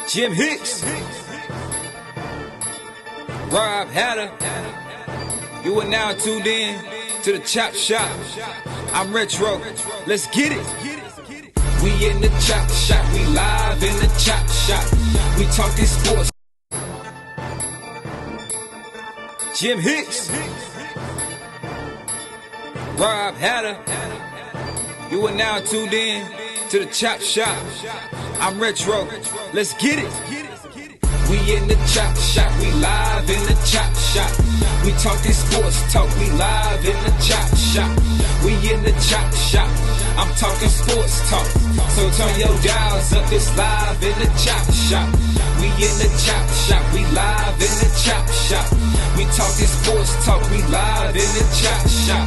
Jim Hicks, Rob Hatter. You are now tuned in to the Chop Shop. I'm Retro. Let's get it. We in the Chop Shop. We live in the Chop Shop. We talking sports. Jim Hicks, Rob Hatter. You are now tuned in to the Chop Shop. I'm Retro. Let's get it. We in the Chop Shop. We live in the Chop Shop. We talking sports talk. We live in the Chop Shop. We in the Chop Shop. I'm talking sports talk. So turn your dials up. It's live in the Chop Shop. We in the Chop Shop. We live in the Chop Shop. We talking sports talk. We live in the Chop Shop.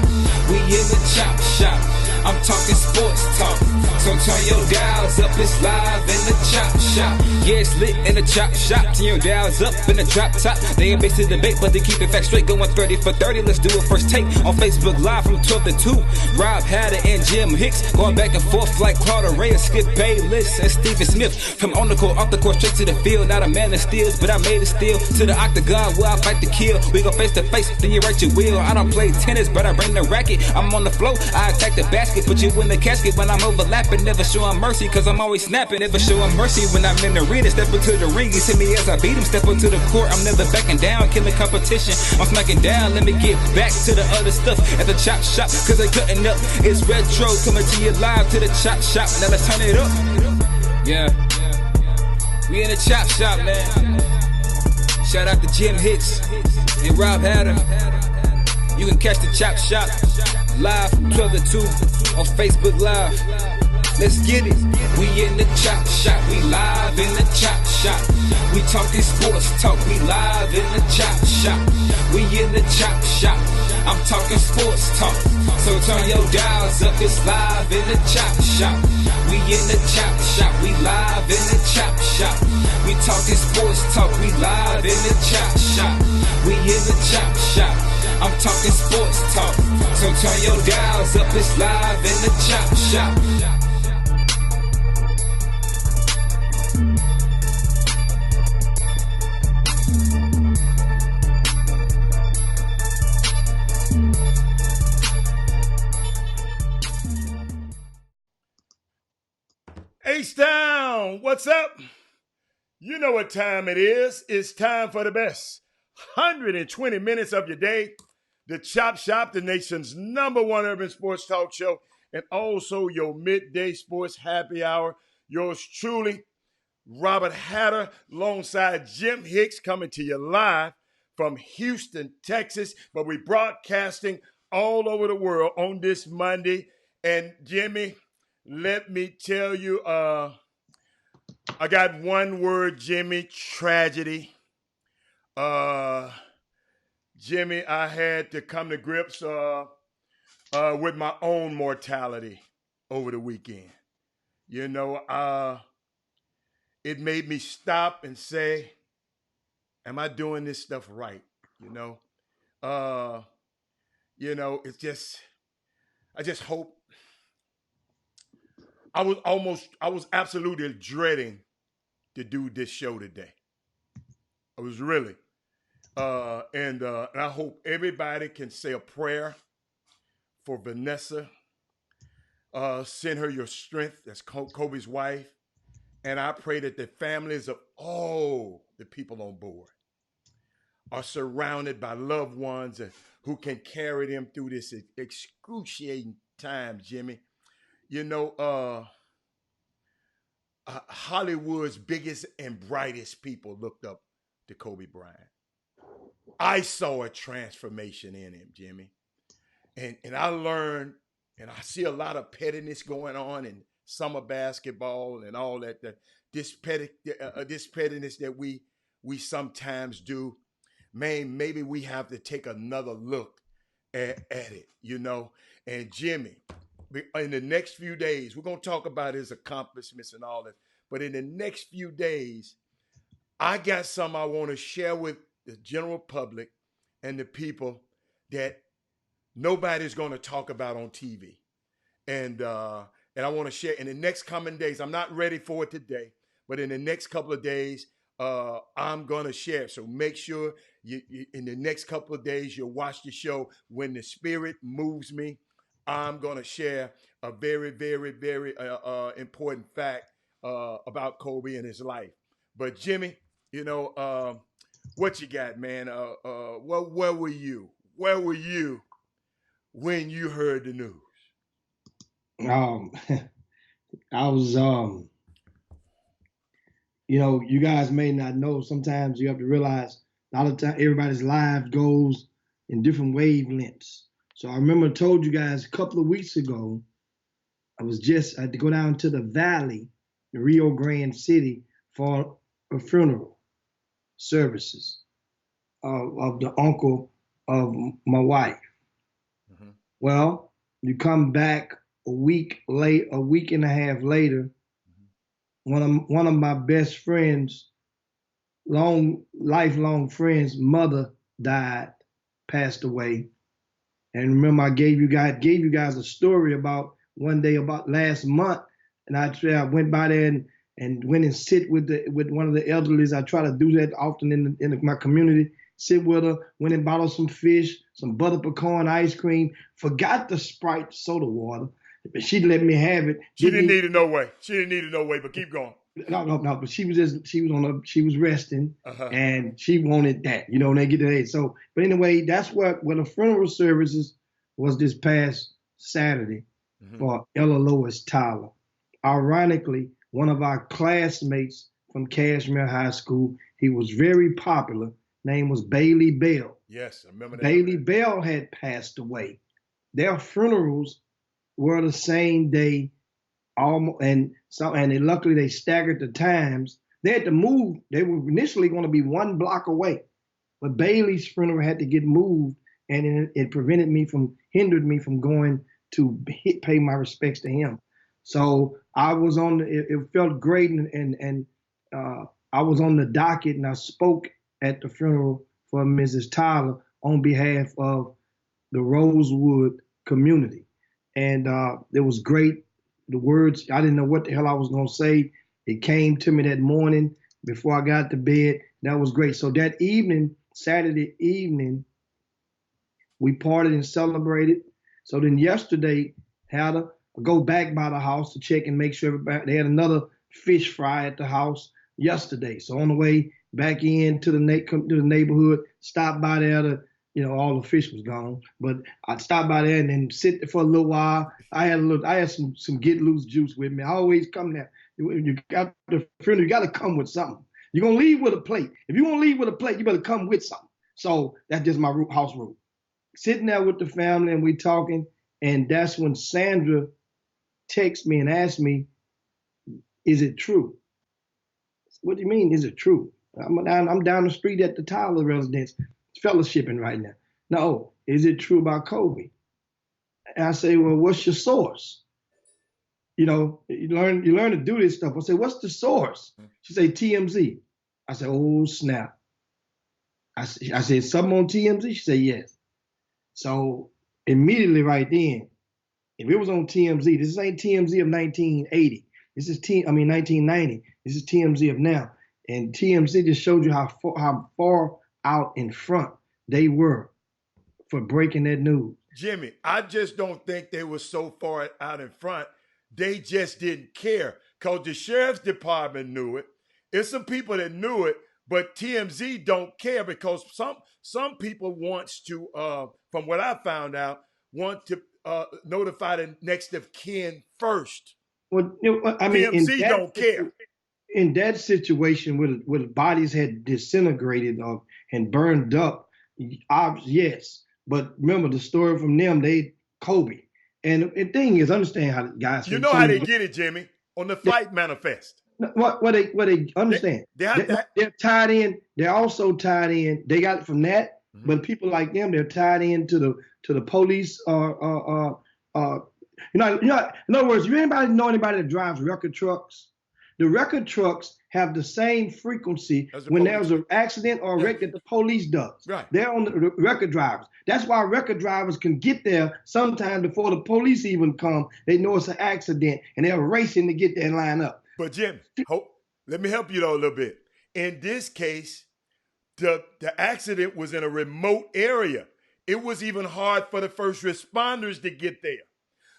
We in the Chop Shop. I'm talking sports talk. So turn your dials up, it's live in the Chop Shop. Yeah, it's lit in the Chop Shop. Turn your dials up in the drop top. They ain't based in debate, but they keep it fact straight. Going 30 for 30, let's do a first take. On Facebook Live from 12 to 2. Rob Hatter and Jim Hicks going back and forth like Carter Ray, Skip Bayless and Stephen Smith. From on the court, off the court, straight to the field. Not a man that steals, but I made it steal. To the octagon where I fight to kill. We go face to face, then you write your will. I don't play tennis, but I bring the racket. I'm on the floor, I attack the basket. Put you in the casket when I'm overlapping. Never showing mercy, cause I'm always snapping. Never showing mercy when I'm in the arena. Step into the ring, he see me as I beat him. Step into the court, I'm never backing down. Killing competition, I'm smacking down. Let me get back to the other stuff at the Chop Shop, cause they cutting up. It's Retro coming to you live to the Chop Shop. Now let's turn it up. Yeah, we in the Chop Shop, man. Shout out to Jim Hicks and Rob Hatter. You can catch the Chop Shop live from 12 to 2 on Facebook Live. Let's get it. We in the Chop Shop. We live in the Chop Shop. We talking sports talk. We live in the Chop Shop. We in the Chop Shop. I'm talking sports talk. So turn your dials up. It's live in the Chop Shop. We in the Chop Shop. We live in the Chop Shop. We talking sports talk. We live in the Chop Shop. We in the Chop Shop. I'm talking sports talk. So turn your dials up. It's live in the Chop Shop. H-Town, what's up? You know what time it is. It's time for the best 120 minutes of your day. The Chop Shop, the nation's #1 urban sports talk show, and also your midday sports happy hour. Yours truly, Robert Hatter, alongside Jim Hicks, coming to you live from Houston, Texas. But we're broadcasting all over the world on this Monday. And Jimmy, let me tell you, I got one word, Jimmy: tragedy. Jimmy, I had to come to grips with my own mortality over the weekend. You know, it made me stop and say, am I doing this stuff right? It's just, I just hope. I was absolutely dreading to do this show today. I was really. And I hope everybody can say a prayer for Vanessa. Send her your strength. That's Kobe's wife. And I pray that the families of all the people on board are surrounded by loved ones who can carry them through this excruciating time, Jimmy. You know, Hollywood's biggest and brightest people looked up to Kobe Bryant. I saw a transformation in him, Jimmy. And I learned, and I see a lot of pettiness going on in summer basketball and all that. This pettiness that we sometimes do. Man, maybe we have to take another look at it, you know. And Jimmy, in the next few days, we're going to talk about his accomplishments and all that. But in the next few days, I got something I want to share with the general public and the people that nobody's going to talk about on TV. And I want to share in the next coming days. I'm not ready for it today, but in the next couple of days, I'm gonna share. So make sure you in the next couple of days you'll watch the show. When the Spirit moves me, I'm gonna share a very, very, very important fact about Kobe and his life. But Jimmy, what you got, man? Where were you? Where were you when you heard the news? Um, I was, you guys may not know. Sometimes you have to realize a lot of time everybody's life goes in different wavelengths. So I remember I told you guys a couple of weeks ago, I had to go down to the valley, the Rio Grande City, for a funeral services of the uncle of my wife. Mm-hmm. Well, you come back a week and a half later, one of my best friends, lifelong friends, mother died, passed away. And remember, I gave you guys a story about one day about last month, and I went by there and went and sit with one of the elderlies. I try to do that often in my community. Sit with her, went and bought her some fish, some butter pecan ice cream, forgot the Sprite soda water. But she let me have it. She didn't need it no way. But keep going. No. But she was resting, and she wanted that. When they get to age. So, but anyway, that's what the funeral services was this past Saturday for Ella Lois Tyler. Ironically, one of our classmates from Cashmere High School, he was very popular. Name was Bailey Bell. Yes, I remember that. Bailey Bell had passed away. Their funerals were the same day, and luckily they staggered the times. They had to move. They were initially going to be 1 block away, but Bailey's funeral had to get moved, and it hindered me from going to pay my respects to him. So I was it felt great, and I was on the docket, and I spoke at the funeral for Mrs. Tyler on behalf of the Rosewood community. And it was great. The words, I didn't know what the hell I was going to say. It came to me that morning before I got to bed. That was great. So that evening, Saturday evening, we partied and celebrated. So then yesterday, had to go back by the house to check and make sure everybody, they had another fish fry at the house yesterday. So on the way back into the neighborhood, stopped by there all the fish was gone, but I'd stop by there and then sit there for a little while. I had some get loose juice with me. I always come there. You got the friend, you got to come with something. You're going to leave with a plate. If you want to leave with a plate, you better come with something. So that's just my house rule. Sitting there with the family and we talking, and that's when Sandra texts me and asks me, is it true? What do you mean, is it true? I'm down the street at the Tyler residence, fellowshipping right now. No, is it true about Kobe? And I say, well, what's your source? You learn to do this stuff. I say, what's the source? She say, TMZ. I said, oh, snap. I said, something on TMZ? She said, yes. So immediately right then, if it was on TMZ, this ain't TMZ of 1980. This is 1990. This is TMZ of now. And TMZ just showed you how far out in front they were for breaking that news. Jimmy, I just don't think they were so far out in front. They just didn't care, because the sheriff's department knew it. There's some people that knew it, but TMZ don't care, because some people wants to, from what I found out, want to notify the next of kin first. Well, TMZ don't care. In that situation where the bodies had disintegrated and burned up, yes. But remember the story from them, Kobe. And the thing is, understand how the guys. You know how they get it, Jimmy, on the fight manifest. What they understand? They're tied in. They're also tied in. They got it from that. Mm-hmm. But people like them, they're tied into the police. In other words, you know anybody that drives record trucks? The record trucks have the same frequency when there's an accident or a wreck that the police does. Right. They're on the record drivers. That's why record drivers can get there sometime before the police even come. They know it's an accident, and they're racing to get there and line up. But Jim, Let me help you though a little bit. In this case, the accident was in a remote area. It was even hard for the first responders to get there.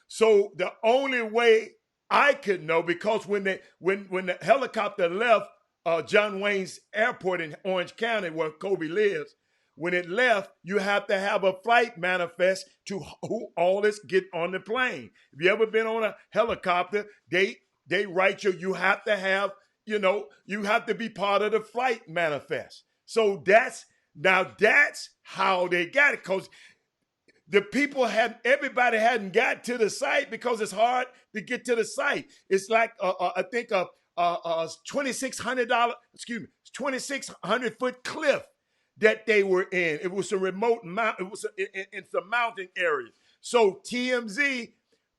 So the only way I could know, because when the helicopter left John Wayne's Airport in Orange County, where Kobe lives, when it left, you have to have a flight manifest to who all is get on the plane. If you ever been on a helicopter, they write you have to have, you have to be part of the flight manifest. So that's how they got it, because everybody hadn't got to the site because it's hard to get to the site. It's like I think a $2,600 cliff that they were in. It was a remote mountain. It was in some mountain area. So TMZ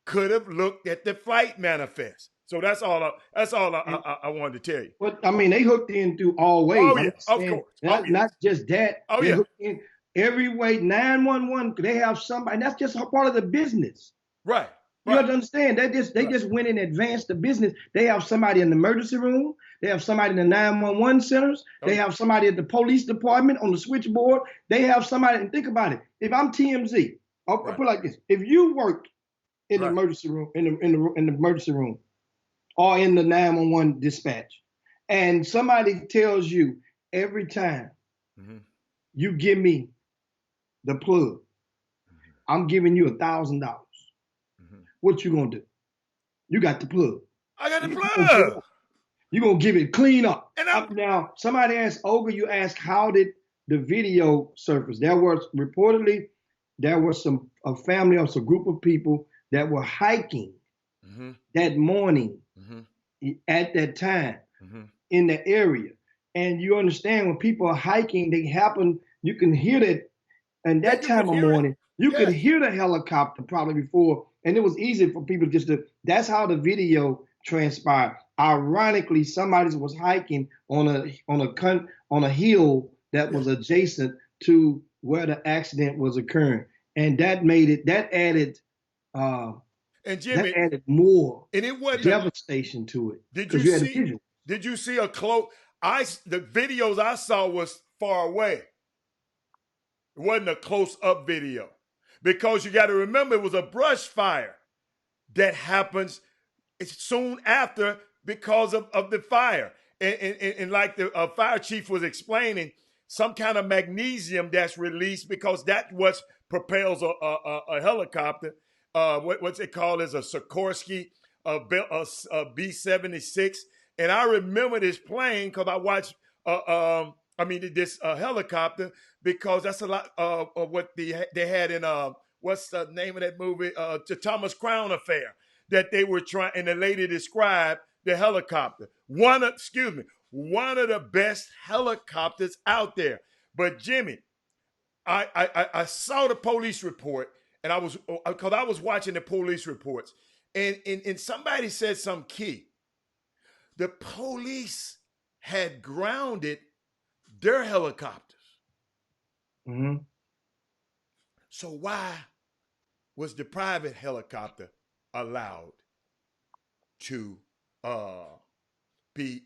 could have looked at the flight manifest. So that's all I wanted to tell you. But I mean, they hooked in through all ways. Oh yeah, of course. Not just that. Oh they yeah. Hooked in every way. 911. They have somebody. And that's just a part of the business. Right. You have to understand. They just went in advance the business. They have somebody in the emergency room. They have somebody in the 911 centers. They have somebody at the police department on the switchboard. They have somebody. And think about it. If I'm TMZ, I'll put it like this: if you worked in the emergency room, in the emergency room, or in the 911 dispatch, and somebody tells you every time you give me the plug, I'm giving you $1,000. What you gonna do? You got the plug. I got the plug. You're gonna give it clean up. Now, somebody asked Olga, you asked how did the video surface? There was a family or some group of people that were hiking that morning at that time in the area. And you understand when people are hiking, you can hear that, and that time of morning, you could hear the helicopter probably before, and it was easy for people that's how the video transpired. Ironically, somebody was hiking on a hill that was adjacent to where the accident was occurring. And that added and Jimmy, that added more and it wasn't devastation to it. Did you see a close? The videos I saw was far away. It wasn't a close-up video, because you got to remember it was a brush fire that happens soon after because of the fire. And like the fire chief was explaining, some kind of magnesium that's released, because that what propels a helicopter. What's it called is a Sikorsky B-76. And I remember this plane because I watched this helicopter, because that's a lot of what they had in what's the name of that movie? The Thomas Crown Affair, that they were trying, and the lady described the helicopter. One of the best helicopters out there. But Jimmy, I saw the police report, and I was watching the police reports, and somebody said something key. The police had grounded their helicopters. So why was the private helicopter allowed to be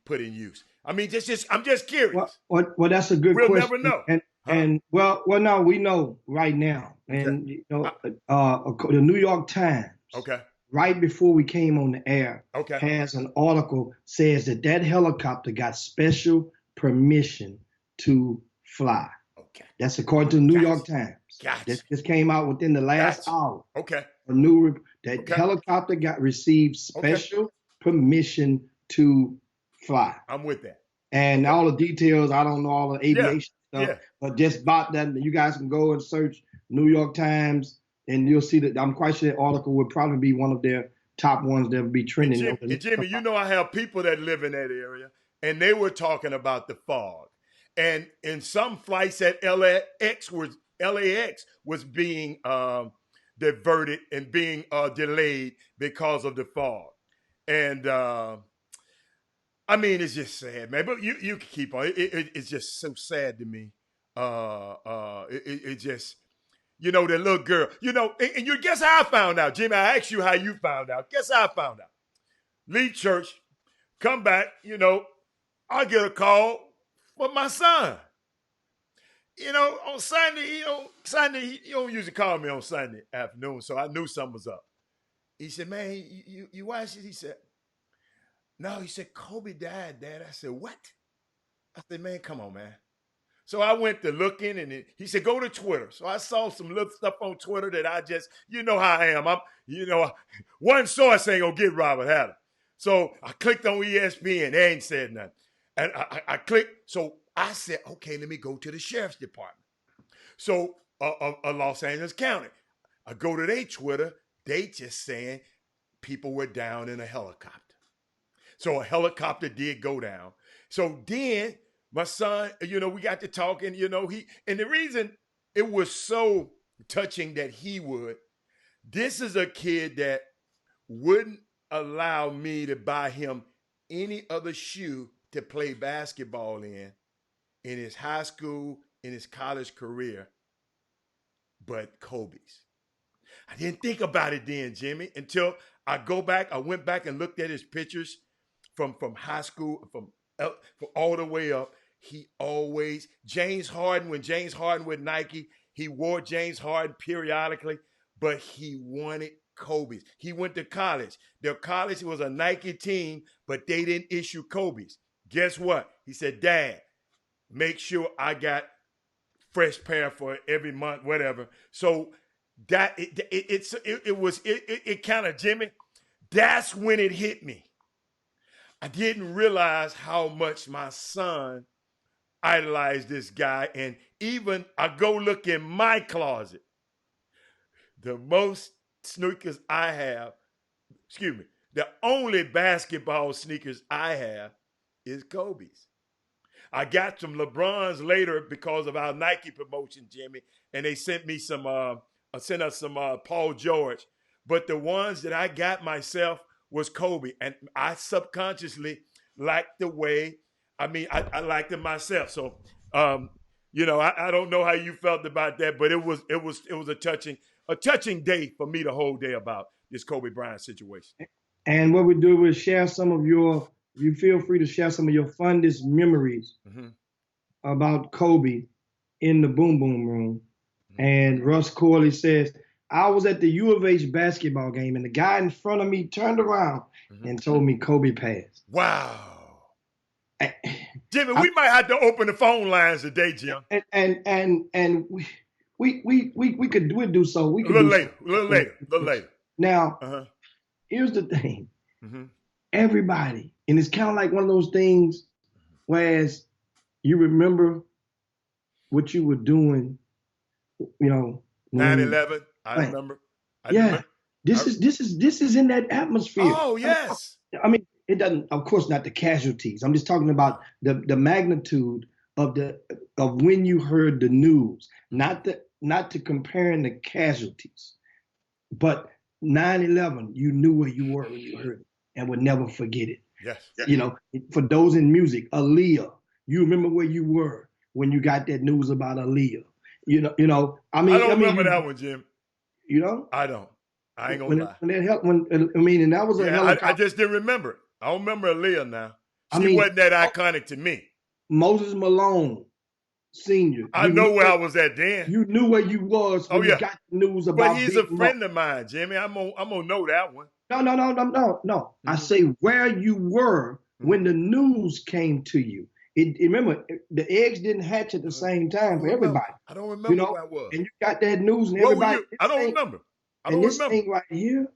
put in use? I mean, I'm just curious. Well, that's a good question. We'll never know. And no, we know right now. And the New York Times. Okay. Right before we came on the air, has an article says that helicopter got special permission to fly. Okay. That's according to the New York Times. Gotcha. This came out within the last hour. Okay. Helicopter received special permission to fly. I'm with that. And all the details, I don't know all the aviation stuff, but just about that, you guys can go and search New York Times, and you'll see that. I'm quite sure the article would probably be one of their top ones that would be trending. And Jimmy, you know I have people that live in that area, and they were talking about the fog. And in some flights at LAX was being diverted and being delayed because of the fog. And I mean, it's just sad, man. But you can keep on. It's just so sad to me. It just, the little girl, and you guess how I found out, Jimmy. I asked you how you found out. Guess how I found out. Leave church, come back, I get a call from my son. On Sunday, he don't usually call me on Sunday afternoon, so I knew something was up. He said, man, you watched it? He said, no, he said, Kobe died, Dad. I said, what? I said, man, come on, man. So I went to looking, and he said, go to Twitter. So I saw some little stuff on Twitter that I just, how I am. One source ain't going to get Robert Haller. So I clicked on ESPN. They ain't said nothing. And I clicked. So I said, okay, let me go to the sheriff's department. So Los Angeles County. I go to their Twitter. They just saying people were down in a helicopter. So a helicopter did go down. So then my son, we got to talking, and the reason it was so touching that this is a kid that wouldn't allow me to buy him any other shoe to play basketball in his high school, in his college career, but Kobe's. I didn't think about it then, Jimmy, until I went back and looked at his pictures from high school, from all the way up. He always, James Harden, when James Harden with Nike, he wore James Harden periodically, but he wanted Kobe's. He went to college. Their college was a Nike team, but they didn't issue Kobe's. Guess what? He said, Dad, make sure I got fresh pair for every month, whatever. So that it kind of, Jimmy, that's when it hit me. I didn't realize how much my son idolized this guy. And even I go look in my closet, the most sneakers I have, the only basketball sneakers I have is Kobe's. I got some LeBrons later because of our Nike promotion, Jimmy, and they sent me sent us some Paul George. But the ones that I got myself was Kobe, and I subconsciously liked the way. I liked it myself. So, I don't know how you felt about that, but it was a touching day for me the whole day about this Kobe Bryant situation. And what we do is share some of you feel free to share some of your fondest memories about Kobe in the Boom Boom Room. And Russ Corley says, I was at the U of H basketball game, and the guy in front of me turned around and told me Kobe passed. Wow. Jimmy, we might have to open the phone lines today, Jim. And we'd do so. We could a little later. Now, here's the thing. Everybody, and it's kind of like one of those things whereas you remember what you were doing, 9/11. I remember. This is in that atmosphere. Oh, yes. I mean, it doesn't, of course, not the casualties. I'm just talking about the magnitude of when you heard the news, not to comparing the casualties, but 9/11, you knew where you were when you heard it and would never forget it. Yes. For those in music, Aaliyah, you remember where you were when you got that news about Aaliyah. I don't remember that one, Jim. I don't. I ain't gonna lie. And that was a helicopter. I just didn't remember it. I don't remember Aaliyah now. She wasn't that iconic to me. Moses Malone, Sr. I know where I was at then. You knew where you was when you got the news about. But he's a friend of mine, Jimmy. I'm gonna know that one. No. I say where you were when the news came to you. Remember, the eggs didn't hatch at the same time for everybody. I don't remember where I was. And you got that news and everybody. I don't remember. This thing right here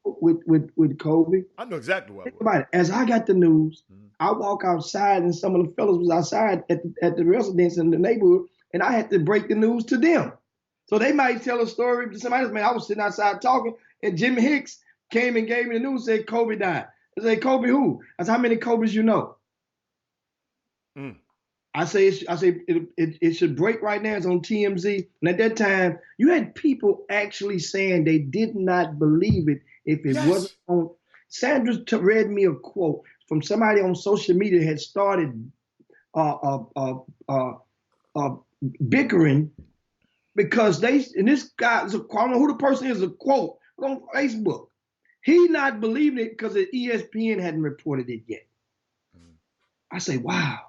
with Kobe. I know exactly what. Everybody, as I got the news, I walk outside and some of the fellas was outside at the residence in the neighborhood, and I had to break the news to them. So they might tell a story to somebody else. Man, I was sitting outside talking, and Jimmy Hicks came and gave me the news, said Kobe died. I said, Kobe who? I said, how many Kobes you know? I say it should break right now. It's on TMZ. And at that time, you had people actually saying they did not believe it if it wasn't on. Sandra read me a quote from somebody on social media had started bickering because this guy, I don't know who the person is, a quote on Facebook. He not believing it because the ESPN hadn't reported it yet. I say, wow.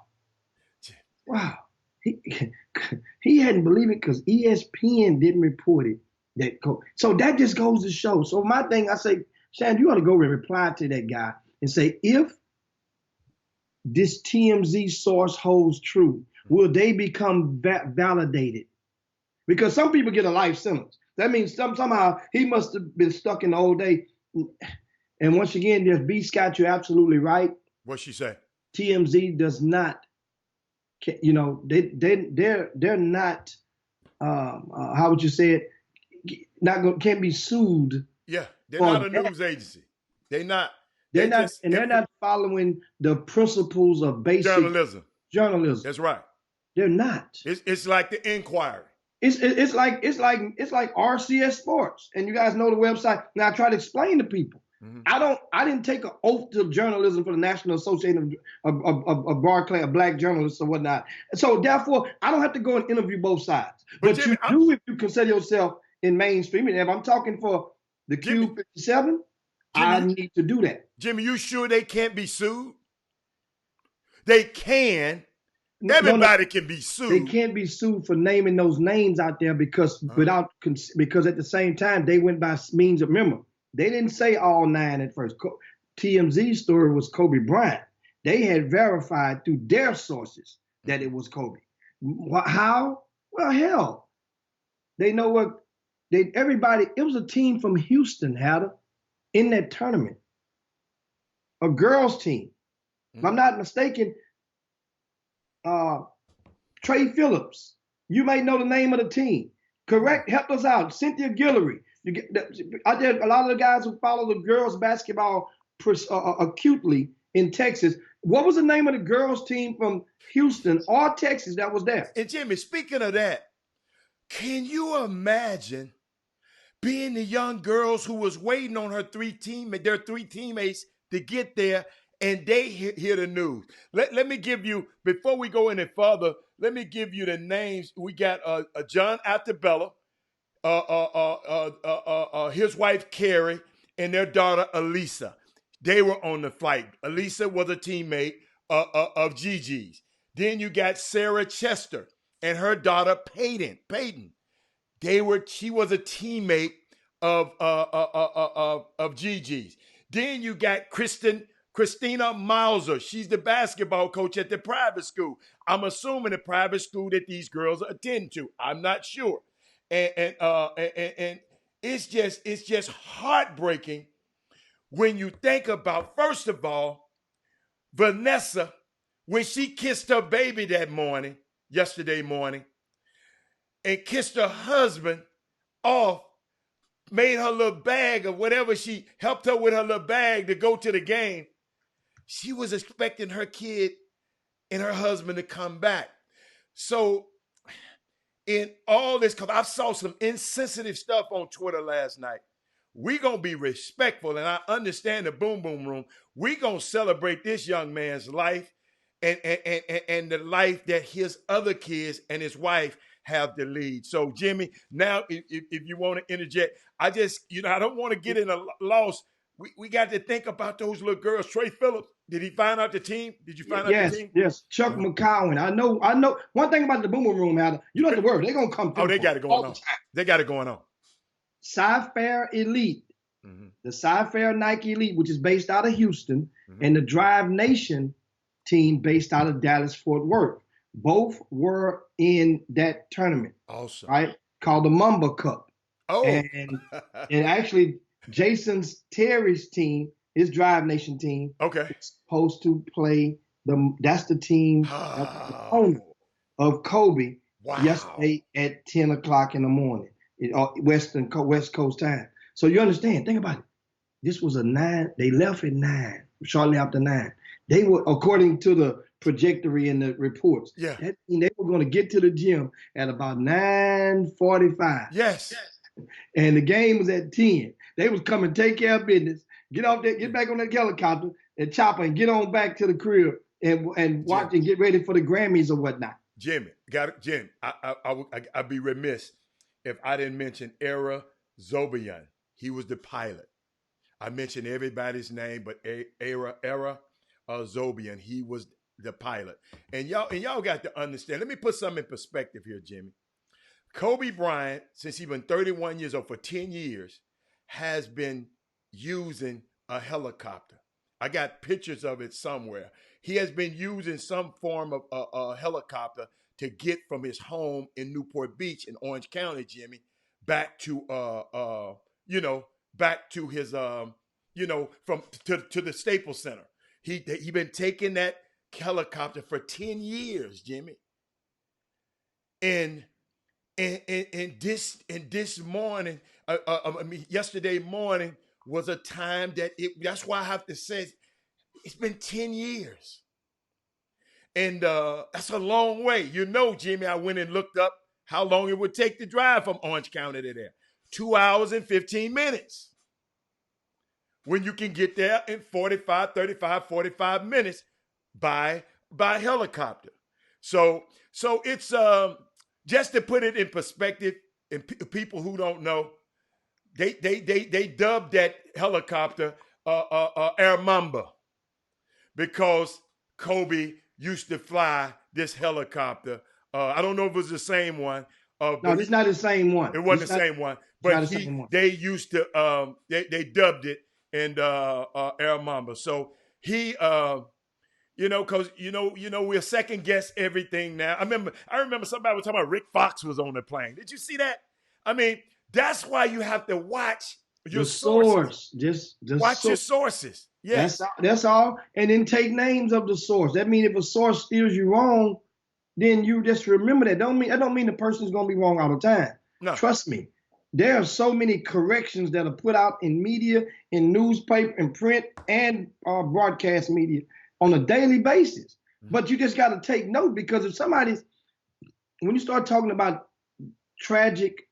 He hadn't believed it because ESPN didn't report it. So that just goes to show. So my thing, I say, Shan, you ought to go and reply to that guy and say, if this TMZ source holds true, will they become validated? Because some people get a life sentence. That means somehow he must have been stuck in the old day. And once again, there's B. Scott, you're absolutely right. What'd she say? TMZ does not, they're not, how would you say it? Can't be sued. Yeah, they're not a news agency. They're not. They're not following the principles of basic journalism. That's right. They're not. It's like the Inquiry. It's like RCS Sports, and you guys know the website. Now I try to explain to people. Mm-hmm. I didn't take an oath to journalism for the National Association of Barclay, of Black Journalists or whatnot. So therefore, I don't have to go and interview both sides. But Jimmy, you do if you consider yourself in mainstream. And if I'm talking for the Q57, I need to do that. Jimmy, you sure they can't be sued? They can. Everybody can be sued. They can't be sued for naming those names out there because because at the same time they went by means of memory. They didn't say all 9 at first. TMZ's story was Kobe Bryant. They had verified through their sources that it was Kobe. How? Well, hell, they know what everybody. It was a team from Houston, Hatter, in that tournament, a girls' team. If I'm not mistaken, Trey Phillips. You may know the name of the team. Correct? Help us out. Cynthia Guillory. I did a lot of the guys who follow the girls basketball acutely in Texas. What was the name of the girls team from Houston or Texas that was there? And Jimmy, speaking of that, can you imagine being the young girls who was waiting on their 3 teammates to get there, and they hear the news? Let me give you, before we go any further, let me give you the names. We got John Altabella, his wife Carrie, and their daughter Elisa. They were on the flight. Elisa was a teammate of Gigi's. Then you got Sarah Chester and her daughter Peyton. She was a teammate of Gigi's. Then you got Christina Mauser. She's the basketball coach at the private school. I'm assuming the private school that these girls attend to. I'm not sure. And it's just heartbreaking when you think about, first of all, Vanessa, when she kissed her baby yesterday morning, and kissed her husband off, made her little bag of whatever, she helped her with her little bag to go to the game. She was expecting her kid and her husband to come back. So in all this, because I saw some insensitive stuff on Twitter last night, we're going to be respectful, and I understand the Boom Boom Room. We're going to celebrate this young man's life and the life that his other kids and his wife have to lead. So, Jimmy, now if you want to interject, I don't want to get in a loss. We got to think about those little girls. Trey Phillips, did he find out the team? Did you find out the team? Yes, Chuck McCowan. I know. One thing about the Boom Boom Room, Adam, you don't have to worry. They're going to come through. Oh, they got it going on. They got it going on. Sci-Fair Elite, the Sci-Fair Nike Elite, which is based out of Houston, and the Drive Nation team based out of Dallas-Fort Worth. Both were in that tournament. Awesome. Right? Called the Mamba Cup. Oh. And actually, Terry's team, his Drive Nation team, is supposed to play that's the team of Kobe yesterday at 10 o'clock in the morning. West Coast time. So you understand, think about it. This was a 9, they left at 9, shortly after 9. They were, according to the trajectory in the reports, that mean they were going to get to the gym at about 9:45. Yes. And the game was at 10. They was coming, take care of business, get off there, get back on that helicopter and chopper and get on back to the crib and watch and get ready for the Grammys or whatnot. Jimmy, I'd be remiss if I didn't mention Era Zobayan. He was the pilot. I mentioned everybody's name, but Era Zobian, he was the pilot. And y'all got to understand. Let me put something in perspective here, Jimmy. Kobe Bryant, since he's been 31 years old for 10 years, has been using a helicopter. I got pictures of it somewhere. He has been using some form of a helicopter to get from his home in Newport Beach in Orange County, Jimmy, back to back to his from to the Staples Center. He been taking that helicopter for 10 years, Jimmy. And this morning, yesterday morning was a time that that's why I have to say it's been 10 years. And that's a long way. You know, Jimmy, I went and looked up how long it would take to drive from Orange County to there. 2 hours and 15 minutes. When you can get there in 45 minutes by helicopter. So it's just to put it in perspective, and people who don't know, they dubbed that helicopter Air Mamba because Kobe used to fly this helicopter. I don't know if it was the same one. No, it's not the same one. It wasn't the same one, but they used to they dubbed it and Air Mamba. So he because we'll second guess everything now. I remember somebody was talking about Rick Fox was on the plane. Did you see that? I mean, that's why you have to watch your sources. Just watch your sources. Yeah, that's all. And then take names of the source. That means if a source steers you wrong, then you just remember that. That don't mean the person's gonna be wrong all the time. No. Trust me. There are so many corrections that are put out in media, in newspaper, in print, and broadcast media on a daily basis. Mm-hmm. But you just got to take note, because if when you start talking about tragic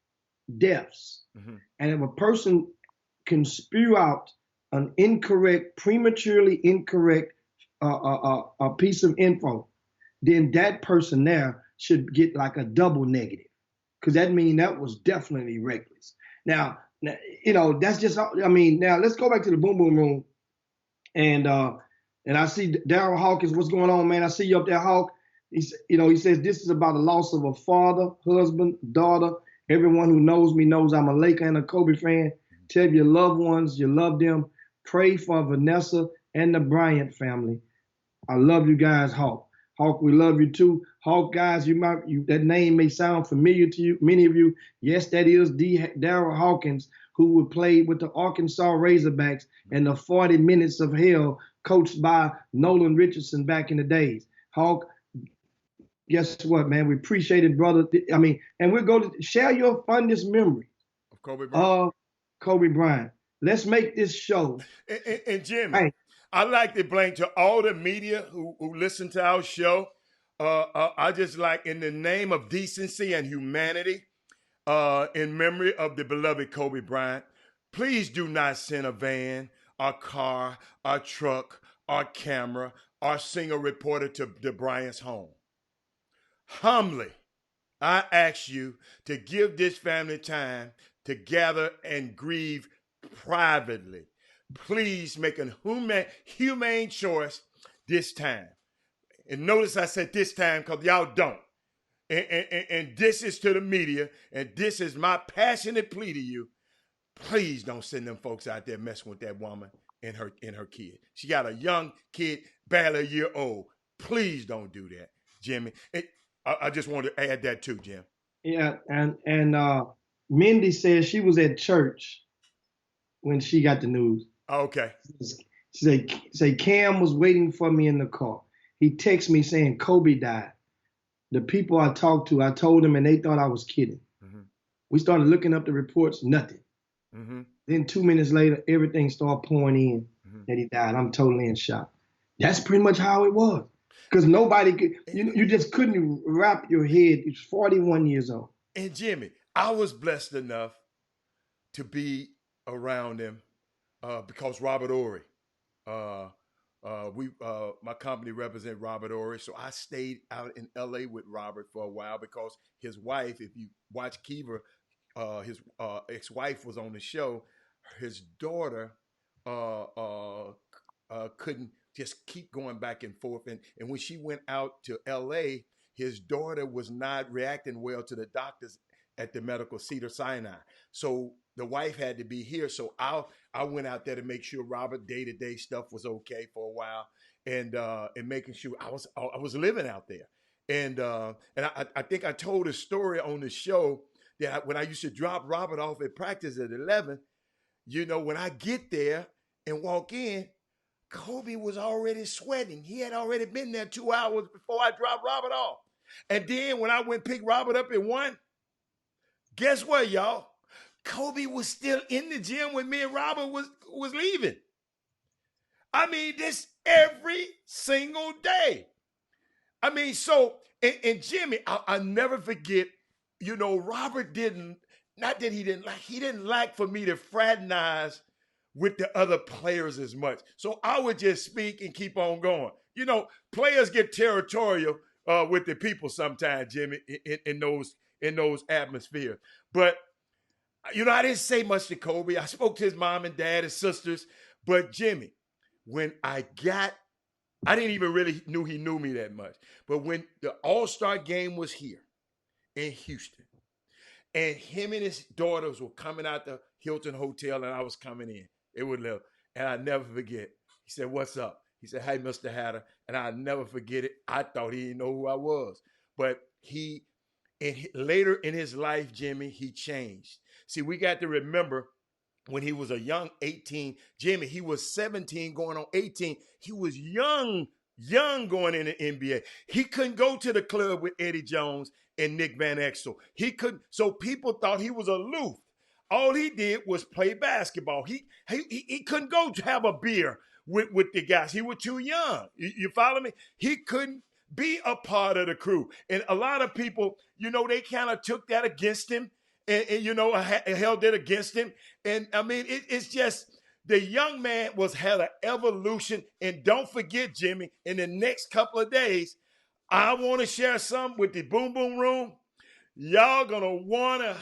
deaths, mm-hmm. and if a person can spew out an prematurely incorrect a piece of info, then that person there should get like a double negative, because that means that was definitely reckless. Now, that's just, now let's go back to the Boom Boom Room. And I see Daryl Hawkins. What's going on, man? I see you up there, Hawk. He says this is about the loss of a father, husband, daughter. Everyone who knows me knows I'm a Laker and a Kobe fan. Tell your loved ones you love them. Pray for Vanessa and the Bryant family. I love you guys, Hawk. Hawk, we love you too. Hawk, guys, that name may sound familiar to you, many of you. Yes, that is Daryl Hawkins, who would play with the Arkansas Razorbacks in the 40 Minutes of Hell, coached by Nolan Richardson back in the days. Hawk, guess what, man? We appreciate it, brother. And we're going to share your fondest memory of Kobe Bryant. Let's make this show. And Jimmy, I'd like to blame to all the media who listen to our show. I just like, in the name of decency and humanity, in memory of the beloved Kobe Bryant, please do not send a van, our car, our truck, our camera, our singer reporter to the Bryant's home. Humbly, I ask you to give this family time to gather and grieve privately. Please make a humane choice this time. And notice I said this time because y'all don't. And this is to the media, and this is my passionate plea to you. Please don't send them folks out there messing with that woman and her kid. She got a young kid, barely a year old. Please don't do that, Jimmy. I just want to add that too, Jim. Yeah, and Mindy says she was at church when she got the news. Okay. She said Cam was waiting for me in the car. He texted me saying Kobe died. The people I talked to, I told them, and they thought I was kidding. Mm-hmm. We started looking up the reports, nothing. Mm-hmm. Then 2 minutes later, everything started pouring in that he died. I'm totally in shock. That's pretty much how it was. Because nobody could, you just couldn't wrap your head. He's 41 years old. And Jimmy, I was blessed enough to be around him because Robert Horry, my company represents Robert Horry, so I stayed out in LA with Robert for a while because his wife, if you watch Kiva, his ex-wife was on the show. His daughter couldn't just keep going back and forth. And when she went out to L.A., his daughter was not reacting well to the doctors at the medical Cedars-Sinai. So the wife had to be here. So I went out there to make sure Robert day-to-day stuff was okay for a while, and making sure I was living out there. And I think I told a story on the show that when I used to drop Robert off at practice at 11, when I get there and walk in, Kobe was already sweating. He had already been there 2 hours before I dropped Robert off. And then when I went pick Robert up at 1, guess what, y'all? Kobe was still in the gym when me and Robert was leaving. I mean, this every single day. I mean, so, and Jimmy, I'll never forget, Robert not that he didn't like for me to fraternize with the other players as much. So I would just speak and keep on going. Players get territorial with the people sometimes, Jimmy, in those atmospheres. But, I didn't say much to Kobe. I spoke to his mom and dad and sisters. But Jimmy, when I didn't even really knew he knew me that much. But when the All-Star game was here in Houston, and him and his daughters were coming out the Hilton Hotel, and I was coming in, it would live. And I never forget. He said, "What's up?" He said, "Hey, Mr. Hatter." And I'll never forget it. I thought he didn't know who I was. But later in his life, Jimmy, he changed. See, we got to remember when he was a young 18, Jimmy, he was 17 going on 18. He was young going in the NBA. He couldn't go to the club with Eddie Jones and Nick Van Exel. He couldn't, so people thought he was aloof. All he did was play basketball. He couldn't go to have a beer with the guys. He was too young. You follow me? He couldn't be a part of the crew. And a lot of people, they kind of took that against him and held it against him. And I mean, it's just the young man had an evolution. And don't forget, Jimmy, in the next couple of days, I want to share some with the Boom Boom Room. Y'all gonna wanna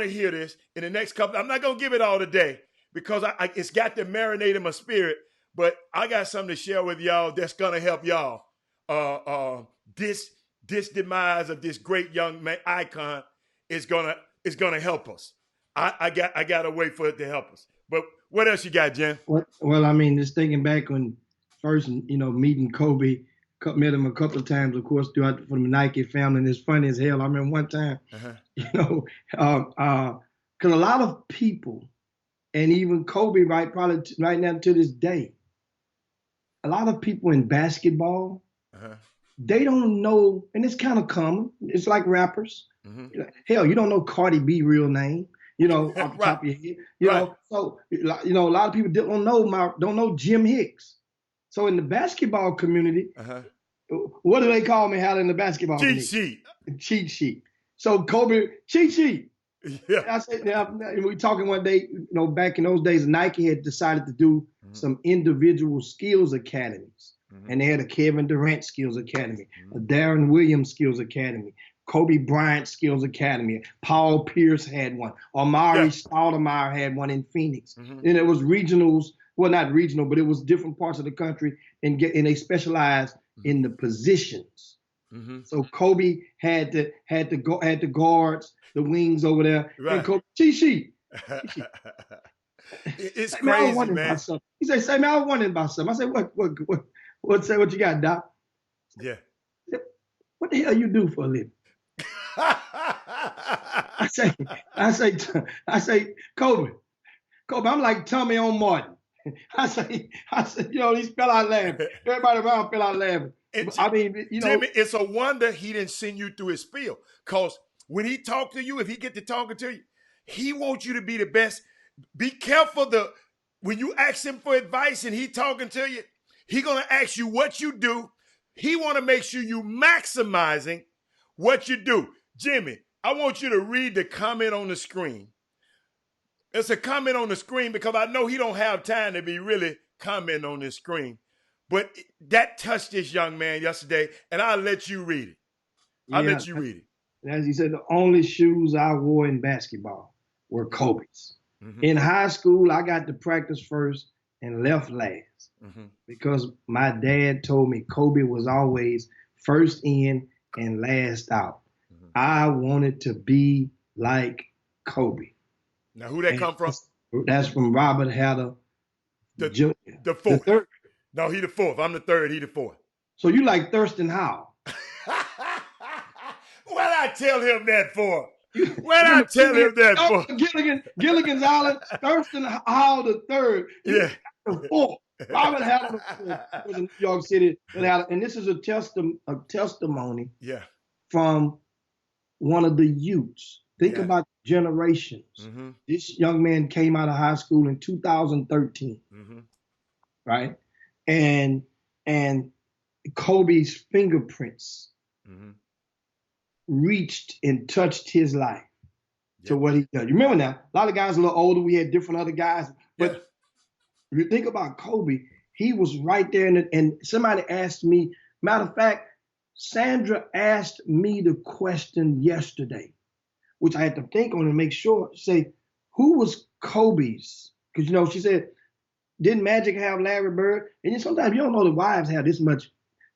hear this in the next couple. I'm not gonna give it all today because it's got to marinate in my spirit. But I got something to share with y'all that's gonna help y'all. This demise of this great young man icon is gonna help us. I gotta wait for it to help us. But what else you got, Jim? Well, I mean, just thinking back when first, meeting Kobe, met him a couple of times, of course, from the Nike family, and it's funny as hell. I remember one time, because a lot of people, and even Kobe, probably right now to this day, a lot of people in basketball, they don't know, and it's kind of common. It's like rappers. Hell, you don't know Cardi B real name, off the top of your head. So a lot of people don't know Jim Hicks. So in the basketball community, what do they call me in the basketball community? Cheat sheet. So Kobe, cheat sheet. Yeah. I said, we were talking one day, back in those days, Nike had decided to do some individual skills academies. And they had a Kevin Durant Skills Academy, a Darren Williams Skills Academy, Kobe Bryant Skills Academy. Paul Pierce had one. Amari Stoudemire had one in Phoenix. And it was regionals. Well, not regional, but it was different parts of the country, and they specialized in the positions. So Kobe had the guards, the wings over there, and Kobe cheat sheet. It's crazy, man. He said, "Say, man, I was wondering about something." I said, "What you got, Doc?" Yeah. What the hell you do for a living? I say, Kobe, I'm like Tommy on Martin. I said, he fell out laughing. Everybody around fell out laughing. Jimmy, it's a wonder he didn't send you through his spiel. Because when he talked to you, if he get to talking to you, he wants you to be the best. Be careful when you ask him for advice and he talking to you, he gonna ask you what you do. He want to make sure you maximizing what you do. Jimmy, I want you to read the comment on the screen. It's a comment on the screen because I know he don't have time to be really commenting on this screen. But that touched this young man yesterday, and I'll let you read it. I'll let you read it. As he said, the only shoes I wore in basketball were Kobe's. Mm-hmm. In high school, I got to practice first and left last Mm-hmm. because my dad told me Kobe was always first in and last out. Mm-hmm. I wanted to be like Kobe. Now, who that And come from? that's from Robert Hatter The Jr., the the fourth. third. No, he the fourth. I'm the third. He the fourth. So you like Thurston Howell? What I tell him that for? You What I tell him that for? Gilligan's Island, Thurston Howell the third. You Yeah. the fourth. Robert Hatter the fourth was in New York City, and this is a testimony Yeah. from one of the youths. Think Yeah. about generations. Mm-hmm. This young man came out of high school in 2013, Mm-hmm. right? And Kobe's fingerprints Mm-hmm. reached and touched his life to Yep. what he done. You remember now, a lot of guys a little older, we had different other guys, but Yeah. if you think about Kobe, he was right there. And somebody asked me, matter of fact, Sandra asked me the question yesterday, which I had to think on and make sure, say, who was Kobe's? Because, you know, she said, didn't Magic have Larry Bird? And then sometimes you don't know the wives have this much.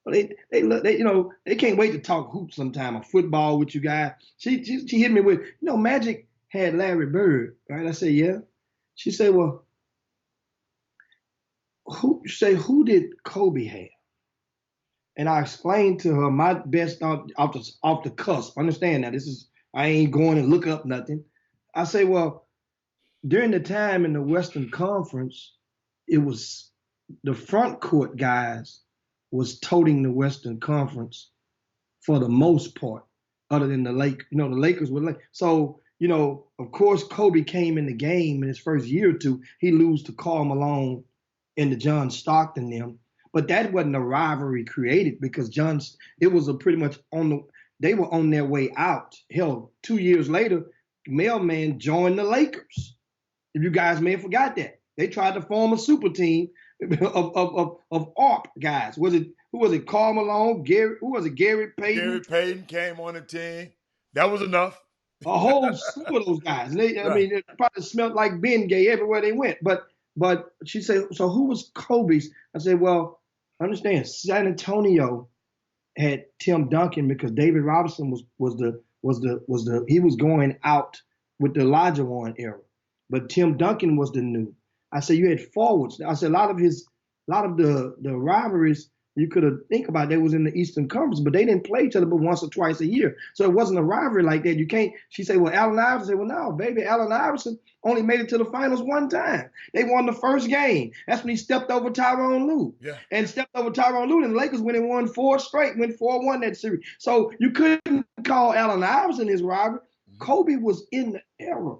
They you know, they can't wait to talk hoops sometime or football with you guys. She hit me with, you know, Magic had Larry Bird, right? I said, yeah. She said, well, who did Kobe have? And I explained to her my best off the cusp. Understand that I ain't going to look up nothing. I say, well, during the time in the Western Conference, it was the front court guys was toting the Western Conference for the most part, other than the Lakers were like. So, you know, of course, Kobe came in the game in his first year or two. He lose to Karl Malone and the John Stockton them. But that wasn't a rivalry created because it was a pretty much they were on their way out. Hell, 2 years later, Mailman joined the Lakers. If you guys may have forgot that. They tried to form a super team of ARP guys. Who was it? Karl Malone, Gary Payton? Gary Payton came on the team. That was enough. A whole slew of those guys. And I Right. mean, it probably smelled like Ben Gay everywhere they went. But she said, so who was Kobe's? I said, well, understand, San Antonio had Tim Duncan because David Robinson he was going out with the Olajuwon era, but Tim Duncan was the new. I said you had forwards. I said a lot of the rivalries you could have think about that was in the Eastern Conference, but they didn't play each other but once or twice a year. So it wasn't a rivalry like that. You can't. She said, well, Allen Iverson. I said, well, no, baby, Allen Iverson only made it to the finals one time. They won the first game. That's when he stepped over Tyronn Lue. Yeah. And stepped over Tyronn Lue, and the Lakers went and won 4 straight, went 4-1 that series. So you couldn't call Allen Iverson his rival. Kobe was in the era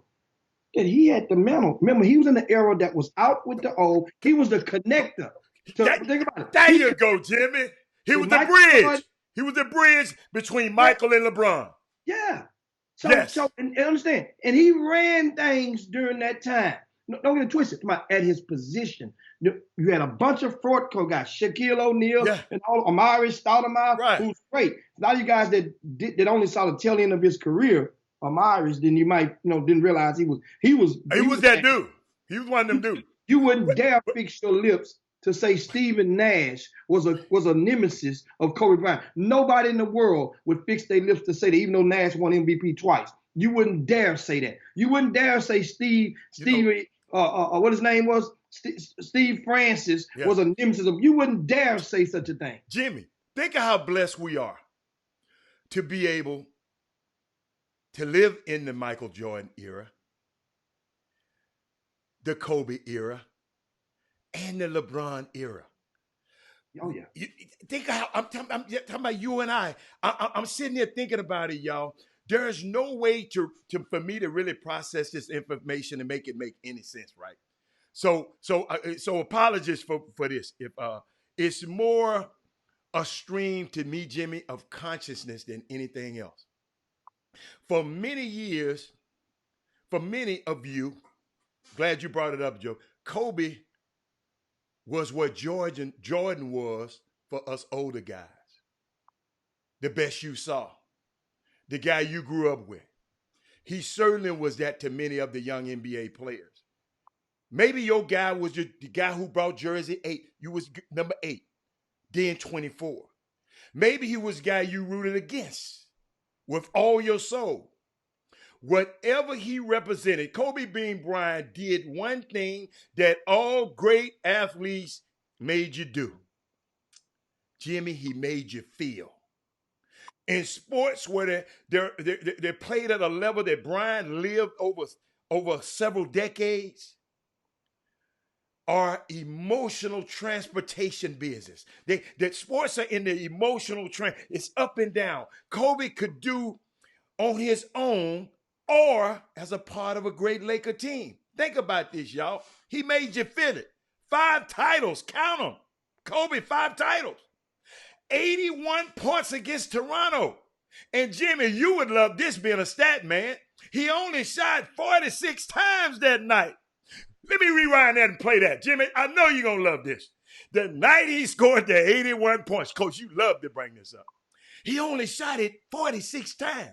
that he had the mantle. Remember, he was in the era that was out with the old. He was the connector. Think about it. There you go, Jimmy. He was the bridge. He was the bridge between Michael and LeBron. Yeah. Yes. So and understand, and he ran things during that time. Don't get it twisted. At his position, you had a bunch of front court guys, Shaquille O'Neal and all Amari Stoudemire, Right. who's great. A lot of you guys that only saw the tail end of his career, Amari's, then you might didn't realize he was that dude. He was one of them dudes. You wouldn't dare fix your lips to say Stephen Nash was a nemesis of Kobe Bryant. Nobody in the world would fix their lips to say that, even though Nash won MVP twice. You wouldn't dare say that. You wouldn't dare say what his name was, Steve Francis was a nemesis of. You wouldn't dare say such a thing. Jimmy, think of how blessed we are to be able to live in the Michael Jordan era, the Kobe era, and the LeBron era. Oh yeah. Think of how I'm talking about you and I. I'm sitting there thinking about it, y'all. There is no way for me to really process this information and make it make any sense, right? So apologies for this. If it's more a stream to me, Jimmy, of consciousness than anything else. For many years, for many of you, glad you brought it up, Joe. Kobe was what Jordan was for us older guys. The best you saw. The guy you grew up with. He certainly was that to many of the young NBA players. Maybe your guy was the guy who brought jersey 8. You was number 8, then 24. Maybe he was the guy you rooted against with all your soul. Whatever he represented, Kobe Bean Bryant did one thing that all great athletes made you do. Jimmy, he made you feel. In sports where they played at a level that Bryant lived over several decades, are emotional transportation business. That sports are in the emotional train. It's up and down. Kobe could do on his own or as a part of a great Laker team. Think about this, y'all. He made you feel it. 5 titles, count them. Kobe, 5 titles. 81 points against Toronto. And Jimmy, you would love this being a stat man. He only shot 46 times that night. Let me rewind that and play that. Jimmy, I know you're going to love this. The night he scored the 81 points, Coach, you love to bring this up. He only shot it 46 times.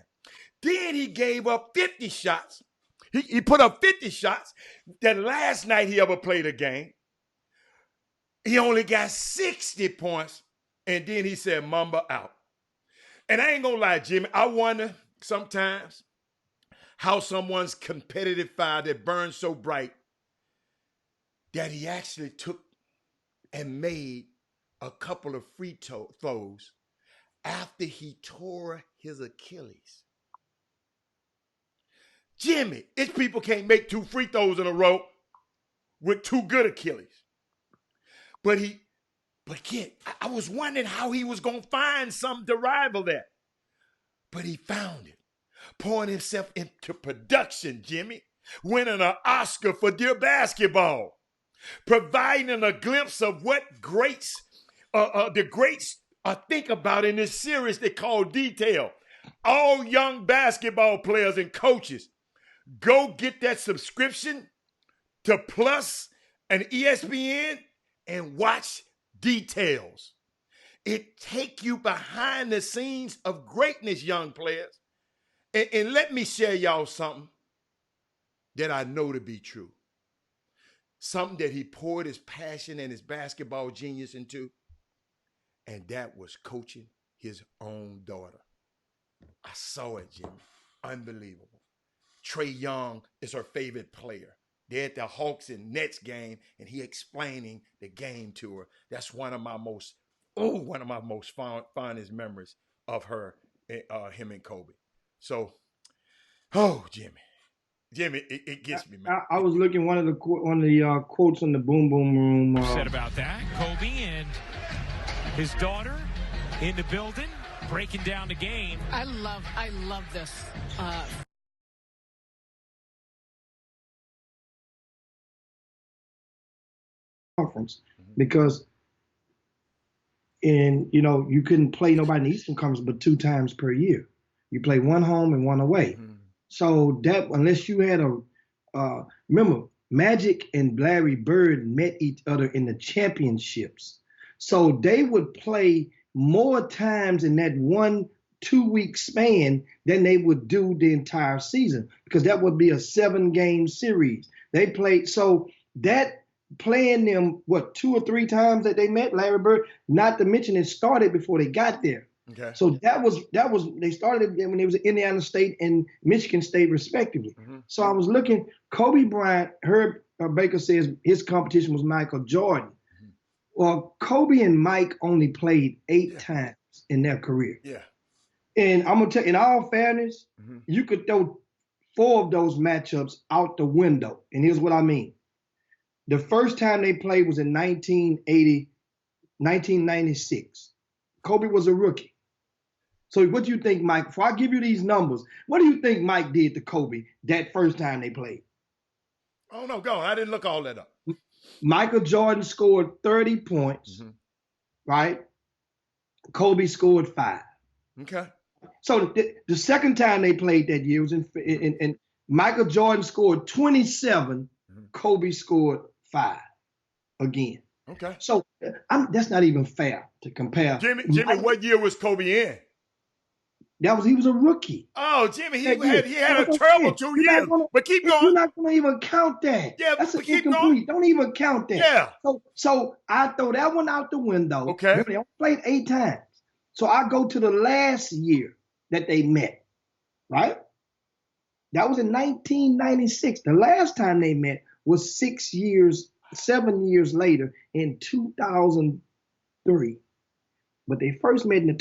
Then he gave up 50 shots. He put up 50 shots. That last night he ever played a game, he only got 60 points. And then he said, Mamba out. And I ain't going to lie, Jimmy, I wonder sometimes how someone's competitive fire that burns so bright that he actually took and made a couple of free throws after he tore his Achilles. Jimmy, it's people can't make 2 free throws in a row with 2 good Achilles. But kid, I was wondering how he was going to find something to rival that. But he found it, pouring himself into production, Jimmy, winning an Oscar for Dear Basketball, providing a glimpse of what the greats think about in this series they call Detail. All young basketball players and coaches, go get that subscription to Plus and ESPN and watch Details. It take you behind the scenes of greatness, young players. And let me share y'all something that I know to be true. Something that he poured his passion and his basketball genius into, and that was coaching his own daughter. I saw it, Jimmy. Unbelievable. Trae Young is her favorite player. They're at the Hawks and Nets game, and he explaining the game to her. That's one of my most fondest memories of her, him and Kobe. So, Jimmy, it gets me, man. I was looking one of the quotes in the Boom Boom Room. Said about that, Kobe and his daughter in the building, breaking down the game. I love this. Conference, because you couldn't play nobody in the Eastern Conference but 2 times per year. You play one home and one away. Mm-hmm. So that unless you had remember Magic and Larry Bird met each other in the championships, so they would play more times in that 1-2 week span than they would do the entire season, because that would be a 7-game series. They played, so that playing them 2 or 3 times that they met Larry Bird, not to mention it started before they got there. Okay. So that was they started when they was at Indiana State and Michigan State respectively. Mm-hmm. So I was looking, Kobe Bryant, Herb Baker says his competition was Michael Jordan. Mm-hmm. Well, Kobe and Mike only played 8 times in their career. Yeah. And I'm gonna tell you, in all fairness, you could throw 4 of those matchups out the window. And here's what I mean. The first time they played was in 1996. Kobe was a rookie. So what do you think, Mike, before I give you these numbers, what do you think Mike did to Kobe that first time they played? Oh, no, go on. I didn't look all that up. Michael Jordan scored 30 points, right? Kobe scored 5. Okay. So the second time they played that year was in Michael Jordan scored 27, Kobe scored 5 again. Okay. So that's not even fair to compare. Jimmy, what year was Kobe in? He was a rookie. Oh, Jimmy, he that year. had a That's what I'm terrible saying. 2 years. But keep You're going. not gonna even count that. Yeah, That's an but keep going. incomplete. Don't even count that. Yeah. So I throw that one out the window. Okay. Remember, they only played 8 times. So I go to the last year that they met, right? That was in 1996. The last time they met was 7 years later in 2003. But they first met in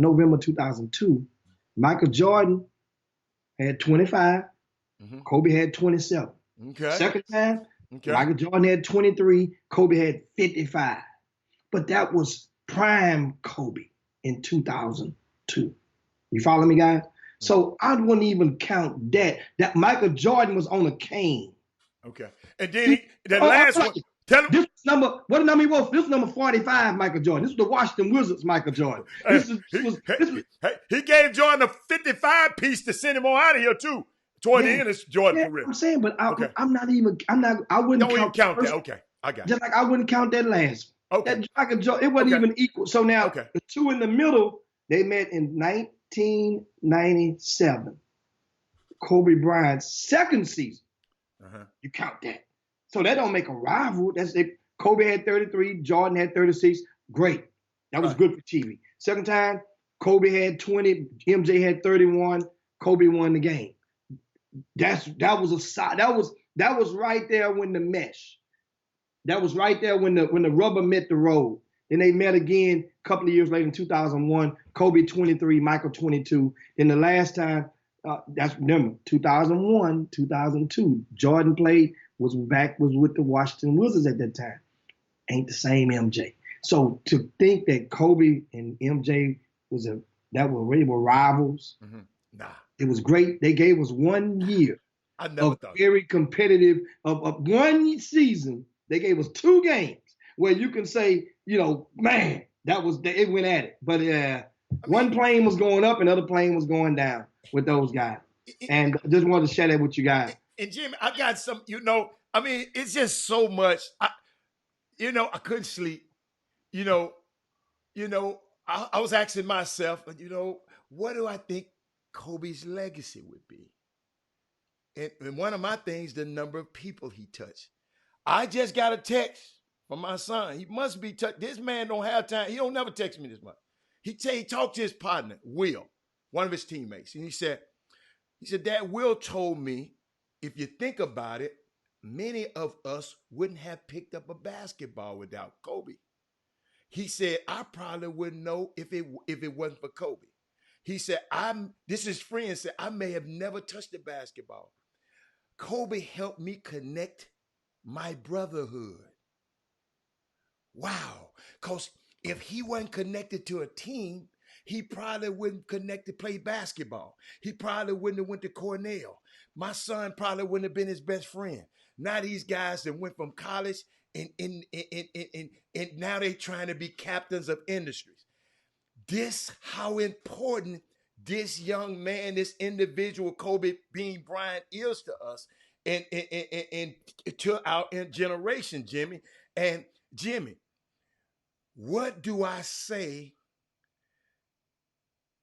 November 2002. Michael Jordan had 25. Mm-hmm. Kobe had 27. Okay. Second time, Okay. Michael Jordan had 23. Kobe had 55. But that was prime Kobe in 2002. You follow me, guys? So I wouldn't even count that. That Michael Jordan was on a cane. Okay. And then the last one. Tell him. This number, what number he was? This number 45, Michael Jordan. This was the Washington Wizards, Michael Jordan. He gave Jordan a 55 piece to send him on out of here too. Toward the end of his Jordan career. I'm saying, but I wouldn't Don't count that. Okay. I got it. Just like I wouldn't count that last one. Okay. That Michael Jordan, it wasn't even equal. So now the two in the middle, they met in 1997. Kobe Bryant's second season. You count that. So that don't make a rival. That's it. Kobe had 33, Jordan had 36. Great. That was good for TV. Second time, Kobe had 20, MJ had 31. Kobe won the game. That was right there when the mesh. That was right there when the rubber met the road. Then they met again a couple of years later in 2001. Kobe 23, Michael 22. Then the last time, remember 2001, 2002. Jordan was with the Washington Wizards at that time. Ain't the same MJ. So to think that Kobe and MJ were rivals. Mm-hmm. Nah. It was great. They gave us 1 year of very competitive of one season. They gave us 2 games where you can say, man, it went at it. But one plane was going up and the other plane was going down with those guys. And I just wanted to share that with you guys. And Jimmy, I got some, it's just so much. I couldn't sleep. I was asking myself, what do I think Kobe's legacy would be? And one of my things, the number of people he touched. I just got a text from my son. He must be touched. This man don't have time. He don't never text me this much. He talked to his partner, Will, one of his teammates. And he said, Dad, Will told me, if you think about it, many of us wouldn't have picked up a basketball without Kobe. He said, I probably wouldn't know if it wasn't for Kobe. He said, his friend said, I may have never touched a basketball. Kobe helped me connect my brotherhood. Wow. Because if he wasn't connected to a team, he probably wouldn't connect to play basketball. He probably wouldn't have went to Cornell. My son probably wouldn't have been his best friend. Now these guys that went from college and now they trying to be captains of industries. This how important this young man, this individual, Kobe Bean Bryant, is to us and to our generation, Jimmy. And Jimmy, what do I say?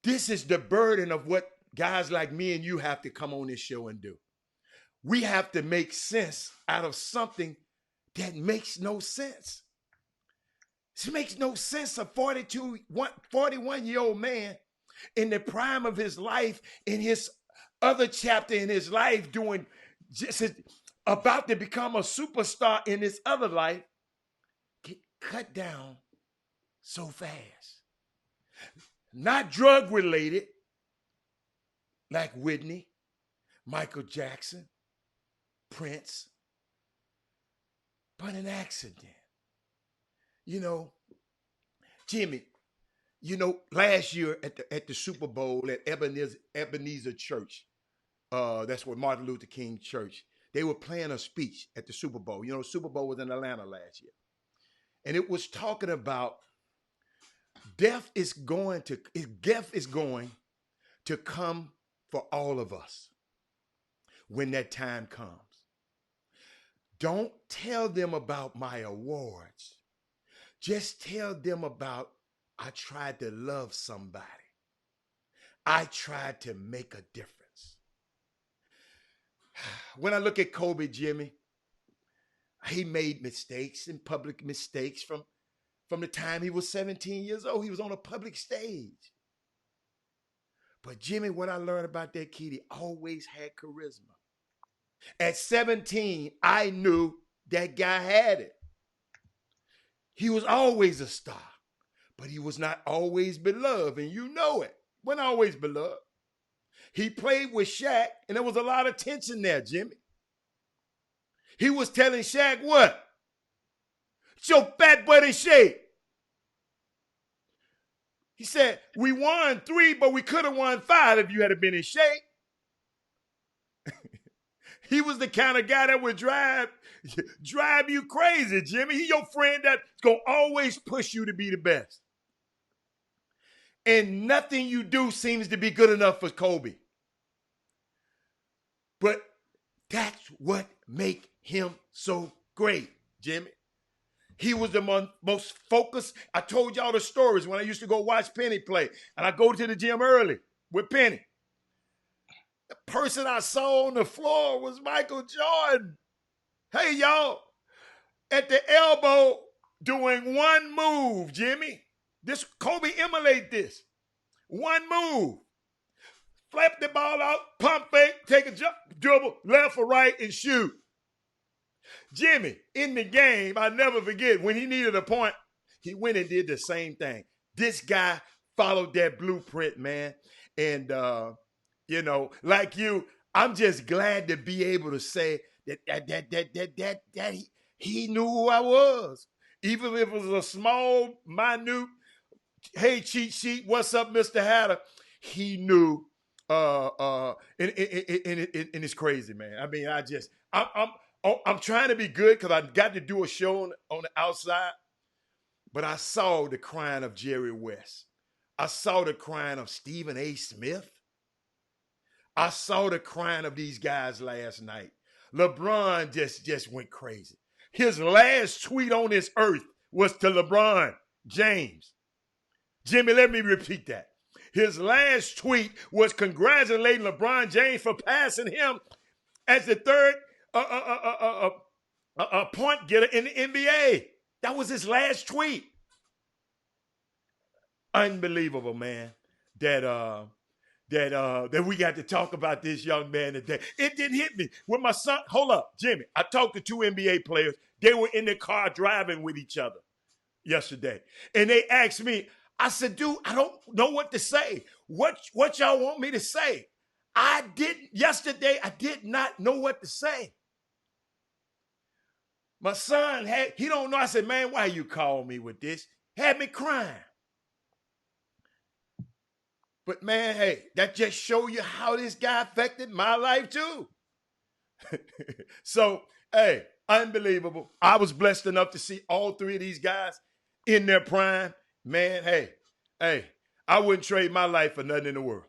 This is the burden of what guys like me and you have to come on this show and do. We have to make sense out of something that makes no sense. It makes no sense. A 41-year-old man in the prime of his life, in his other chapter in his life, about to become a superstar in his other life, get cut down so fast. Not drug related, like Whitney, Michael Jackson, Prince, but an accident. Jimmy, last year at the Super Bowl at Ebenezer Church, that's what Martin Luther King Church, they were playing a speech at the Super Bowl. Super Bowl was in Atlanta last year. And it was talking about death is going to come for all of us when that time comes. Don't tell them about my awards. Just tell them about I tried to love somebody. I tried to make a difference. When I look at Kobe, Jimmy, he made mistakes and public mistakes from the time he was 17 years old. He was on a public stage. But Jimmy, what I learned about that kid, he always had charisma. At 17, I knew that guy had it. He was always a star, but he was not always beloved, and you know it. Wasn't always beloved. He played with Shaq, and there was a lot of tension there, Jimmy. He was telling Shaq what? It's your fat butt in shape. He said, we won 3, but we could have won 5 if you had been in shape. He was the kind of guy that would drive you crazy, Jimmy. He your friend that's going to always push you to be the best. And nothing you do seems to be good enough for Kobe. But that's what make him so great, Jimmy. He was the most focused. I told y'all the stories when I used to go watch Penny play. And I go to the gym early with Penny. The person I saw on the floor was Michael Jordan. Hey, y'all, at the elbow doing one move, Jimmy. This Kobe emulate this. One move. Flap the ball out, pump fake, take a jump, dribble, left or right, and shoot. Jimmy, in the game, I'll never forget, when he needed a point, he went and did the same thing. This guy followed that blueprint, man. And, like you, I'm just glad to be able to say that he knew who I was. Even if it was a small, minute, hey, cheat sheet, what's up, Mr. Hatter? He knew, and it's crazy, man. I mean, I'm trying to be good because I got to do a show on the outside, but I saw the crying of Jerry West. I saw the crying of Stephen A. Smith. I saw the crying of these guys last night. LeBron just went crazy. His last tweet on this earth was to LeBron James. Jimmy, let me repeat that. His last tweet was congratulating LeBron James for passing him as the third point getter in the NBA. That was his last tweet. Unbelievable, man. That we got to talk about this young man today. It didn't hit me. When my son, hold up, Jimmy, I talked to 2 NBA players. They were in the car driving with each other yesterday. And they asked me, I said, dude, I don't know what to say. What y'all want me to say? Yesterday, I did not know what to say. My son he don't know. I said, man, why you call me with this? Had me crying. But man, hey, that just show you how this guy affected my life too. So, hey, unbelievable. I was blessed enough to see all 3 of these guys in their prime. Man, hey, I wouldn't trade my life for nothing in the world.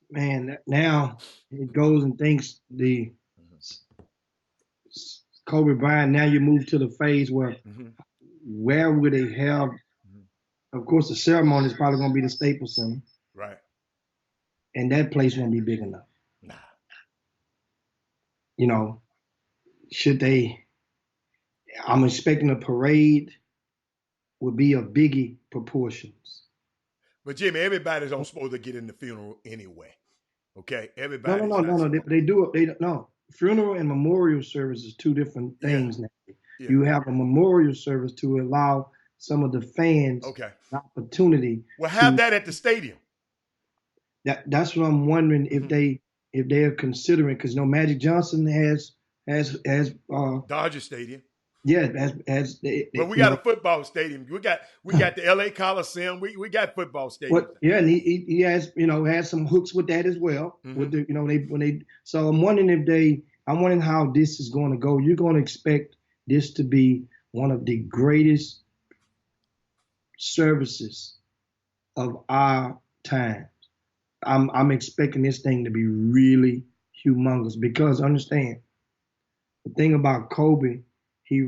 Man, now it goes and thinks the Kobe Bryant, now you move to the phase where where would they have, of course, the ceremony is probably going to be the Staples Center. Right. And that place won't be big enough. Nah. You know, I'm expecting a parade would be of Biggie proportions. But Jimmy, everybody's not supposed to get in the funeral anyway. Okay? Everybody. No. They do it. No. Funeral and memorial service is 2 different things now. Yeah. You have a memorial service to allow some of the fans the opportunity. Well, have that at the stadium. That's what I'm wondering if they are considering, because Magic Johnson has Dodger Stadium. Yeah, but we got a football stadium. We got the LA Coliseum. We got football stadiums. And he has has some hooks with that as well. With the so I'm wondering how this is going to go. You're going to expect this to be one of the greatest services of our times. I'm expecting this thing to be really humongous, because understand the thing about Kobe, he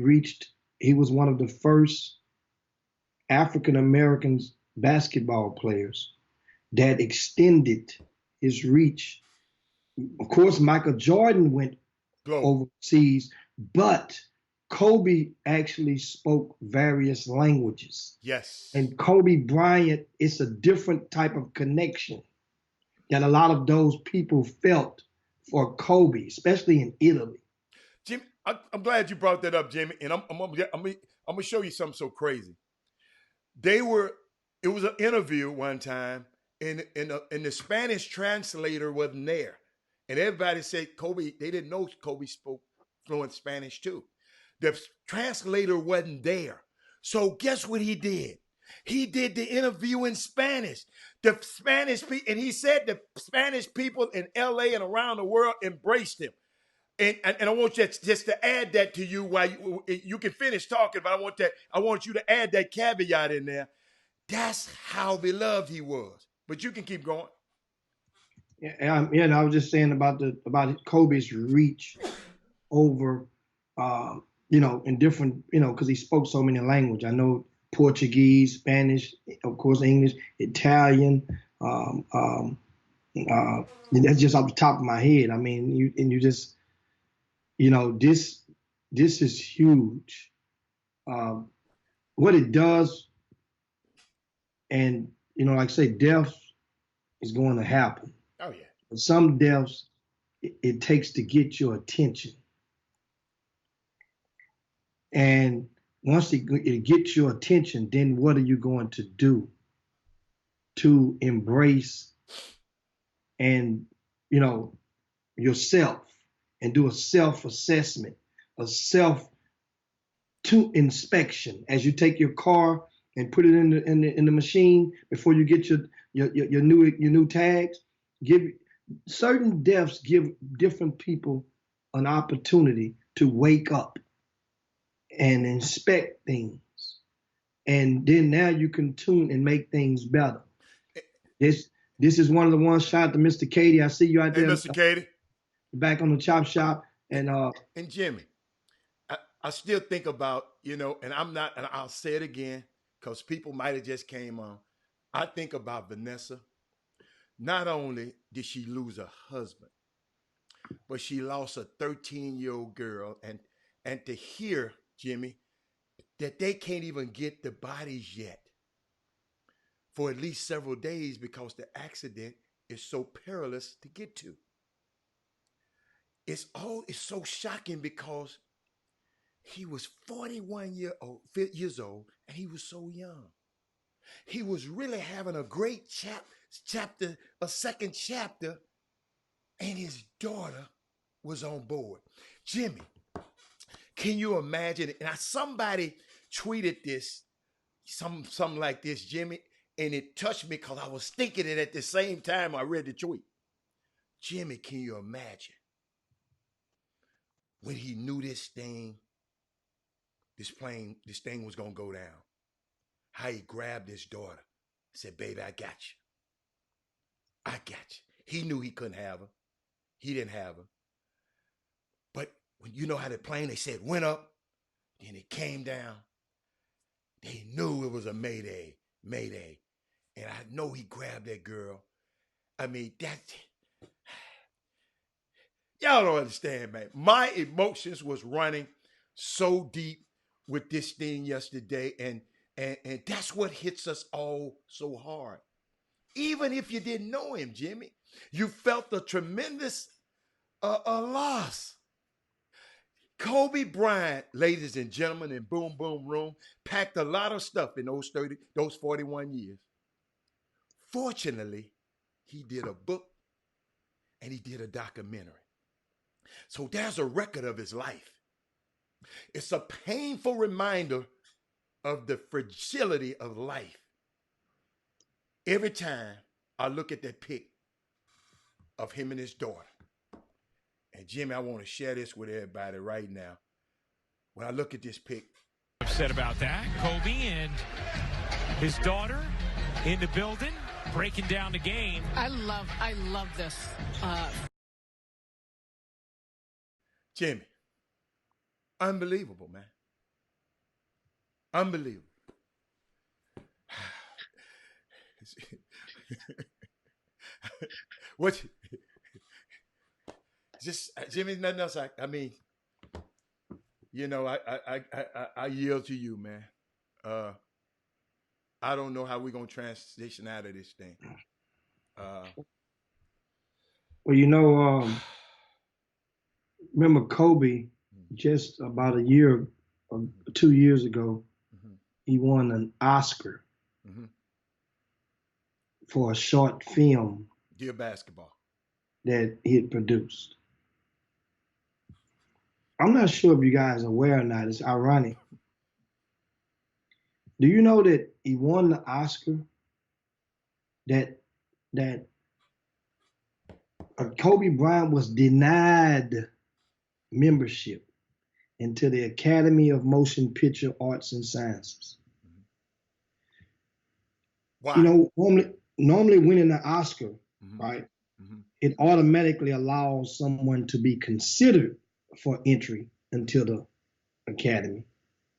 was one of the first African American basketball players that extended his reach. Of course, Michael Jordan went Global. overseas, but Kobe actually spoke various languages. Yes. And Kobe Bryant, it's a different type of connection that a lot of those people felt for Kobe, especially in Italy. Jimmy, I'm glad you brought that up, Jimmy. And I'm gonna show you something so crazy. It was an interview one time, and the Spanish translator wasn't there, and everybody said Kobe. They didn't know Kobe spoke fluent Spanish too. The translator wasn't there, so guess what he did? He did the interview in Spanish. The Spanish people, and he said the Spanish people in L.A. and around the world embraced him. And I want you just to add that to you while you can finish talking, but I want you to add that caveat in there. That's how beloved he was. But you can keep going. I was just saying about Kobe's reach over, in different, because he spoke so many languages. I know Portuguese, Spanish, of course, English, Italian. That's just off the top of my head. I mean, you just, this is huge. What it does, and like I say, death is going to happen. Oh yeah. But some deaths it takes to get your attention, and once it gets your attention, then what are you going to do to embrace and yourself and do a self-assessment, a self-inspection as you take your car and put it in the machine before you get your new tags. Certain deaths give different people an opportunity to wake up and inspect things, and then now you can tune and make things better. This is one of the ones. Shout out to Mr. Katie. I see you out Hey, there, Mr. Katie. back on the chop shop, and Jimmy, I still think about, and I'll say it again because people might have just came on. I think about Vanessa. Not only did she lose her husband, but she lost a 13-year-old girl. And to hear, Jimmy, that they can't even get the bodies yet for at least several days because the accident is so perilous to get to. It's so shocking because he was 41 years old, and he was so young. He was really having a great a second chapter, and his daughter was on board. Jimmy, can you imagine? And somebody tweeted this, something like this, Jimmy, and it touched me because I was thinking it at the same time I read the tweet. Jimmy, can you imagine when he knew this thing was gonna go down? How he grabbed his daughter, said, "Baby, I got you. I got you." He knew he couldn't have her. He didn't have her. But when you know how the plane, they said, went up, then it came down. They knew it was a mayday. And I know he grabbed that girl. I mean, y'all don't understand, man. My emotions was running so deep with this thing yesterday, and that's what hits us all so hard. Even if you didn't know him, Jimmy, you felt a tremendous loss. Kobe Bryant, ladies and gentlemen, in Boom Boom Room, packed a lot of stuff in those 41 years. Fortunately, he did a book and he did a documentary. So there's a record of his life. It's a painful reminder of the fragility of life. Every time I look at that pic of him and his daughter, and Jimmy, I want to share this with everybody right now. When I look at this pic, Upset about that. Kobe and his daughter in the building, breaking down the game. I love this. Jimmy, unbelievable, man. Unbelievable. what? Just Jimmy, nothing else. I mean, I yield to you, man. I don't know how we're gonna transition out of this thing. Well, remember Kobe just about a year or 2 years ago, he won an Oscar for a short film Dear Basketball. that he had produced. I'm not sure if you guys are aware or not. It's ironic. Do you know that he won the Oscar? That Kobe Bryant was denied membership into the Academy of Motion Picture Arts and Sciences. Why? You know, normally winning the Oscar, right? It automatically allows someone to be considered for entry into the Academy,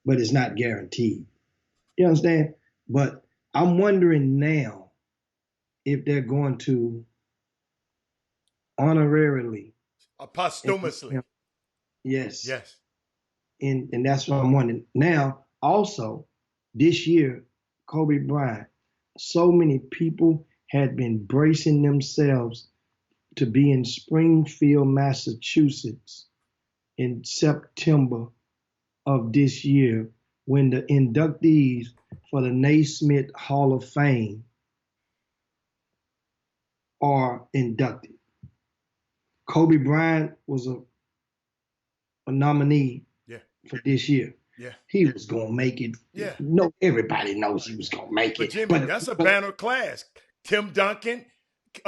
but it's not guaranteed. You understand? But I'm wondering now if they're going to honorarily, posthumously. Yes. Yes. And that's what I'm wondering. Now, also, this year, Kobe Bryant, so many people had been bracing themselves to be in Springfield, Massachusetts in September of this year when the inductees for the Naismith Hall of Fame are inducted. Kobe Bryant was a nominee for this year. Yeah. He was going to make it. Yeah. No, everybody knows he was going to make But it. Jimmy, that's a banner class. Tim Duncan,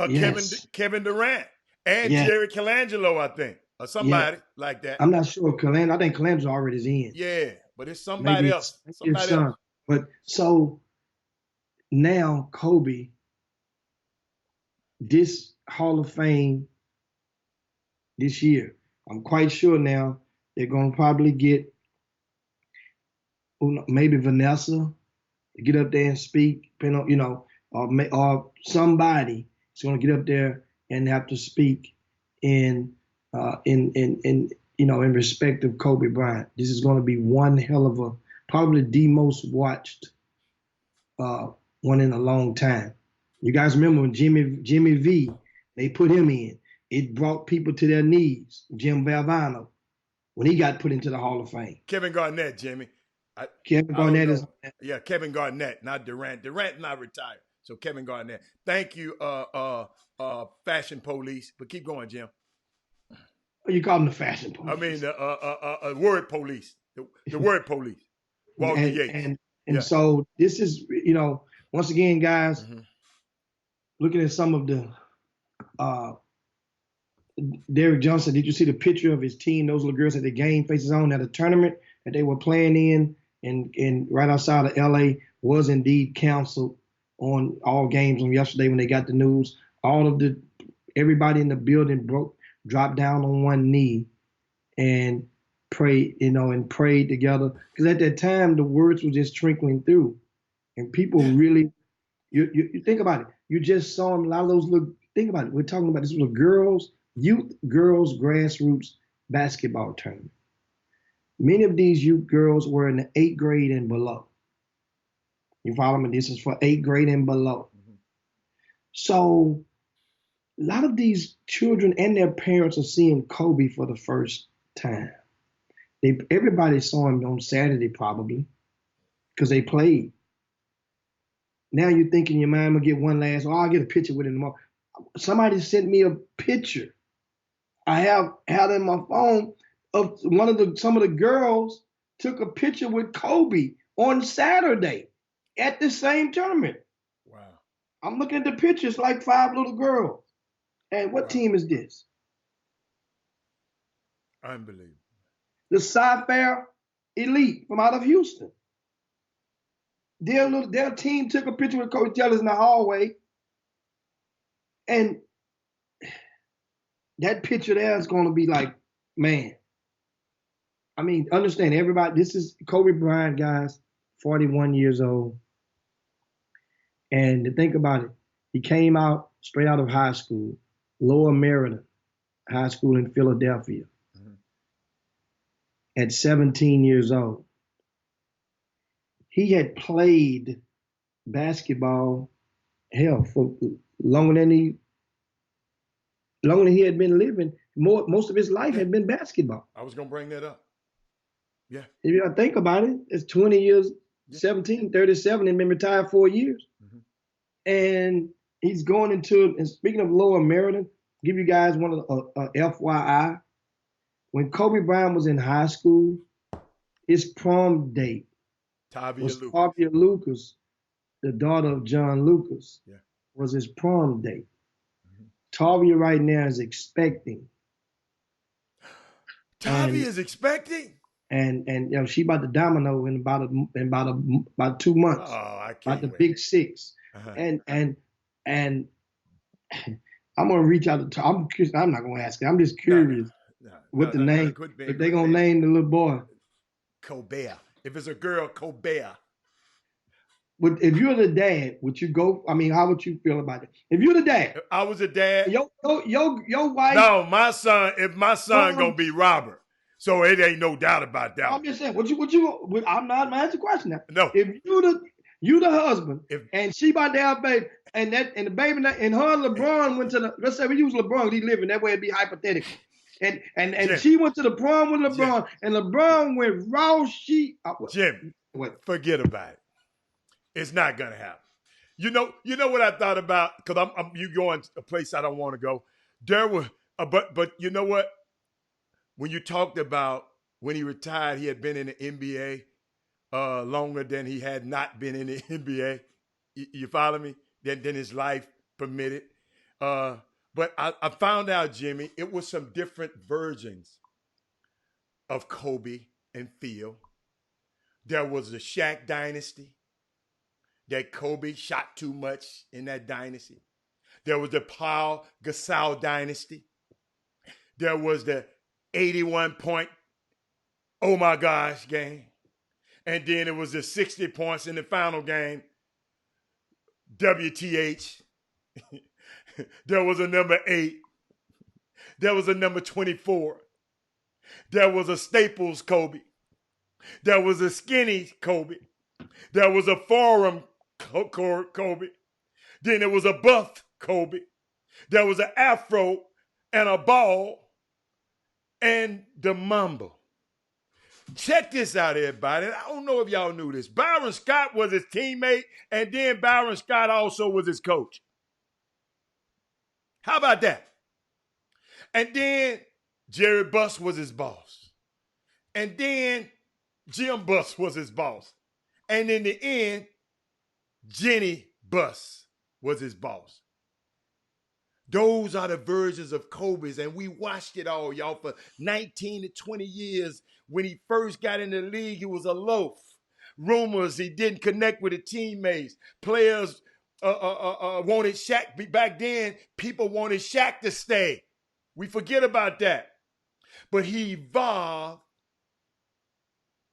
Yes. Kevin Durant, and Yeah. Jerry Colangelo, I think, or somebody like that. I'm not sure. I think Calandra already is in. Yeah, but it's somebody else. Maybe Somebody his son. else. But so now Kobe, this Hall of Fame this year, I'm quite sure now they're going to probably get maybe Vanessa to get up there and speak, or somebody is going to get up there and have to speak in respect of Kobe Bryant. This is going to be one hell of a, probably the most watched one in a long time. You guys remember when Jimmy V, they put him in. It brought people to their knees. Jim Valvano, when he got put into the Hall of Fame. Kevin Garnett, Jimmy. Kevin Garnett is. Yeah, Kevin Garnett, not Durant. Durant not retired. So Kevin Garnett. Thank you, Fashion Police. But keep going, Jim. You call them the Fashion Police. I mean the Word Police. The Word Police. Walter Yates. And so this is, once again, guys, looking at some of the Derrick Johnson, did you see the picture of his team? Those little girls at the game faces on at a tournament that they were playing in and right outside of LA was indeed canceled on all games on yesterday when they got the news. Everybody in the building dropped down on one knee and prayed, and prayed together. Because at that time, the words were just trickling through. And people really, you think about it. You just saw a lot of those think about it. We're talking about this was a youth girls grassroots basketball tournament. Many of these youth girls were in the 8th grade and below. You follow me? This is for 8th grade and below. So a lot of these children and their parents are seeing Kobe for the first time. Everybody saw him on Saturday probably because they played. Now you're thinking your mind will get one last, I'll get a picture with him tomorrow. Somebody sent me a picture. I had it in my phone of some of the girls took a picture with Kobe on Saturday at the same tournament. Wow. I'm looking at the pictures like 5 little girls. And what team is this? Unbelievable. The Cy-Fair Elite from out of Houston. Their team took a picture with Coach Jellis in the hallway. And that picture there is going to be like, man. I mean, understand, everybody, this is Kobe Bryant, guys, 41 years old. And to think about it, He came out straight out of high school, Lower Meridian High School in Philadelphia, at 17 years old. He had played basketball, hell, for longer than he had been living. Most of his life had been basketball. I was going to bring that up. Yeah. If you think about it, it's 20 years, 17, 37, and been retired 4 years. And he's going into, and speaking of Lower Meridian, give you guys one of the FYI. When Kobe Bryant was in high school, his prom date was Tavia Lucas, the daughter of John Lucas, was his prom date. Tavia right now is expecting. Tavia is expecting? And you know, she about to domino in about 2 months. Oh, I can't about the wait. Big Six. And I'm gonna reach out to. I'm curious. I'm not gonna ask her. I'm just curious what the name. If they gonna name the little boy Colbert. If it's a girl, Colbert. But if you're the dad, would you go? I mean, how would you feel about it? If you're the dad, If I was a dad. your wife. No, my son. If my son gonna be Robert, so it ain't no doubt about that. I'm just saying. What you? I'm not gonna answer the question now. No. If you the husband, and she about to have a baby, and the baby and her and LeBron went to the. Let's say we use LeBron. He living that way. It'd be hypothetical. And she went to the prom with LeBron, and LeBron went raw. Jim, forget about it. It's not gonna happen. You know what I thought about? Because you going a place I don't want to go. There were, but you know what? When you talked about when he retired, he had been in the NBA longer than he had not been in the NBA. You follow me? Than his life permitted. But I found out, Jimmy, it was some different versions of Kobe and Phil. There was the Shaq dynasty. That Kobe shot too much in that dynasty. There was the Paul Gasol dynasty. There was the 81-point, oh my gosh, game. And then it was the 60 points in the final game. WTH. There was a number 8. There was a number 24. There was a Staples Kobe. There was a skinny Kobe. There was a forum Kobe. Then there was a buff Kobe. There was an afro and a ball and the mamba. Check this out, everybody. I don't know if y'all knew this. Byron Scott was his teammate, and then Byron Scott also was his coach. How about that? And then Jerry Buss was his boss. And then Jim Buss was his boss. And in the end, Jenny Buss was his boss. Those are the versions of Kobe's, and we watched it all, y'all, for 19 to 20 years. When he first got in the league, he was a loaf. Rumors he didn't connect with his teammates. Players wanted Shaq. Back then, people wanted Shaq to stay. We forget about that. But he evolved,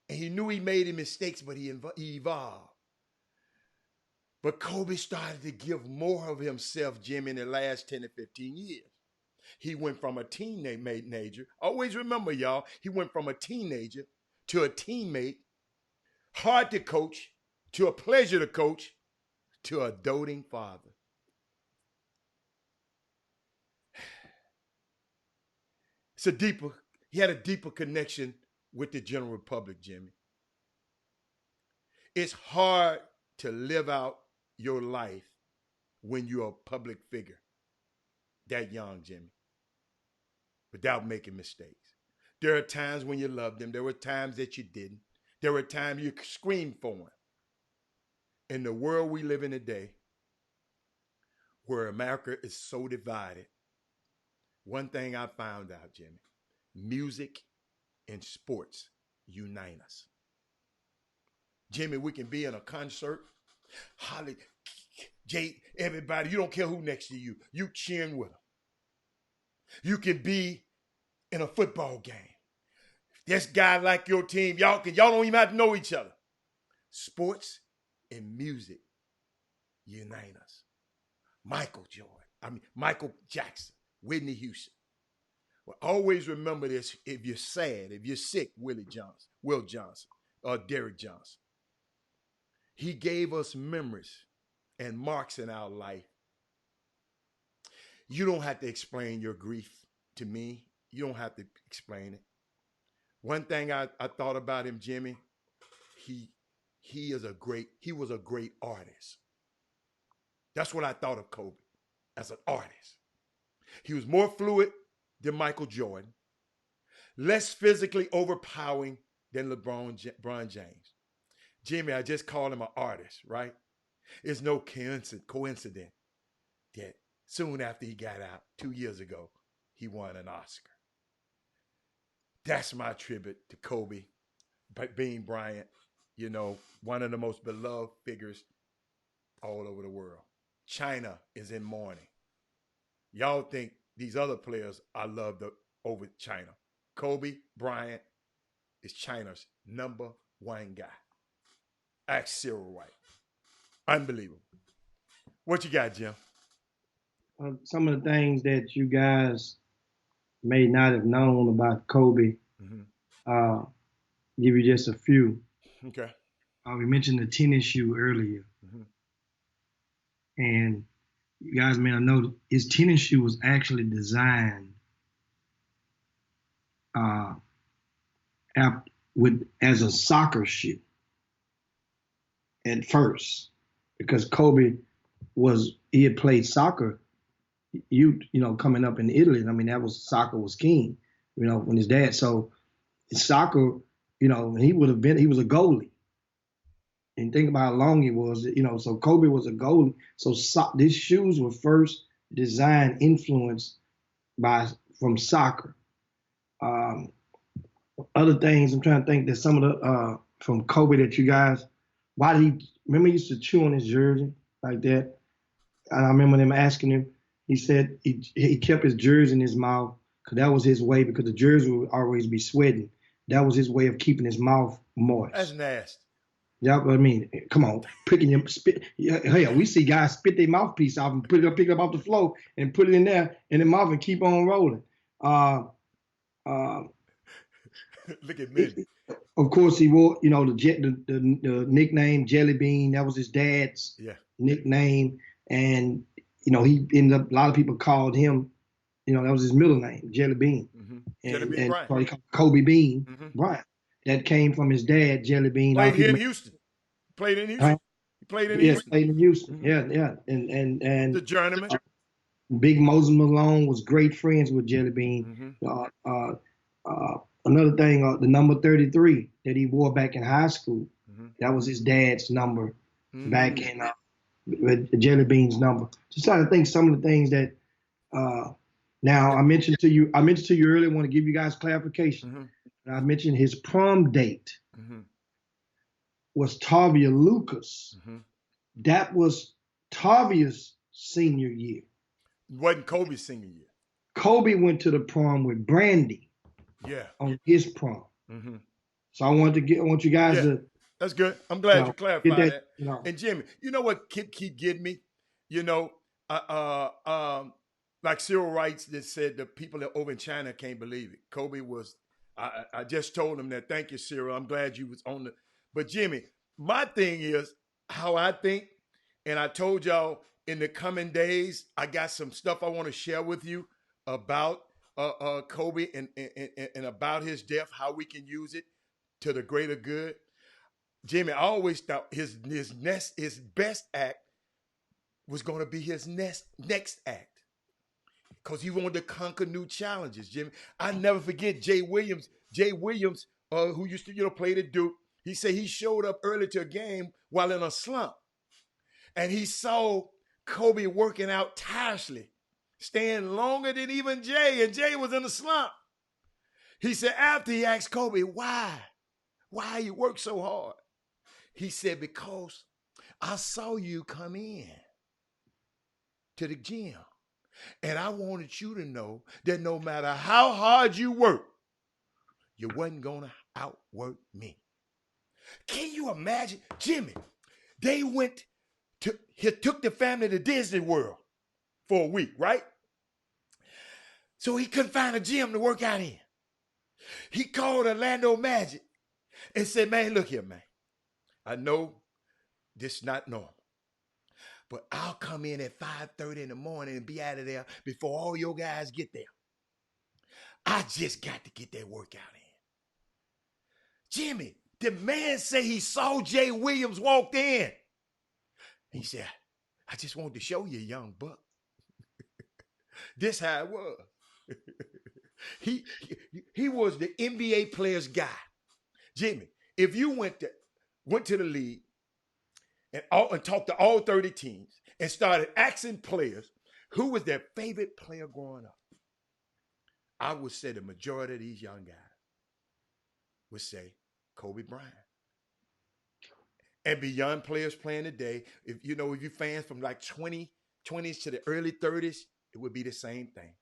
and he knew he made mistakes, but he evolved. But Kobe started to give more of himself, Jim, in the last 10 to 15 years. He went from a teenager. Always remember, y'all, he went from a teenager to a teammate, hard to coach, to a pleasure to coach, to a doting father. He had a deeper connection with the general public, Jimmy. It's hard to live out your life when you're a public figure that young, Jimmy, without making mistakes. There are times when you loved him. There were times that you didn't. There were times you screamed for him. In the world we live in today, where America is so divided, one thing I found out, Jimmy, music and sports unite us. Jimmy, we can be in a concert. Holly, Jay, everybody, you don't care who next to you. You cheering with them. You can be in a football game. If this guy like your team, y'all don't even have to know each other. Sports and music unite us. Michael Jordan. I mean, Michael Jackson, Whitney Houston. Well, always remember this if you're sad, if you're sick, Will Johnson, or Derrick Johnson. He gave us memories and marks in our life. You don't have to explain your grief to me. You don't have to explain it. One thing I thought about him, Jimmy, he was a great artist. That's what I thought of Kobe as an artist. He was more fluid than Michael Jordan, less physically overpowering than LeBron James. Jimmy, I just called him an artist, right? It's no coincidence that soon after he got out, 2 years ago, he won an Oscar. That's my tribute to Kobe Bean Bryant, one of the most beloved figures all over the world. China is in mourning. Y'all think these other players are loved over China. Kobe Bryant is China's number one guy. Ask Cyril White. Unbelievable. What you got, Jim? Some of the things that you guys may not have known about Kobe, give you just a few. Okay. We mentioned the tennis shoe earlier. And you guys may not know his tennis shoe was actually designed as a soccer shoe at first, because Kobe he had played soccer, coming up in Italy. I mean, soccer was king, when his dad. So soccer, he was a goalie. And think about how long he was, so Kobe was a goalie. So these shoes were first designed, influenced from soccer. Other things, I'm trying to think that some of the, from Kobe that you guys, why did he used to chew on his jersey like that? And I remember them asking him, he said he kept his jersey in his mouth because that was his way, because the jersey would always be sweating. That was his way of keeping his mouth moist. That's nasty. Yeah, I mean, come on, picking your spit. Hell, we see guys spit their mouthpiece off and pick it up off the floor and put it in there in the mouth and keep on rolling. Look at me. Of course, he wore, the nickname Jelly Bean. That was his dad's nickname, and he ended up. A lot of people called him, that was his middle name, Jelly Bean. Jelly Bean Bryant. He called Kobe Bean Bryant. That came from his dad, Jelly Bean. Played here in Houston. Played in Houston. He played in Houston. Yes, played in Houston. Yeah. And the journeyman. Big Moses Malone was great friends with Jelly Bean. Another thing, the number 33 that he wore back in high school, that was his dad's number back in with Jelly Bean's number. Just trying to think some of the things that now I mentioned to you earlier. I want to give you guys clarification. I mentioned his prom date was Tavia Lucas. That was Tavia's senior year. Wasn't Kobe's senior year. Kobe went to the prom with Brandy. Yeah. On his prom. So I want you guys to. That's good. I'm glad you clarified that. And Jimmy, you know what keep getting me? Like Cyril Wright that said the people over in China can't believe it. Kobe was. I just told him that. Thank you, Cyril. I'm glad you was on the. But Jimmy, my thing is how I think, and I told y'all in the coming days, I got some stuff I want to share with you about Kobe and about his death, how we can use it to the greater good. Jimmy, I always thought his best act was going to be his next act. Because he wanted to conquer new challenges, Jimmy. I never forget Jay Williams, who used to, play the Duke. He said he showed up early to a game while in a slump. And he saw Kobe working out tirelessly, staying longer than even Jay, and Jay was in a slump. He said after he asked Kobe, why you work so hard? He said, because I saw you come in to the gym. And I wanted you to know that no matter how hard you work, you wasn't going to outwork me. Can you imagine? Jimmy, he took the family to Disney World. for a week, right? So he couldn't find a gym to work out in. He called Orlando Magic and said, man, look here, man. I know this is not normal, but I'll come in at 5:30 in the morning and be out of there before all your guys get there. I just got to get that workout in. Jimmy, the man say he saw Jay Williams walked in. He said, I just wanted to show you, young buck. This how it was. He was the NBA player's guy. Jimmy, if you went to the league and talked to all 30 teams and started asking players who was their favorite player growing up, I would say the majority of these young guys would say Kobe Bryant. And beyond players playing today, if you fans from like 20s to the early 30s, it would be the same thing.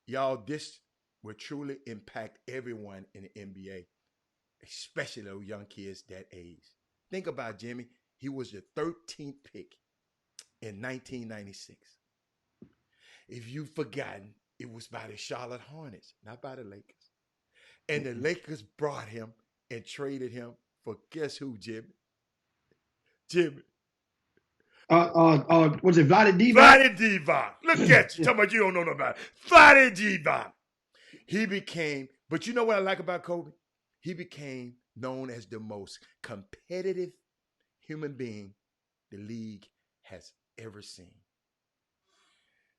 Y'all, this will truly impact everyone in the NBA, especially those young kids that age. Think about Jimmy. He was the 13th pick in 1996. If you've forgotten, it was by the Charlotte Hornets, not by the Lakers. And the Lakers brought him and traded him for guess who, Jimmy? Jimmy. Was it Vlade Divac? Vlade Divac. Look at you. Talking about you don't know nothing about it. Vlade Divac. He became, but you know what I like about Kobe? He became known as the most competitive human being the league has ever seen.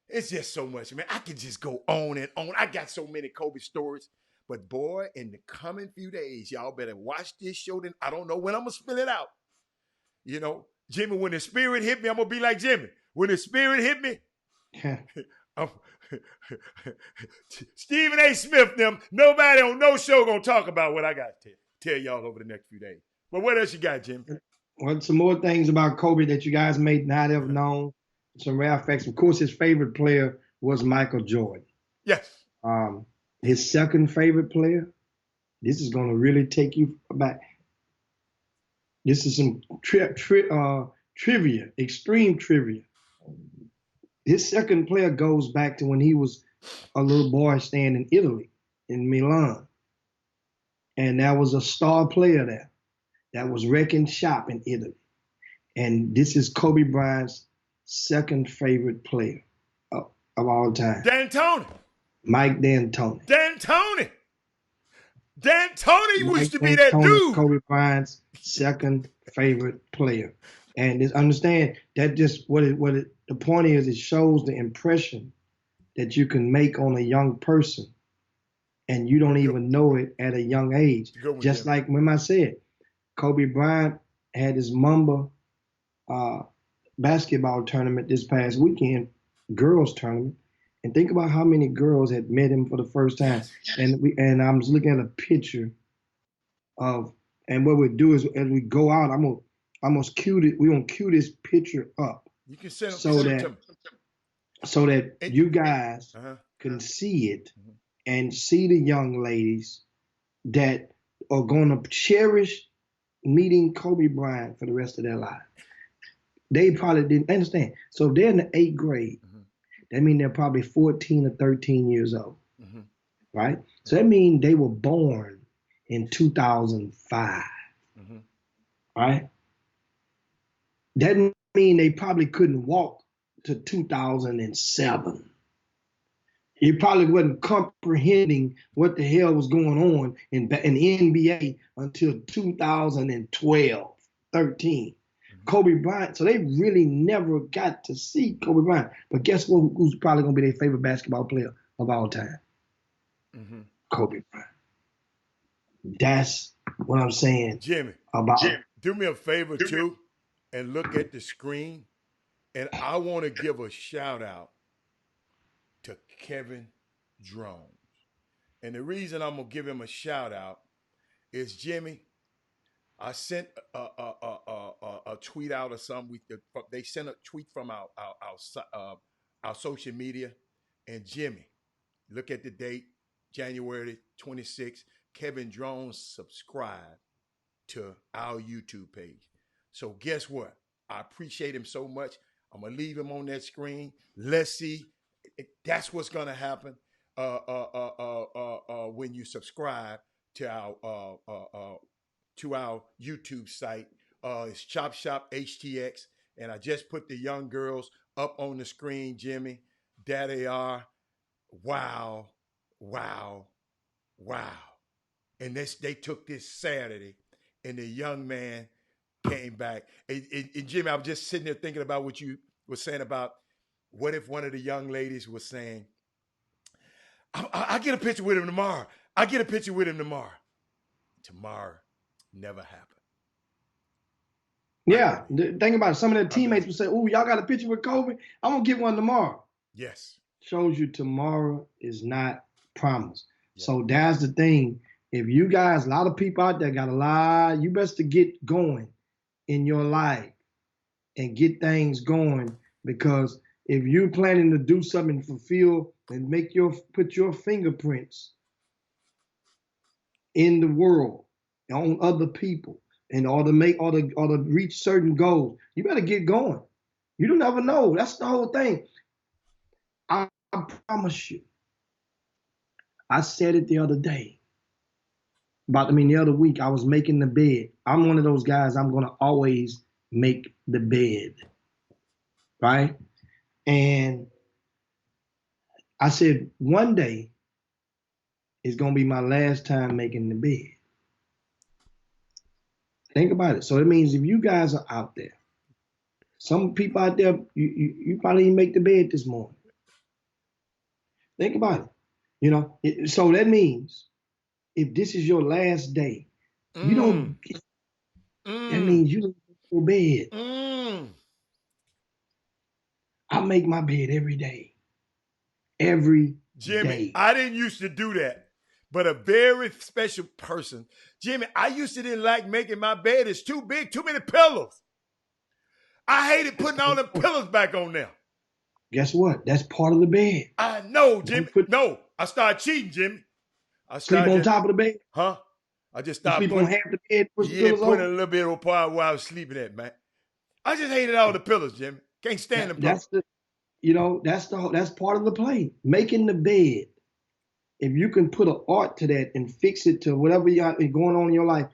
It's just so much, man. I could just go on and on. I got so many Kobe stories. But boy, in the coming few days, y'all better watch this show. Then I don't know when I'm going to spill it out. You know, Jimmy, when the spirit hit me, I'm going to be like Jimmy. When the spirit hit me, Stephen A. Smith, them, nobody on no show going to talk about what I got to tell y'all over the next few days. But what else you got, Jimmy? Well, some more things about Kobe that you guys may not have known. Some rare facts. Of course, his favorite player was Michael Jordan. Yes. His second favorite player, this is going to really take you back. This is some trivia, extreme trivia. His second player goes back to when he was a little boy staying in Italy, in Milan. And there was a star player there that was wrecking shop in Italy. And this is Kobe Bryant's second favorite player of all time. D'Antoni. Mike D'Antoni. D'Antoni. D'Antoni used to be Mike that D'Antoni, dude. Kobe Bryant's second favorite player. And just understand that just the point is, it shows the impression that you can make on a young person and you don't even know it at a young age. Just like when I said, Kobe Bryant had his Mamba basketball tournament this past weekend, girls tournament, and think about how many girls had met him for the first time. And I'm just looking at a picture of, and what we do is as we go out, we're gonna cue this picture up. You can send so that you guys can see it and see the young ladies that are gonna cherish meeting Kobe Bryant for the rest of their life. They probably didn't understand. So if they're in the 8th grade, that means they're probably 14 or 13 years old, right? So that means they were born in 2005, right? That means they probably couldn't walk to 2007. You probably wasn't comprehending what the hell was going on in the NBA until 2012, 13. Kobe Bryant, so they really never got to see Kobe Bryant. But guess what? Who's probably going to be their favorite basketball player of all time? Kobe Bryant. That's what I'm saying. Jimmy, do me a favor too and look at the screen. And I want to give a shout out to Kevin Drones. And the reason I'm going to give him a shout out is, Jimmy, I sent a tweet out or something. They sent a tweet from our social media. And Jimmy, look at the date, January 26th. Kevin Drones subscribed to our YouTube page. So guess what? I appreciate him so much. I'm gonna leave him on that screen. Let's see. That's what's gonna happen when you subscribe to our YouTube site. It's Chop Shop HTX, and I just put the young girls up on the screen, Jimmy. There they are. Wow, wow, wow. And they took this Saturday, and the young man came back. And Jimmy, I was just sitting there thinking about what you were saying about what if one of the young ladies was saying, I'll get a picture with him tomorrow. I'll get a picture with him tomorrow. Tomorrow never happened. Yeah, think about it. Some of their teammates would say, "Oh, y'all got a picture with Kobe? I'm gonna get one tomorrow." Yes. Shows you tomorrow is not promised. Yeah. So that's the thing. If you guys, a lot of people out there got a lot, you best to get going in your life and get things going, because if you're planning to do something, fulfill and put your fingerprints in the world on other people in order to make or to reach certain goals, you better get going. You don't ever know. That's the whole thing. I promise you. I said it the other day. The other week, I was making the bed. I'm one of those guys, I'm going to always make the bed. Right? And I said, one day is going to be my last time making the bed. Think about it. So it means if you guys are out there, some people out there, you probably didn't make the bed this morning. Think about it. So that means if this is your last day, you don't. That means you don't make your bed. I make my bed every day. Every Jimmy, day. I didn't used to do that, but a very special person. Jimmy, I used to didn't like making my bed. It's too big, too many pillows. I hated putting all them pillows back on there. Guess what? That's part of the bed. I know, Jimmy. No, I started cheating, Jimmy. Sleep on top of the bed? Huh? I just started sleep on half the bed, putting a little bit of a part where I was sleeping at, man. I just hated all the pillows, Jimmy. Can't stand them pillows. That's part of the play. Making the bed. If you can put an art to that and fix it to whatever you got going on in your life,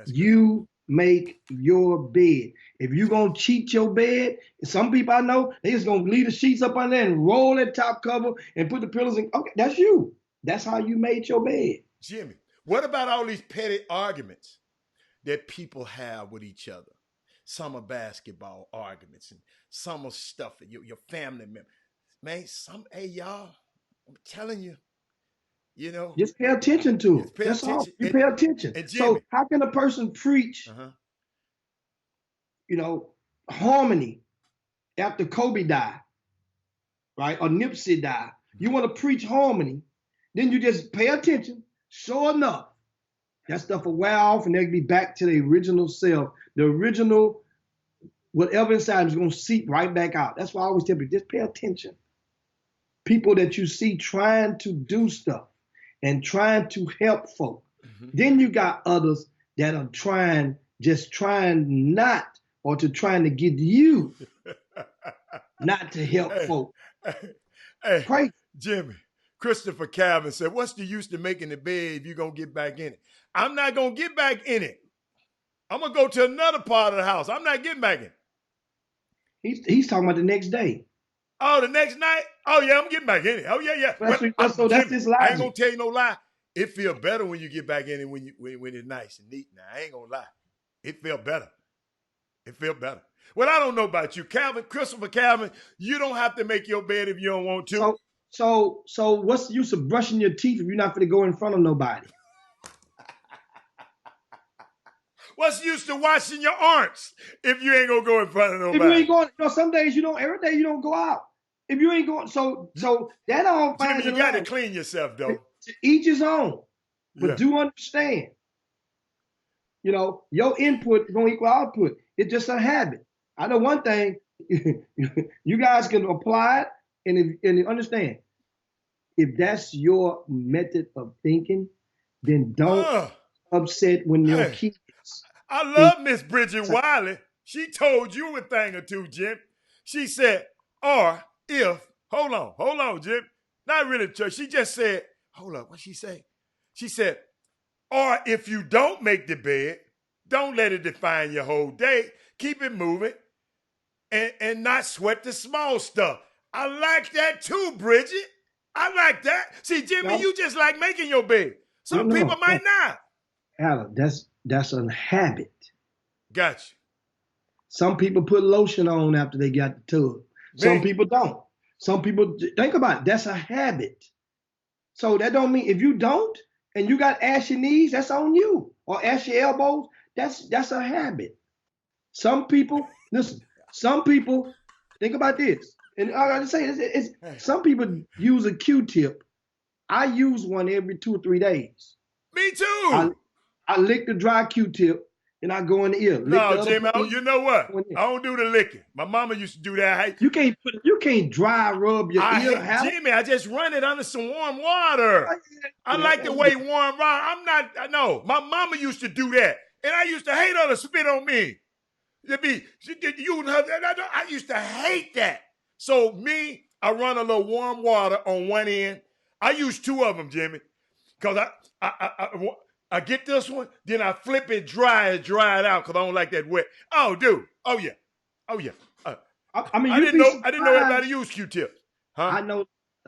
you make your bed. If you're going to cheat your bed, some people I know, they just going to leave the sheets up on there and roll that top cover and put the pillows in. Okay, that's you. That's how you made your bed. Jimmy, what about all these petty arguments that people have with each other? Some are basketball arguments and some are stuff, your family members. Man, hey, y'all, I'm telling you, just pay attention to it. That's all. You pay attention. And Jimmy, so how can a person preach, harmony after Kobe died, right? Or Nipsey died. You want to preach harmony, then you just pay attention. Sure enough, that stuff will wear off and they'll be back to the original self. The original, whatever inside is going to seep right back out. That's why I always tell people, just pay attention. People that you see trying to do stuff and trying to help folk. Then you got others that are trying not, or trying to get you not to help folk. Hey, Crazy. Jimmy, Christopher Calvin said, what's the use to making the bed if you're going to get back in it? I'm not going to get back in it. I'm going to go to another part of the house. I'm not getting back in it. He's talking about the next day. Oh, the next night? Oh, yeah, I'm getting back in it. Oh, yeah. That's his logic. I ain't going to tell you no lie. It feel better when you get back in it when it's nice and neat. Now, I ain't going to lie. It felt better. Well, I don't know about you, Christopher Calvin. You don't have to make your bed if you don't want to. So what's the use of brushing your teeth if you're not going to go in front of nobody? What's the use to washing your arms if you ain't going to go in front of nobody? If you ain't going, some days you don't, every day you don't go out. If you ain't going, so that all fine. Jimmy, you got to clean yourself, though. To each his own. But do understand, your input is going to equal output. It's just a habit. I know one thing, you guys can apply it and understand. If that's your method of thinking, then don't upset when your kids. I love Miss Bridget Wiley. She told you a thing or two, Jim. She said, or if, hold on, Jim. Not really, church. She just said, hold up, what she say? She said, or if you don't make the bed, don't let it define your whole day. Keep it moving and not sweat the small stuff. I like that too, Bridget. I like that. See, Jimmy, No. you just like making your bed. Some No, people might not. Alan, that's a habit. Gotcha. Some people put lotion on after they got the tub. Some Man. people don't. Some people think about it. That's a habit. So that don't mean if you don't and you got ashy knees, that's on you. Or ashy elbows, that's a habit. Some people, listen, some people think about this. And I gotta say, it's some people use a Q-tip. I use one every 2 or 3 days. Me too. I lick the dry Q-tip and I go in the ear. No, Jimmy, you know what? Go in there. I don't do the licking. My mama used to do that. You can't dry rub your ear. Jimmy, I just run it under some warm water. I like the way warm water. No, my mama used to do that. And I used to hate her to spit on me. I used to hate that. So me, I run a little warm water on one end. I use 2 of them, Jimmy. Because I get this one, then I flip it dry and dry it out because I don't like that wet. Oh, dude. Oh, yeah. I mean, I didn't know everybody used Q-tips. Huh?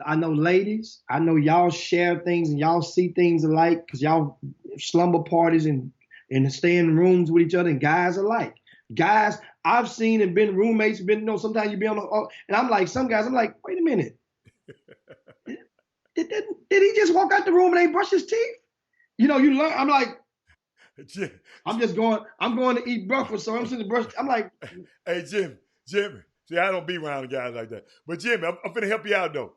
I know ladies. I know y'all share things and y'all see things alike because y'all slumber parties and stay in rooms with each other, and guys alike. Guys, I've seen and been roommates, sometimes you be on the, and I'm like, some guys, I'm like, wait a minute. Did he just walk out the room and ain't brush his teeth? You learn. I'm like, I'm going to eat breakfast, so I'm sitting to brush. I'm like, hey, Jimmy. See, I don't be around guys like that. But Jimmy, I'm finna help you out though.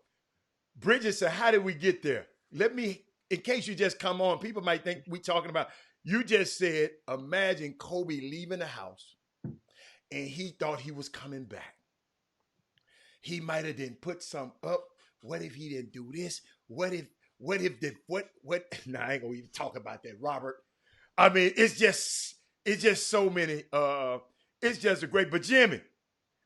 Bridget said, how did we get there? In case you just come on, people might think we talking about, you just said, imagine Kobe leaving the house and he thought he was coming back. He might have then put some up. What if he didn't do this? What? Nah, I ain't gonna even talk about that, Robert. I mean, it's just so many. It's just a great. But Jimmy,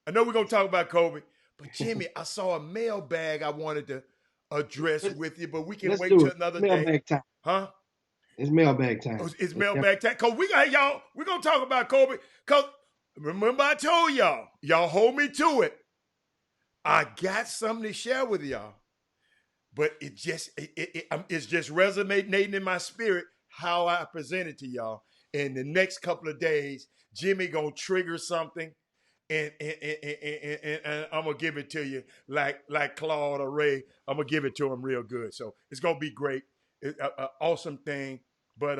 I know we're gonna talk about Kobe, but Jimmy, I saw a mailbag I wanted to address with you, but we can wait till another day. Mailbag time. Huh? It's mailbag time. It's mailbag time. Cause we're gonna talk about Kobe. Cause remember I told y'all hold me to it. I got something to share with y'all, but it's just resonating in my spirit how I present it to y'all. In the next couple of days, Jimmy gonna trigger something, and I'm gonna give it to you like Claude or Ray. I'm gonna give it to him real good. So it's gonna be great. It's an awesome thing. But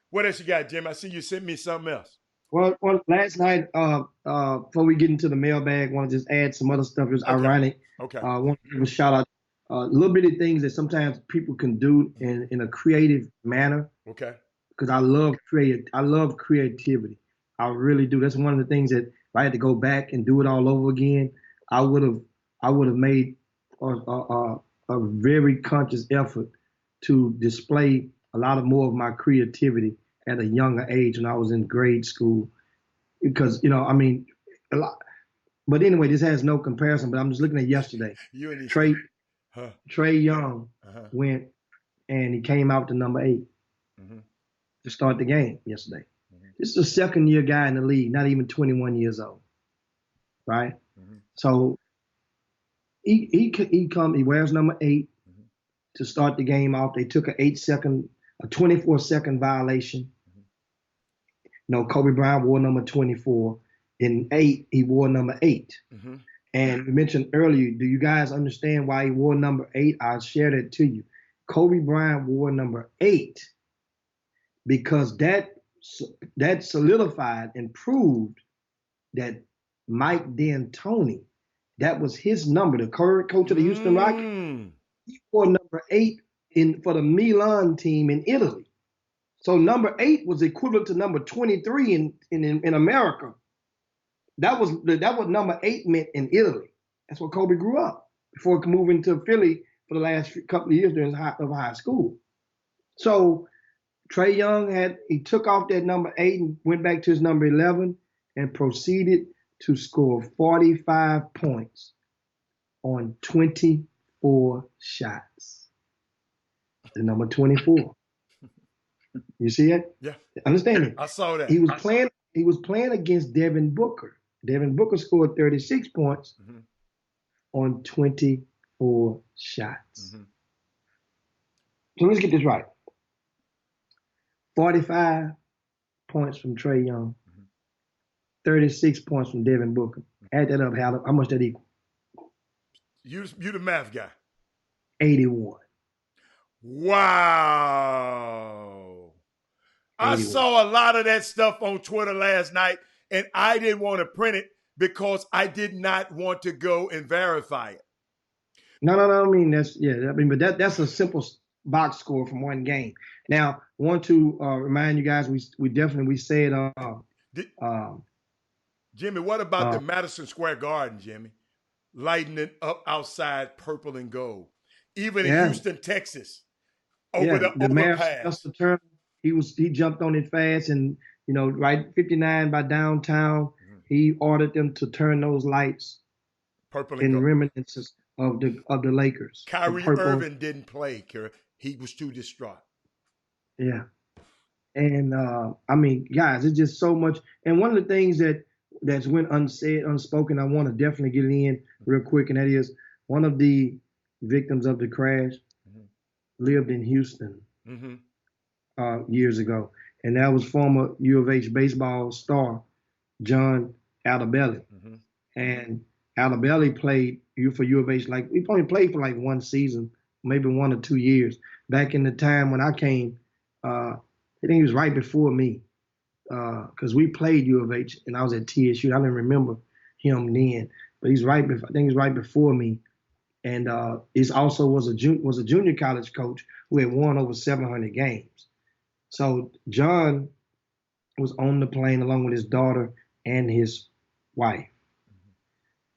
what else you got, Jim? I see you sent me something else. Well, last night, before we get into the mailbag, I want to just add some other stuff. It was ironic. Okay. I want to give a shout out. Little bitty things that sometimes people can do in a creative manner. Okay. Because I love creativity. I really do. That's one of the things that if I had to go back and do it all over again, I would have made a very conscious effort to display a lot more of my creativity at a younger age when I was in grade school, because a lot. But anyway, this has no comparison. But I'm just looking at yesterday. Trey Young went and he came out to number 8 to start the game yesterday. This is a second-year guy in the league, not even 21 years old, right? So he wears number 8 to start the game off. They took a 24-second violation. Kobe Bryant wore number 24. In 8, he wore number 8. And we mentioned earlier, do you guys understand why he wore number 8? I'll share that to you. Kobe Bryant wore number 8 because that solidified and proved that Mike D'Antoni, that was his number, the current coach of the Houston Rockets. He wore number 8 for the Milan team in Italy. So number 8 was equivalent to number 23 in America. That was what number 8 meant in Italy. That's where Kobe grew up before moving to Philly for the last couple of years during high school. So Trey Young he took off that number 8 and went back to his number 11 and proceeded to score 45 points on 24 shots. The number 24. You see it? Yeah. Understand it? I saw that. He was playing against Devin Booker. Devin Booker scored 36 points on 24 shots. So let's get this right. 45 points from Trae Young, 36 points from Devin Booker. Add that up, how much that equal? You the math guy. 81. Wow. I saw a lot of that stuff on Twitter last night, and I didn't want to print it because I did not want to go and verify it. No. I mean, but that's a simple box score from one game. Now, want to remind you guys, we said, Jimmy, what about the Madison Square Garden, Jimmy? Lighting it up outside purple and gold. Even in Houston, Texas, over the overpass. He jumped on it fast, and right 59 by downtown. He ordered them to turn those lights purple and gold. Reminiscence of the Lakers. Kyrie Irving didn't play, Kara. He was too distraught. Yeah. And I mean, guys, it's just so much. And one of the things that's went unsaid, unspoken, I want to definitely get it in real quick, and that is one of the victims of the crash lived in Houston years ago, and that was former U of H baseball star John Altobelli. And Altobelli played for U of H, he only played for like one season, maybe 1 or 2 years. Back in the time when I came, I think he was right before me, because we played U of H, and I was at TSU. I didn't remember him then, but I think he's right before me. And he also was a junior college coach who had won over 700 games. So John was on the plane along with his daughter and his wife.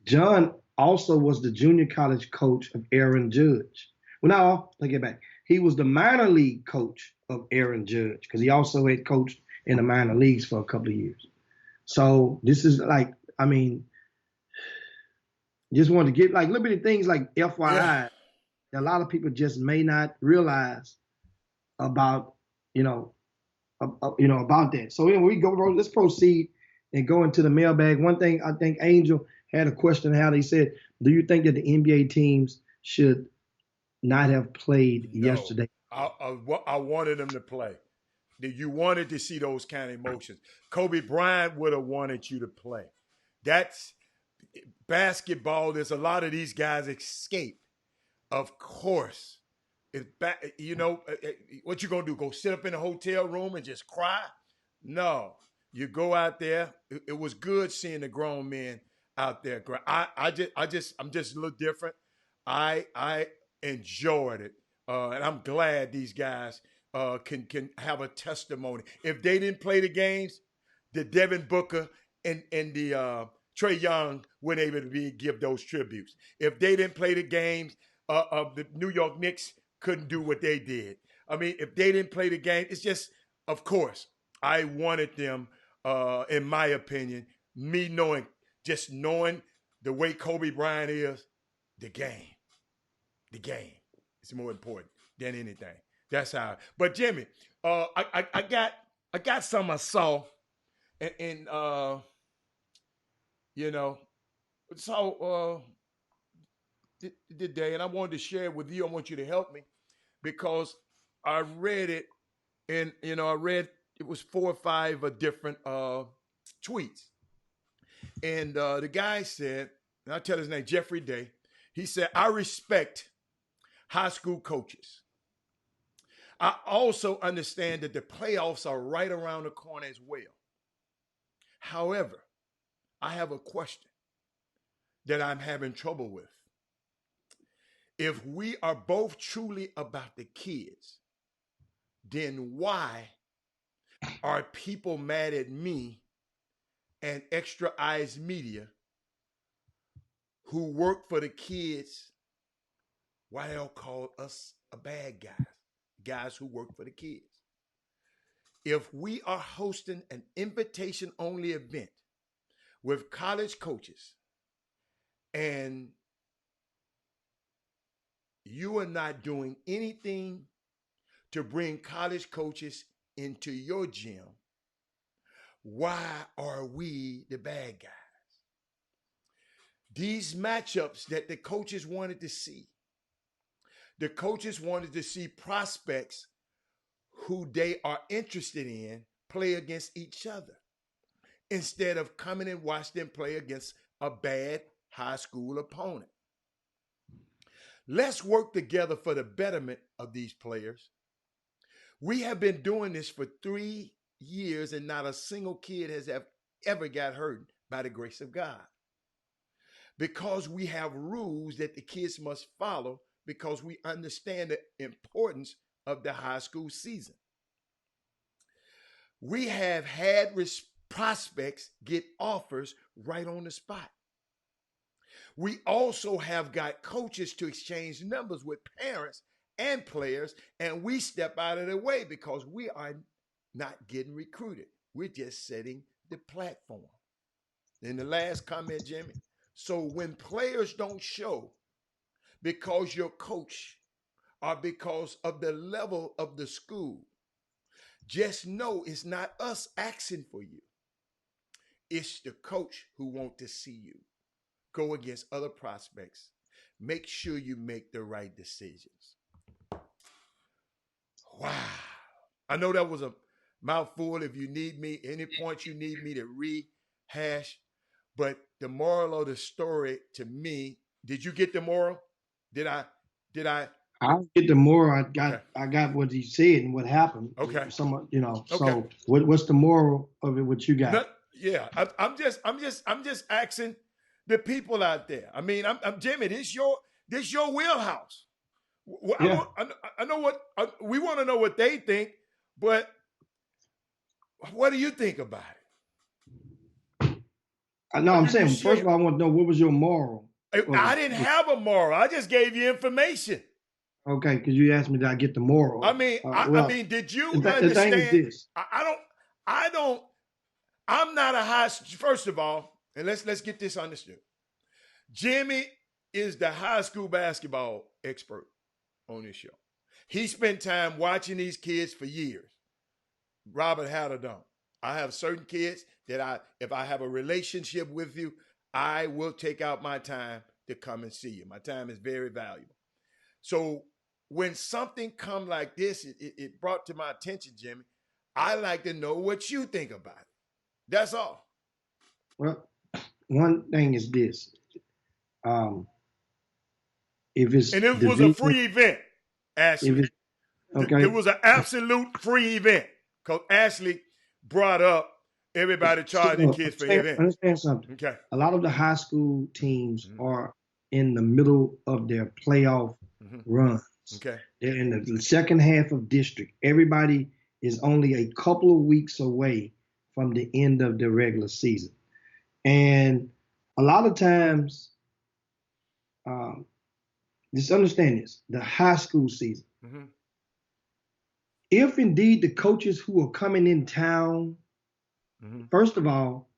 John also was the junior college coach of Aaron Judge. Well, no, take it back. He was the minor league coach of Aaron Judge, because he also had coached in the minor leagues for a couple of years. So this is just wanted to get little bitty things like FYI that a lot of people just may not realize about, about that. So let's proceed and go into the mailbag. One thing, I think Angel had a question how he said, do you think that the NBA teams should not have played yesterday? I wanted them to play. You wanted to see those kind of emotions. Kobe Bryant would have wanted you to play. That's basketball. There's a lot of these guys escape. Of course. What you going to do? Go sit up in a hotel room and just cry? No. You go out there. It was good seeing the grown men out there. I'm just a little different. I enjoyed it. And I'm glad these guys can have a testimony. If they didn't play the games, the Devin Booker and the Trae Young weren't able to give those tributes. If they didn't play the games, of the New York Knicks couldn't do what they did. I mean, if they didn't play the game, it's just, of course, I wanted them, in my opinion, knowing the way Kobe Bryant is, the game is more important than anything. That's how. But Jimmy, I got some I saw, and today, and I wanted to share it with you. I want you to help me because I read it, and it was 4 or 5 different tweets, and the guy said, and I'll tell his name, Jeffrey Day. He said, I respect high school coaches. I also understand that the playoffs are right around the corner as well. However, I have a question that I'm having trouble with. If we are both truly about the kids, then why are people mad at me and Extra Eyes Media who work for the kids? Why they don't call us a bad guys who work for the kids? If we are hosting an invitation-only event with college coaches, and you are not doing anything to bring college coaches into your gym, why are we the bad guys? These matchups that the coaches wanted to see, the coaches wanted to see prospects who they are interested in play against each other instead of coming and watch them play against a bad high school opponent. Let's work together for the betterment of these players. We have been doing this for 3 years and not a single kid has ever got hurt by the grace of God. Because we have rules that the kids must follow because we understand the importance of the high school season. We have had prospects get offers right on the spot. We also have got coaches to exchange numbers with parents and players, and we step out of the way because we are not getting recruited. We're just setting the platform. Then the last comment, Jimmy. So when players don't show because your coach or because of the level of the school, just know it's not us asking for you. It's the coach who wants to see you go against other prospects. Make sure you make the right decisions. Wow. I know that was a mouthful. If you need me, any points you need me to rehash, but the moral of the story to me, did you get the moral? Did I? I don't get the moral. Okay. I got what he said and what happened. Okay. Okay. Okay. So what's the moral of it? What you got? I'm just asking the people out there. I mean, I'm Jimmy. This your wheelhouse. Yeah. I know what we want to know what they think, but what do you think about it? I'm saying first of all, I want to know what was your moral. I didn't have a moral. I just gave you information. Okay, because you asked me, did I get the moral? I mean, did you understand? The thing is this. I'm not a high. First of all, and let's get this understood. Jimmy is the high school basketball expert on this show. He spent time watching these kids for years. Robert Haddadon. I have certain kids that if I have a relationship with you, I will take out my time to come and see you. My time is very valuable. So when something come like this, it brought to my attention, Jimmy. I like to know what you think about it. That's all. Well, one thing is this. If it's and it was a free event, Ashley. Okay. It was an absolute free event because Ashley brought up everybody charging kids for events. Understand something. Okay. A lot of the high school teams are in the middle of their playoff runs. Okay. They're in the second half of district. Everybody is only a couple of weeks away from the end of the regular season. And a lot of times, just understand this, the high school season. Mm-hmm. If indeed the coaches who are coming in town, first of all,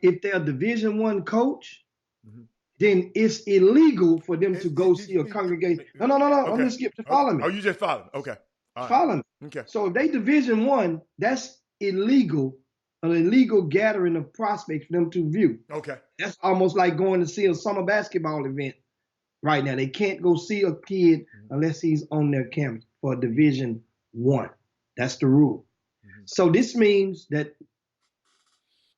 if they're a Division I coach, then it's illegal for them to go see a congregation. No. Okay. I'm just follow me. Oh, you just follow me. Okay. All follow me. Okay. So if they Division I, that's illegal, an illegal gathering of prospects for them to view. Okay. That's almost like going to see a summer basketball event right now. They can't go see a kid unless he's on their campus for a Division I. That's the rule. So this means that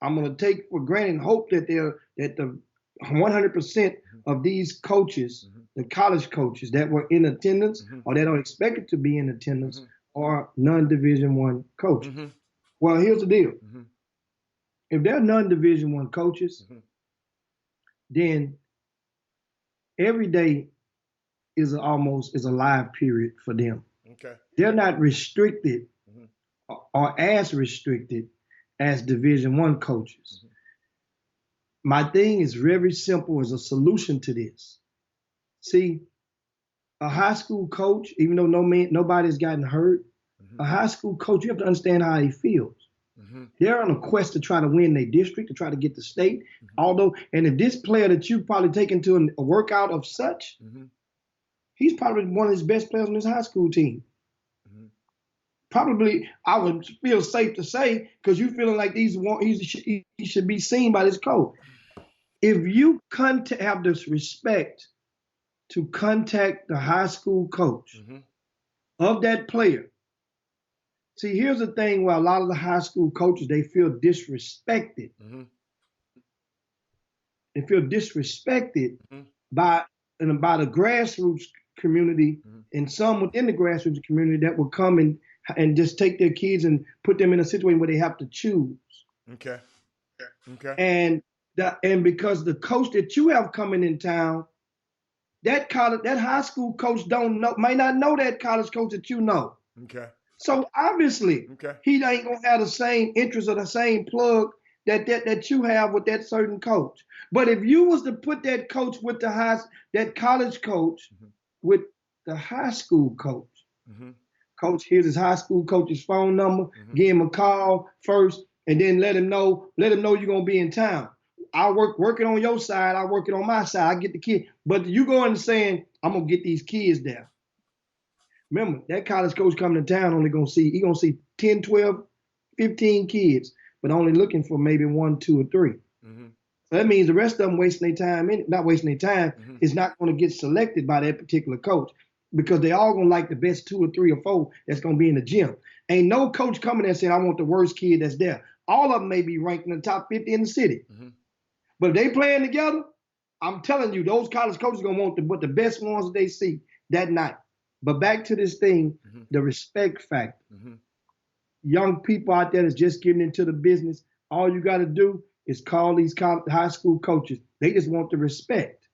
I'm going to take for granted and hope that the 100% of these coaches, the college coaches that were in attendance or that are expected to be in attendance are non-Division I coaches. Well, here's the deal. If they're non-Division I coaches, then every day is a live period for them. Okay. They're not restricted or as restricted as Division I coaches. My thing is very simple as a solution to this. See, a high school coach, even though nobody's gotten hurt, a high school coach, you have to understand how he feels. They're on a quest to try to win their district, to try to get the state. Although, and if this player that you probably taken to a workout of such, he's probably one of his best players on his high school team. Probably, I would feel safe to say, because you feeling like he should be seen by this coach. If you have this respect to contact the high school coach of that player. See, here's the thing where a lot of the high school coaches, they feel disrespected. They feel disrespected by the grassroots community and some within the grassroots community that will come and just take their kids and put them in a situation where they have to choose. Okay. And because the coach that you have coming in town, that high school coach might not know that college coach that you know. Okay. So obviously, he ain't gonna have the same interest or the same plug that you have with that certain coach. But if you was to put that coach with that college coach with the high school coach, coach, here's his high school coach's phone number, give him a call first, and then let him know you're gonna be in town. I working on your side, I working on my side, I get the kid. But you going and saying, I'm gonna get these kids there. Remember, that college coach coming to town he gonna see 10, 12, 15 kids, but only looking for maybe 1, 2, or 3. So that means the rest of them wasting their time, not wasting their time, is not gonna get selected by that particular coach because they all gonna like the best 2 or 3 or 4 that's gonna be in the gym. Ain't no coach coming there saying, I want the worst kid that's there. All of them may be ranked in the top 50 in the city. But if they playing together, I'm telling you, those college coaches are going to want the best ones that they see that night. But back to this thing, the respect factor. Young people out there that's just getting into the business, all you got to do is call these high school coaches. They just want the respect.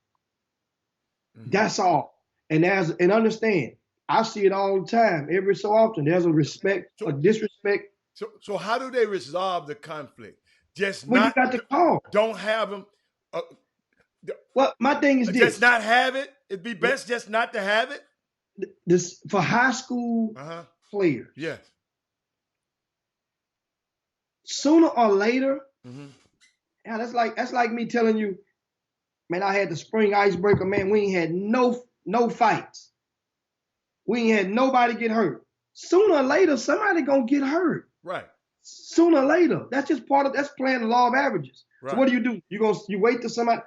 That's all. And understand, I see it all the time. Every so often, there's a disrespect. So how do they resolve the conflict? Just you got the call. Don't have them. Well, my thing is this. Just not have it. It'd be best just not to have it. This for high school players. Yes. Sooner or later, yeah, that's like me telling you, man, I had the spring icebreaker, man. We ain't had no fights. We ain't had nobody get hurt. Sooner or later, somebody gonna get hurt. Right. Sooner or later. That's just that's playing the law of averages. Right. So what do? You wait till somebody.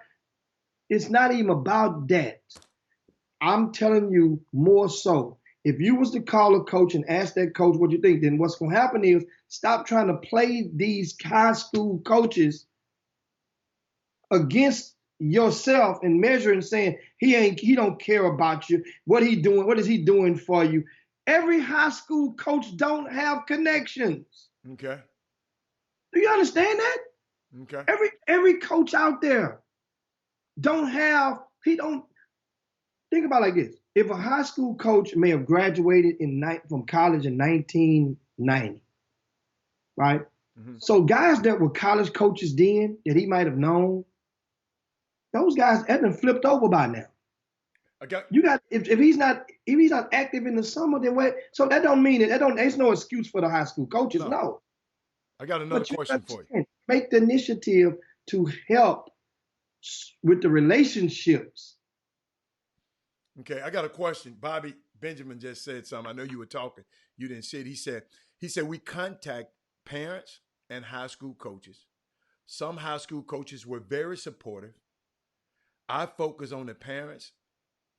It's not even about that. I'm telling you more so. If you was to call a coach and ask that coach what you think, then what's going to happen is stop trying to play these high school coaches against yourself and measure and saying he don't care about you. What he doing? What is he doing for you? Every high school coach don't have connections. Okay. Do you understand that? Okay. Every coach out there don't think about it like this. If a high school coach may have graduated from college in 1990, right? So guys that were college coaches then that he might have known, those guys have been flipped over by now. If he's not active in the summer, then what? So that don't mean there's no excuse for the high school coaches. No. I got another question for you. Make the initiative to help with the relationships. Okay, I got a question. Bobby Benjamin just said something. I know you were talking. You didn't see it. He said we contact parents and high school coaches. Some high school coaches were very supportive. I focus on the parents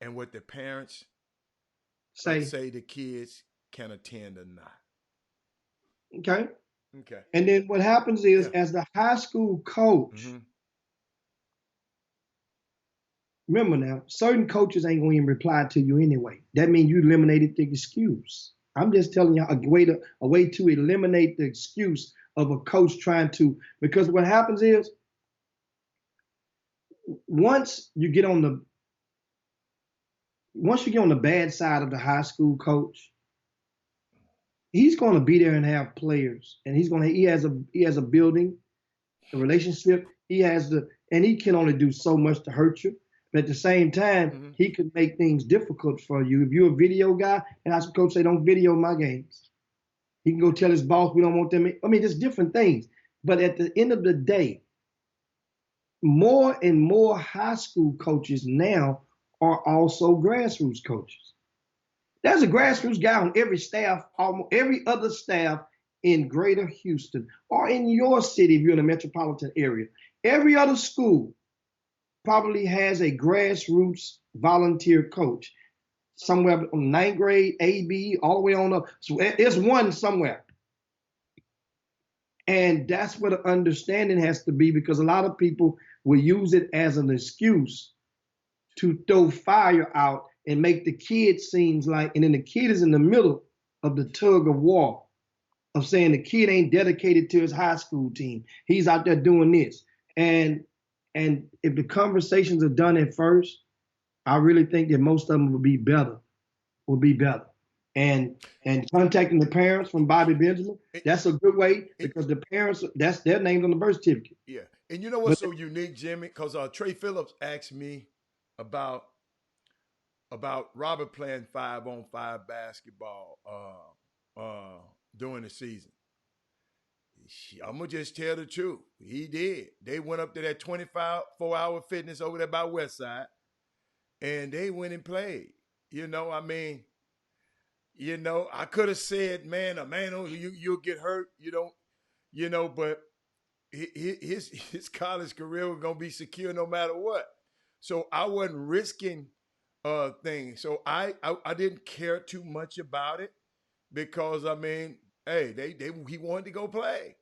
and what the parents say the kids can attend or not. Okay. And then what happens is, as the high school coach, remember now, certain coaches ain't going to even reply to you anyway. That means you eliminated the excuse. I'm just telling you a way to eliminate the excuse of a coach trying to, because what happens is, once you get on the bad side of the high school coach, he's going to be there and have players, and he has a building, a relationship. And he can only do so much to hurt you. But at the same time, he can make things difficult for you. If you're a video guy, and high school coach say, don't video my games. He can go tell his boss we don't want them. I mean, just different things. But at the end of the day, more and more high school coaches now are also grassroots coaches. There's a grassroots guy on every staff, almost every other staff in Greater Houston or in your city if you're in the metropolitan area. Every other school probably has a grassroots volunteer coach somewhere on ninth grade, AB, all the way on up. So it's one somewhere. And that's what the understanding has to be, because a lot of people will use it as an excuse to throw fire out and make the kid seems like, and then the kid is in the middle of the tug of war of saying the kid ain't dedicated to his high school team. He's out there doing this. And if the conversations are done at first, I really think that most of them would be better. And contacting the parents from Bobby Benjamin, that's a good way, because the parents, that's their names on the birth certificate. Yeah. And you know what's so unique, Jimmy? Because Trey Phillips asked me about Robert playing 5-on-5 basketball during the season. I'm going to just tell the truth. He did. They went up to that 24-hour fitness over there by Westside, and they went and played. I could have said, man, you'll get hurt. But his college career was going to be secure no matter what. So I wasn't risking things. So I didn't care too much about it, because, he wanted to go play.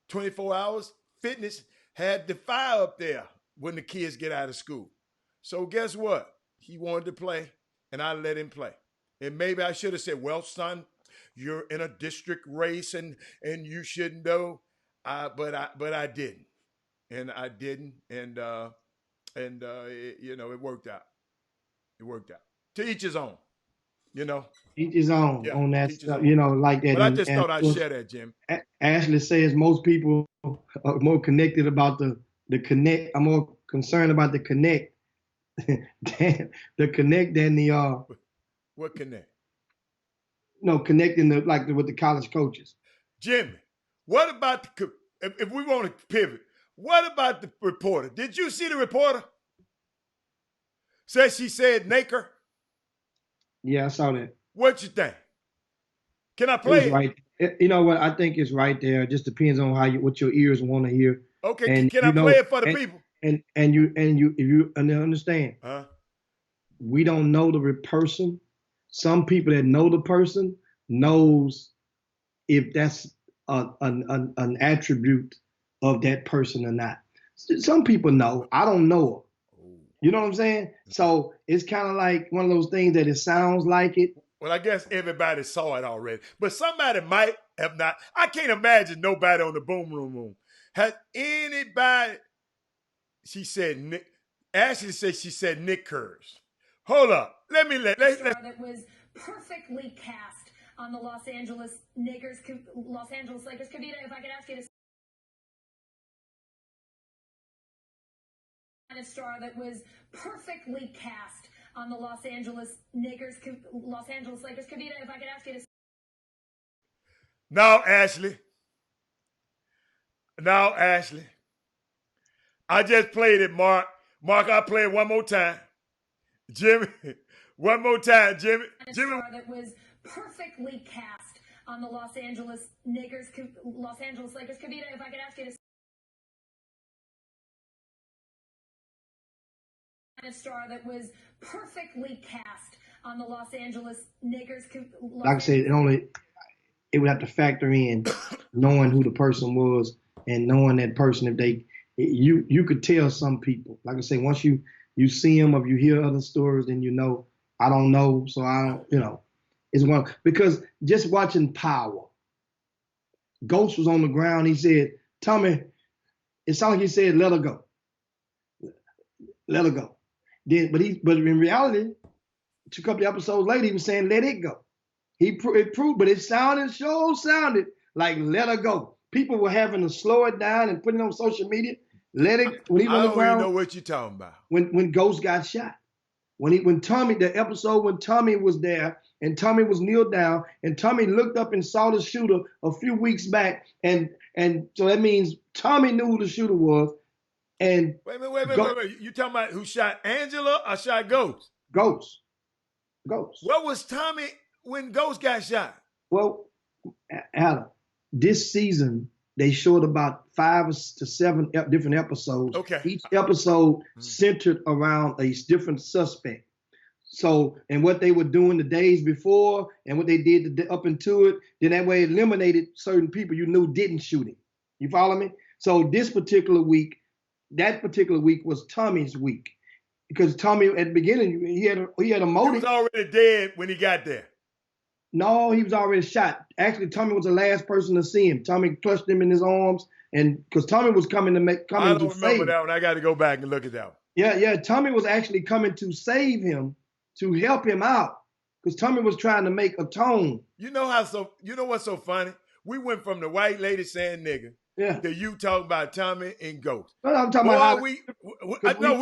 24 hours fitness had the fire up there when the kids get out of school. So guess what? He wanted to play, and I let him play. And maybe I should have said, well, son, you're in a district race and you should know. But I didn't. And I didn't. And it worked out. It worked out. To each his own. Each his own on that stuff, like that. But I just thought I'd share that, Jim. Ashley says most people are more connected about the connect. I'm more concerned about the connect than the What connect? No, connecting with the college coaches. Jimmy, what about if we want to pivot? What about the reporter? Did you see the reporter? She said Naker. Yeah, I saw that. What you think? Can I play it? Right. You know what? I think it's right there. It just depends on what your ears want to hear. Okay, and, can I play it for the people? And if you understand, we don't know the person. Some people that know the person knows if that's an attribute of that person or not. Some people know. I don't know her. You know what I'm saying? So it's kind of like one of those things that it sounds like it. Well, I guess everybody saw it already, but somebody might have not. I can't imagine nobody on the Boom Room. Has anybody? She said Nick. Ashley said she said Nick Kurz. Hold up. Let that was perfectly cast on the Los Angeles Lakers. Kavita, if I could ask you to. A star that was perfectly cast on the Los Angeles Lakers. Kavita, if I could ask you to. Now, Ashley. I just played it, Mark. Mark, I'll play it one more time. Jimmy, one more time, Jimmy. A star that was perfectly cast on the Los Angeles Lakers. Kavita, if I could ask you to. A star that was perfectly cast on the Los Angeles Lakers. Like I said, it would have to factor in knowing who the person was and knowing that person. If you could tell some people. Like I say, once you see them or you hear other stories, then I don't know, so I don't. It's one because just watching Power. Ghost was on the ground. He said, "Tommy," it sounded like he said, "Let her go, let her go." But in reality, a couple of episodes later, he was saying, "Let it go." It proved, but it sounded like "Let her go." People were having to slow it down and put it on social media. Let it when he was on the ground. I don't even know what you're talking about. When Ghost got shot, When Tommy, the episode when Tommy was there and Tommy was kneeled down and Tommy looked up and saw the shooter a few weeks back, and so that means Tommy knew who the shooter was. And Wait. You talking about who shot Angela or shot Ghost? Ghost. What was Tommy when Ghost got shot? Well, Adam, this season they showed about 5 to 7 different episodes. Okay. Each episode centered around a different suspect. So, and what they were doing the days before and what they did up into it, then that way it eliminated certain people you knew didn't shoot him. You follow me? So that particular week was Tommy's week. Because Tommy, at the beginning, he had a motive. He was already dead when he got there. No, he was already shot. Actually, Tommy was the last person to see him. Tommy clutched him in his arms, and because Tommy was coming to I don't remember that one. I got to go back and look at that one. Yeah. Tommy was actually coming to save him, to help him out, because Tommy was trying to make a tone. You know what's so funny? We went from the white lady saying nigga to you talking about Tommy and Ghost. No, I'm talking about we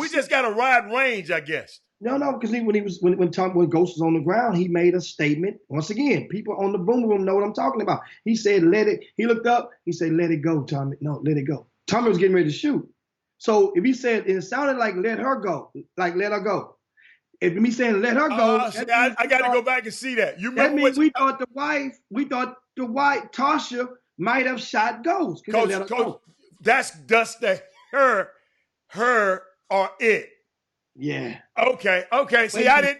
just got a wide range, I guess. No, because when Ghost was on the ground, he made a statement. Once again, people on the boom room know what I'm talking about. He said, "Let it." He looked up. He said, "Let it go, Tommy." No, let it go. Tommy was getting ready to shoot. So if he said, it sounded like "let her go," like "let her go." If me saying "let her go," I got to go back and see that. You remember that means we thought the wife, Tasha, might have shot Ghost. Coach, that's the her or it. Yeah. Okay. See, I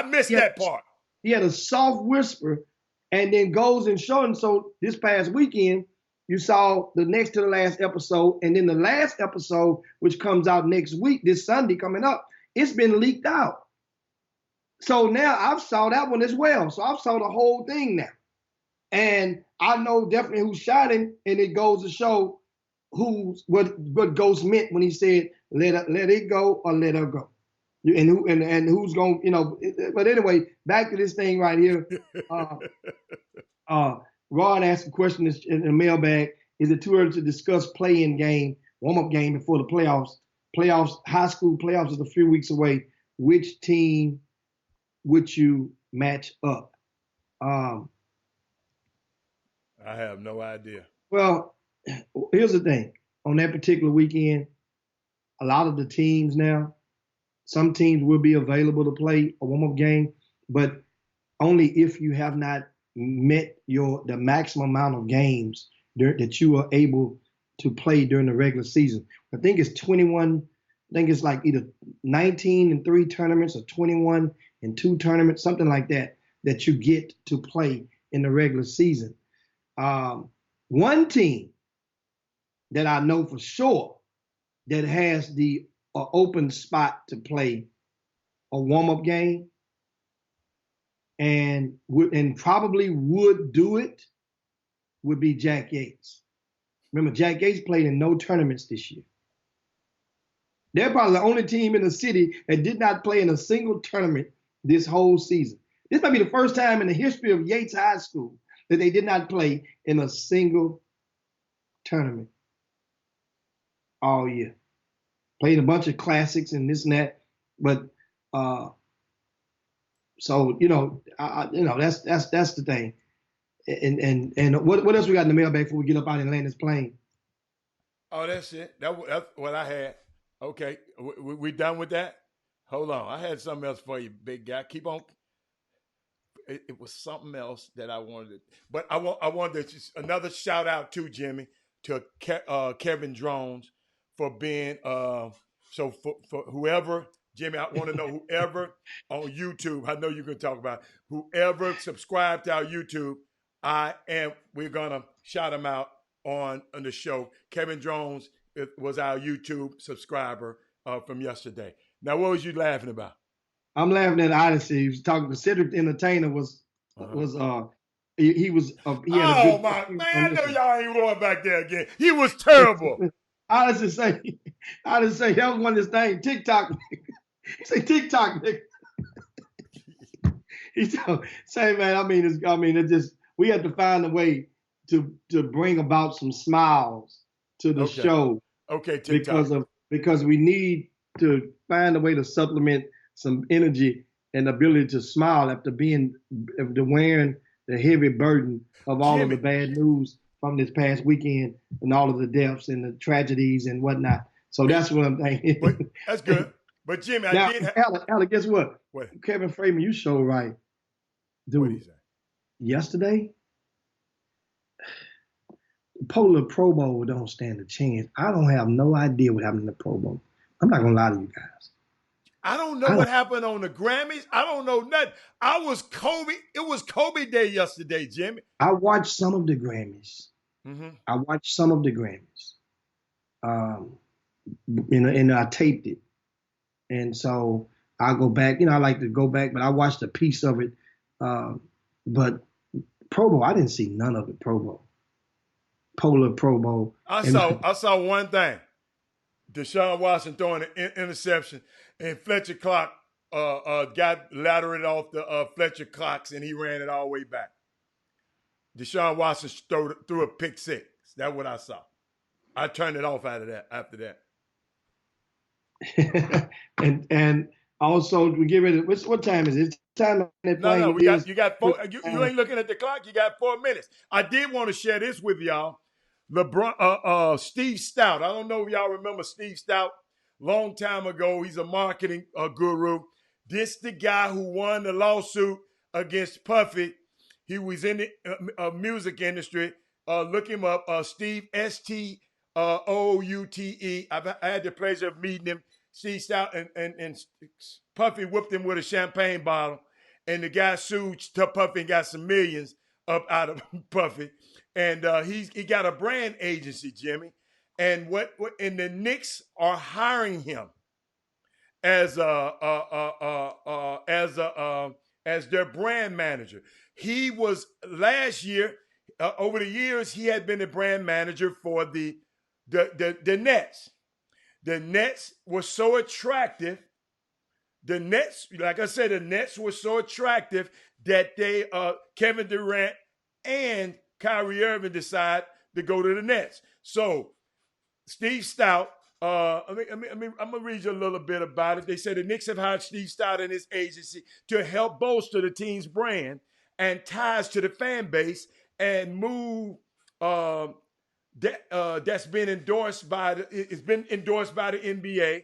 missed that part. He had a soft whisper and then goes and showed him. So this past weekend, you saw the next to the last episode. And then the last episode, which comes out next week, this Sunday coming up, it's been leaked out. So now I've saw that one as well. So I've saw the whole thing now. And I know definitely who shot him. And it goes to show what Ghost meant when he said, let it go or let her go. And who's going, but anyway, back to this thing right here. Rod asked a question in the mailbag. Is it too early to discuss play-in game, warm-up game before the playoffs? High school playoffs is a few weeks away. Which team would you match up? I have no idea. Well, here's the thing. On that particular weekend, a lot of the teams now, some teams will be available to play a warm-up game, but only if you have not met the maximum amount of games that you are able to play during the regular season. I think it's 21. I think it's like either 19 and 3 tournaments or 21 and 2 tournaments, something like that you get to play in the regular season. One team that I know for sure that has the open spot to play a warm-up game and probably would do it would be Jack Yates. Remember, Jack Yates played in no tournaments this year. They're probably the only team in the city that did not play in a single tournament this whole season. This might be the first time in the history of Yates High School that they did not play in a single tournament all year. Played a bunch of classics and this and that, but so that's the thing. And what else we got in the mailbag before we get up out and land this plane? Oh, that's it. That's what I had. Okay, we done with that? Hold on, I had something else for you, big guy. Keep on. It was something else that I wanted, but I wanted another shout out to Jimmy, to Kevin Drones for being so for whoever, Jimmy, I want to know whoever on YouTube, I know you can talk about it, whoever subscribed to our YouTube, we're gonna shout him out on the show. Kevin Drones was our YouTube subscriber from yesterday. Now, what was you laughing about? I'm laughing at Odyssey. He was talking to Cedric the Entertainer he was oh my man, I know y'all ain't going back there again. He was terrible. Odyssey say that was one of his things, TikTok. He say TikTok, nigga. He say, man, it just, we have to find a way to bring about some smiles to the show. Okay, TikTok. Because we need to find a way to supplement some energy and ability to smile after wearing the heavy burden of all of the Jimmy. bad news from this past weekend and all of the deaths and the tragedies and whatnot. So that's what I'm But thinking. that's good. But Jimmy, I Now, did have Alec, guess what? what? Kevin Freeman, you show right. What he Dude, say? yesterday, Polar Pro Bowl don't stand a chance. I don't have no idea what happened in the Pro Bowl. I'm not gonna lie to you guys. I don't know what happened on the Grammys. I don't know nothing. It was Kobe Day yesterday, Jimmy. I watched some of the Grammys. Mm-hmm. I watched some of the Grammys. And I taped it. And so I go back, I like to go back, but I watched a piece of it. But Pro Bowl, I didn't see none of it, Pro Bowl. Polar Pro Bowl. I saw one thing. Deshaun Watson throwing an interception, and Fletcher Clark got lateraled off the Fletcher Cox, and he ran it all the way back. Deshaun Watson threw a pick six. That's what I saw. I turned it off after that. and also we get ready. What time is it? It's time they're playing. No, you got 4. You ain't looking at the clock. You got 4 minutes. I did want to share this with y'all. LeBron, Steve Stout. I don't know if y'all remember Steve Stout. Long time ago, he's a marketing guru. This the guy who won the lawsuit against Puffy. He was in the music industry. Look him up. Steve Stoute. I had the pleasure of meeting him. Steve Stout and Puffy whipped him with a champagne bottle, and the guy sued Puffy and got some millions up out of Puffy. And he got a brand agency, Jimmy, and and the Knicks are hiring him as their brand manager. He was last year. Over the years, he had been the brand manager for the Nets. The Nets were so attractive. The Nets, like I said, the Nets were so attractive that they Kevin Durant and Kyrie Irving decide to go to the Nets. So Steve Stout, I'm gonna read you a little bit about it. They said the Knicks have hired Steve Stout and his agency to help bolster the team's brand and ties to the fan base and move that's been endorsed by it's been endorsed by the NBA.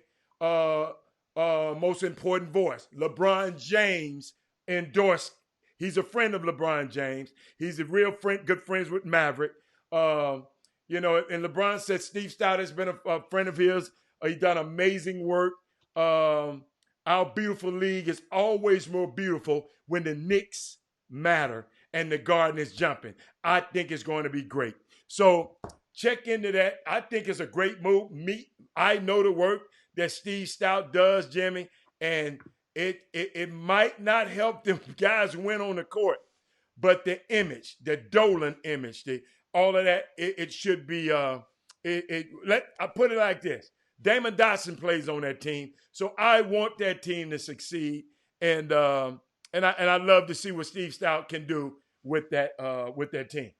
Most important voice, LeBron James endorsed. He's a friend of LeBron James. He's a real friend, good friends with Maverick. And LeBron said Steve Stout has been a friend of his. He's done amazing work. Our beautiful league is always more beautiful when the Knicks matter and the Garden is jumping. I think it's going to be great. So check into that. I think it's a great move. I know the work that Steve Stout does, Jimmy, and it might not help them guys win on the court, but the image, the Dolan image, all of that, it should be. I put it like this: Damon Dotson plays on that team, so I want that team to succeed, and I love to see what Steve Stout can do with that team.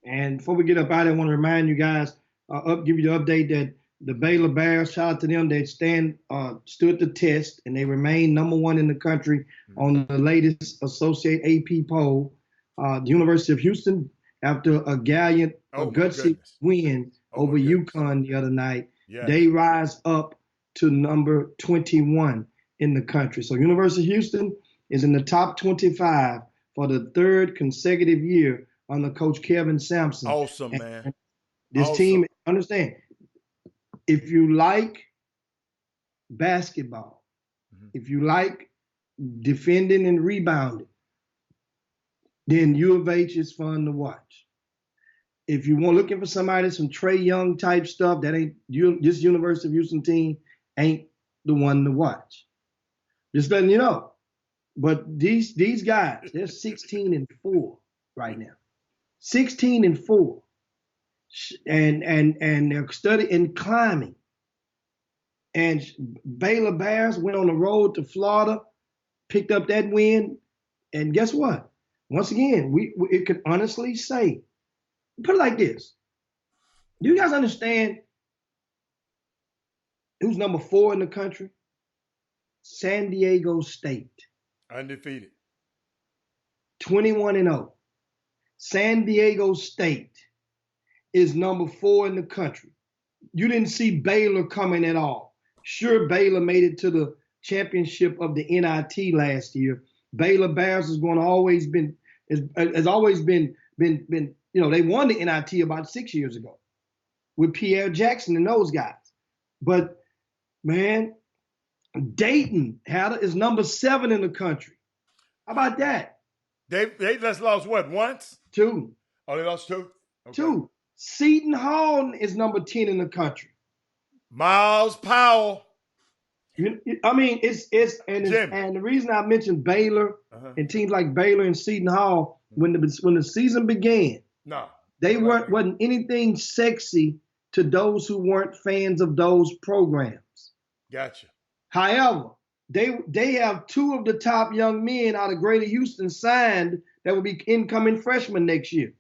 And before we get up out of here, I want to remind you guys, give you the update that the Baylor Bears, shout out to them, they stood the test and they remain number one in the country on the latest Associate AP poll. The University of Houston, after a gallant, gutsy win over UConn the other night, they rise up to number 21 in the country. So University of Houston is in the top 25 for the third consecutive year under Coach Kevin Sampson. Awesome, man. This team, understand, if you like basketball, if you like defending and rebounding, then U of H is fun to watch. If you want looking for somebody, some Trae Young type stuff, that ain't this University of Houston team ain't the one to watch. Just letting you know. But these guys, they're 16-4 right now. 16-4. And they're studying climbing. And Baylor Bears went on the road to Florida, picked up that win, and guess what? Once again, it could honestly say, put it like this: do you guys understand who's number 4 in the country? San Diego State, Undefeated. 21-0. San Diego State is number 4 in the country. You didn't see Baylor coming at all. Sure, Baylor made it to the championship of the NIT last year. Baylor Bears has always been, they won the NIT about 6 years ago with Pierre Jackson and those guys. But man, Dayton is number 7 in the country. How about that? They just lost what, once? 2. Oh, they lost 2? Okay. 2. Seton Hall is number 10 in the country. Miles Powell. I mean, and the reason I mentioned Baylor and teams like Baylor and Seton Hall, when the season began, they wasn't anything sexy to those who weren't fans of those programs. Gotcha. However, they have 2 of the top young men out of Greater Houston signed that will be incoming freshmen next year.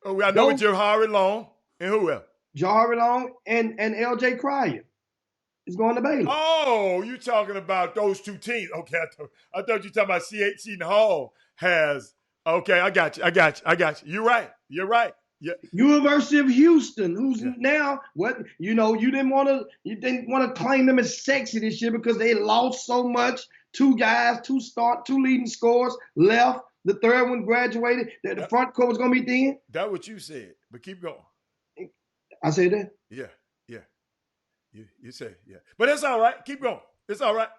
Oh, I know Jahari Long and who else? Jahari Long and L.J. Cryer is going to Baylor. Oh, you talking about those 2 teams? Okay, I thought you were talking about Seton Hall has. Okay, I got you. You're right. Yeah. University of Houston, who's now what you didn't want to claim them as sexy this year because they lost so much. 2 guys, 2 leading scorers left. The third one graduated. The front court was gonna be thin. That's what you said, but keep going. I said that. Yeah. You say but it's all right. Keep going. It's all right.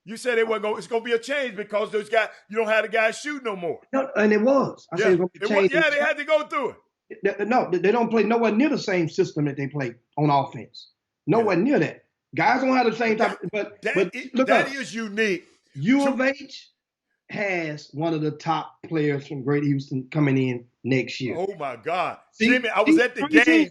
You said it's gonna be a change because those guys, you don't have the guys shoot no more. No, and it was. I said it was gonna be a change. They had to go through it. No, they don't play nowhere near the same system that they play on offense. Nowhere near that. Guys don't have the same type. But that is unique. U of H has one of the top players from Greater Houston coming in next year. Oh my God, Jimmy! I was at the game.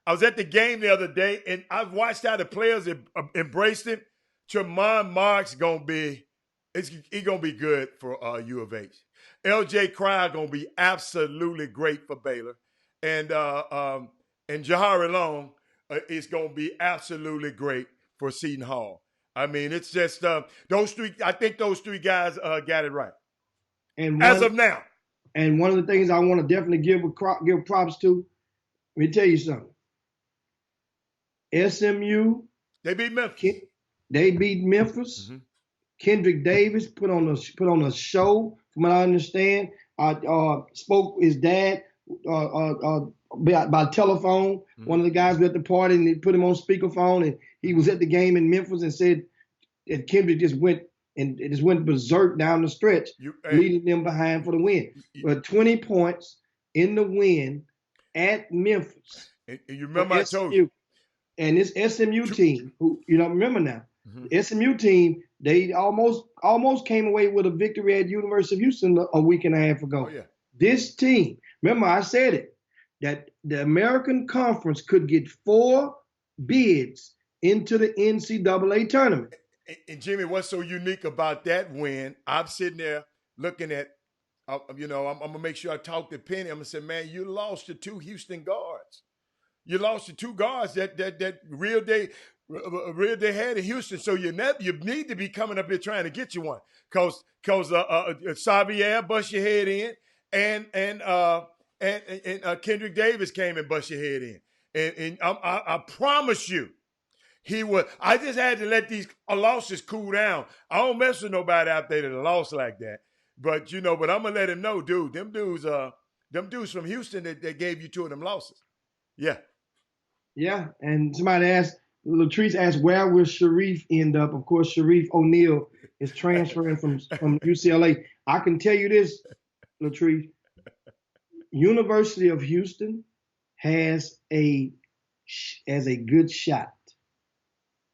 I was at the game the other day, and I watched how the players embraced him. Tremont Marks gonna be good for U of H. L.J. Cryer gonna be absolutely great for Baylor, and Jahari Long is gonna be absolutely great for Seton Hall. I mean, it's just those 3. I think those 3 guys got it right. And as of now. And one of the things I want to definitely give props to, let me tell you something. SMU. They beat Memphis. Mm-hmm. Kendrick Davis put on a show. From what I understand, spoke his dad by telephone. Mm-hmm. One of the guys was at the party, and they put him on speakerphone, and he was at the game in Memphis and said that Kendrick just went berserk down the stretch, leading them behind for the win. But 20 points in the win at Memphis. And you remember I told you. And this SMU team, who remember now, the SMU team, they almost came away with a victory at University of Houston a week and a half ago. Oh, yeah. This team, remember I said it, that the American Conference could get 4 bids into the NCAA tournament. And Jimmy, what's so unique about that win? I'm sitting there looking at, I'm gonna make sure I talk to Penny. I'm gonna say, man, you lost to 2 Houston guards. You lost to 2 guards that real day had in Houston. So you need to be coming up here trying to get you one, cause Xavier bust your head in, and Kendrick Davis came and bust your head in, and I promise you, he would. I just had to let these losses cool down. I don't mess with nobody out there that lost like that, but but I'm gonna let him know, dude. Them dudes from Houston that gave you 2 of them losses. Yeah. Yeah, and somebody Latrice asked, where will Sharif end up? Of course, Sharif O'Neal is transferring from UCLA. I can tell you this, Latrice, University of Houston has a good shot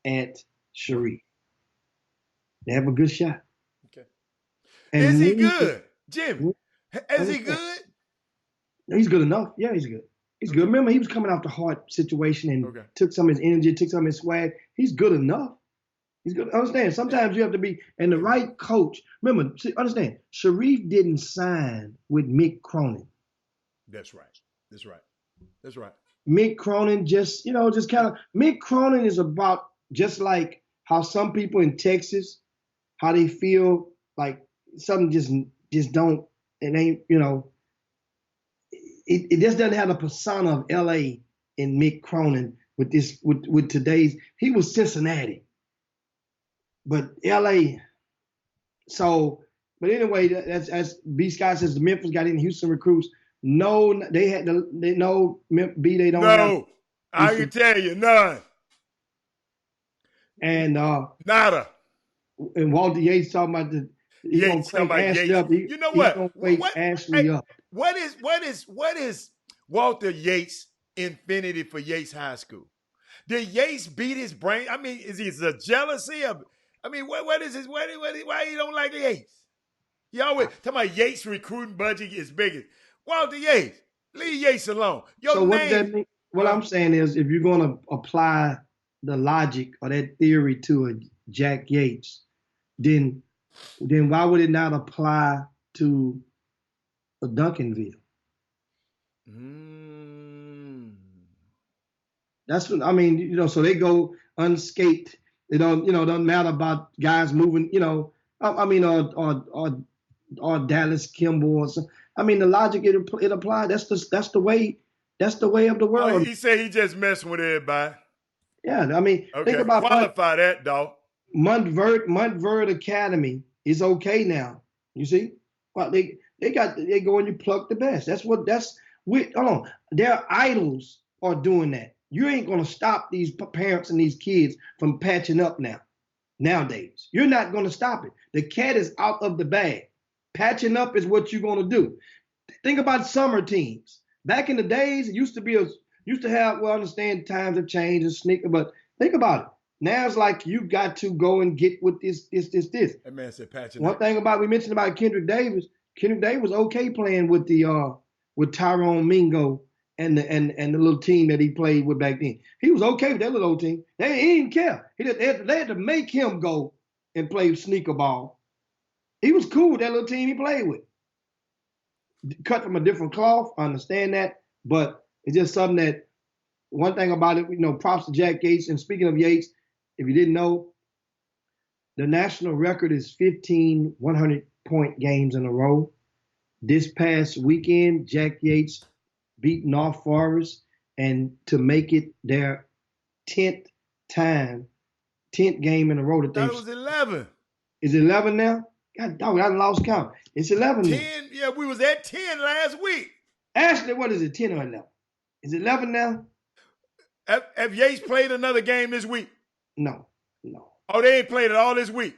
at Sharif. They have a good shot. Okay. And is he good, Jim? Is he good? He's good enough. Yeah, he's good. He's good. Remember, he was coming off the hard situation and took some of his energy, took some of his swag. He's good enough. He's good. Understand, sometimes you have to be, and the right coach. Remember, understand, Sharif didn't sign with Mick Cronin. That's right. Mick Cronin just kind of, Mick Cronin is about just like how some people in Texas, how they feel like something just don't, it ain't, it just doesn't have the persona of LA and Mick Cronin with today's, he was Cincinnati. But LA, so, but anyway, as B Scott says, the Memphis got in Houston recruits. No, they don't No, I can tell you, none. And Nada. And Walter Yates talking about he's gonna crank Ashley up. You know what? He's gonna wake Ashley up. What is Walter Yates' infinity for Yates High School? Did Yates beat his brain? I mean, is he a jealousy of? I mean, what is his? Why he don't like Yates? You always talking about Yates' recruiting budget is bigger. Walter Yates, leave Yates alone. So what does that mean? What I'm saying is, if you're gonna apply the logic or that theory to a Jack Yates, then why would it not apply to a Duncanville? That's what I mean. So they go unscathed. It doesn't matter about guys moving. Or Dallas Kimball or something. I mean, the logic it applied. That's the way of the world. Oh, he said he just messing with everybody. Yeah, I mean, okay. Think about qualify that, dog. Montverde Academy is okay now. You see, well, they go and you pluck the best. Hold on, their idols are doing that. You ain't gonna stop these parents and these kids from patching up nowadays. You're not gonna stop it. The cat is out of the bag. Patching up is what you're gonna do. Think about summer teams. Back in the days, it used to have. Well, I understand times have changed and sneaker, but think about it. Now it's like you got to go and get with this. That man said patching up. One thing we mentioned about Kendrick Davis. Kendrick Davis was okay playing with with Tyrone Mingo and the little team that he played with back then. He was okay with that little old team. He didn't care. They had to make him go and play sneaker ball. He was cool with that little team he played with. Cut from a different cloth, I understand that, but it's just something that, one thing about it, props to Jack Yates. And speaking of Yates, if you didn't know, the national record is 15 100-point games in a row. This past weekend, Jack Yates beat North Forest, and to make it their 10th game in a row. That was 11. Is it 11 now? God dog, I lost count. It's 11 10, yeah, we was at 10 last week. Ashley, what is it, 10 or 11? Is it 11 now? Have Yates played another game this week? No. Oh, they ain't played it all this week?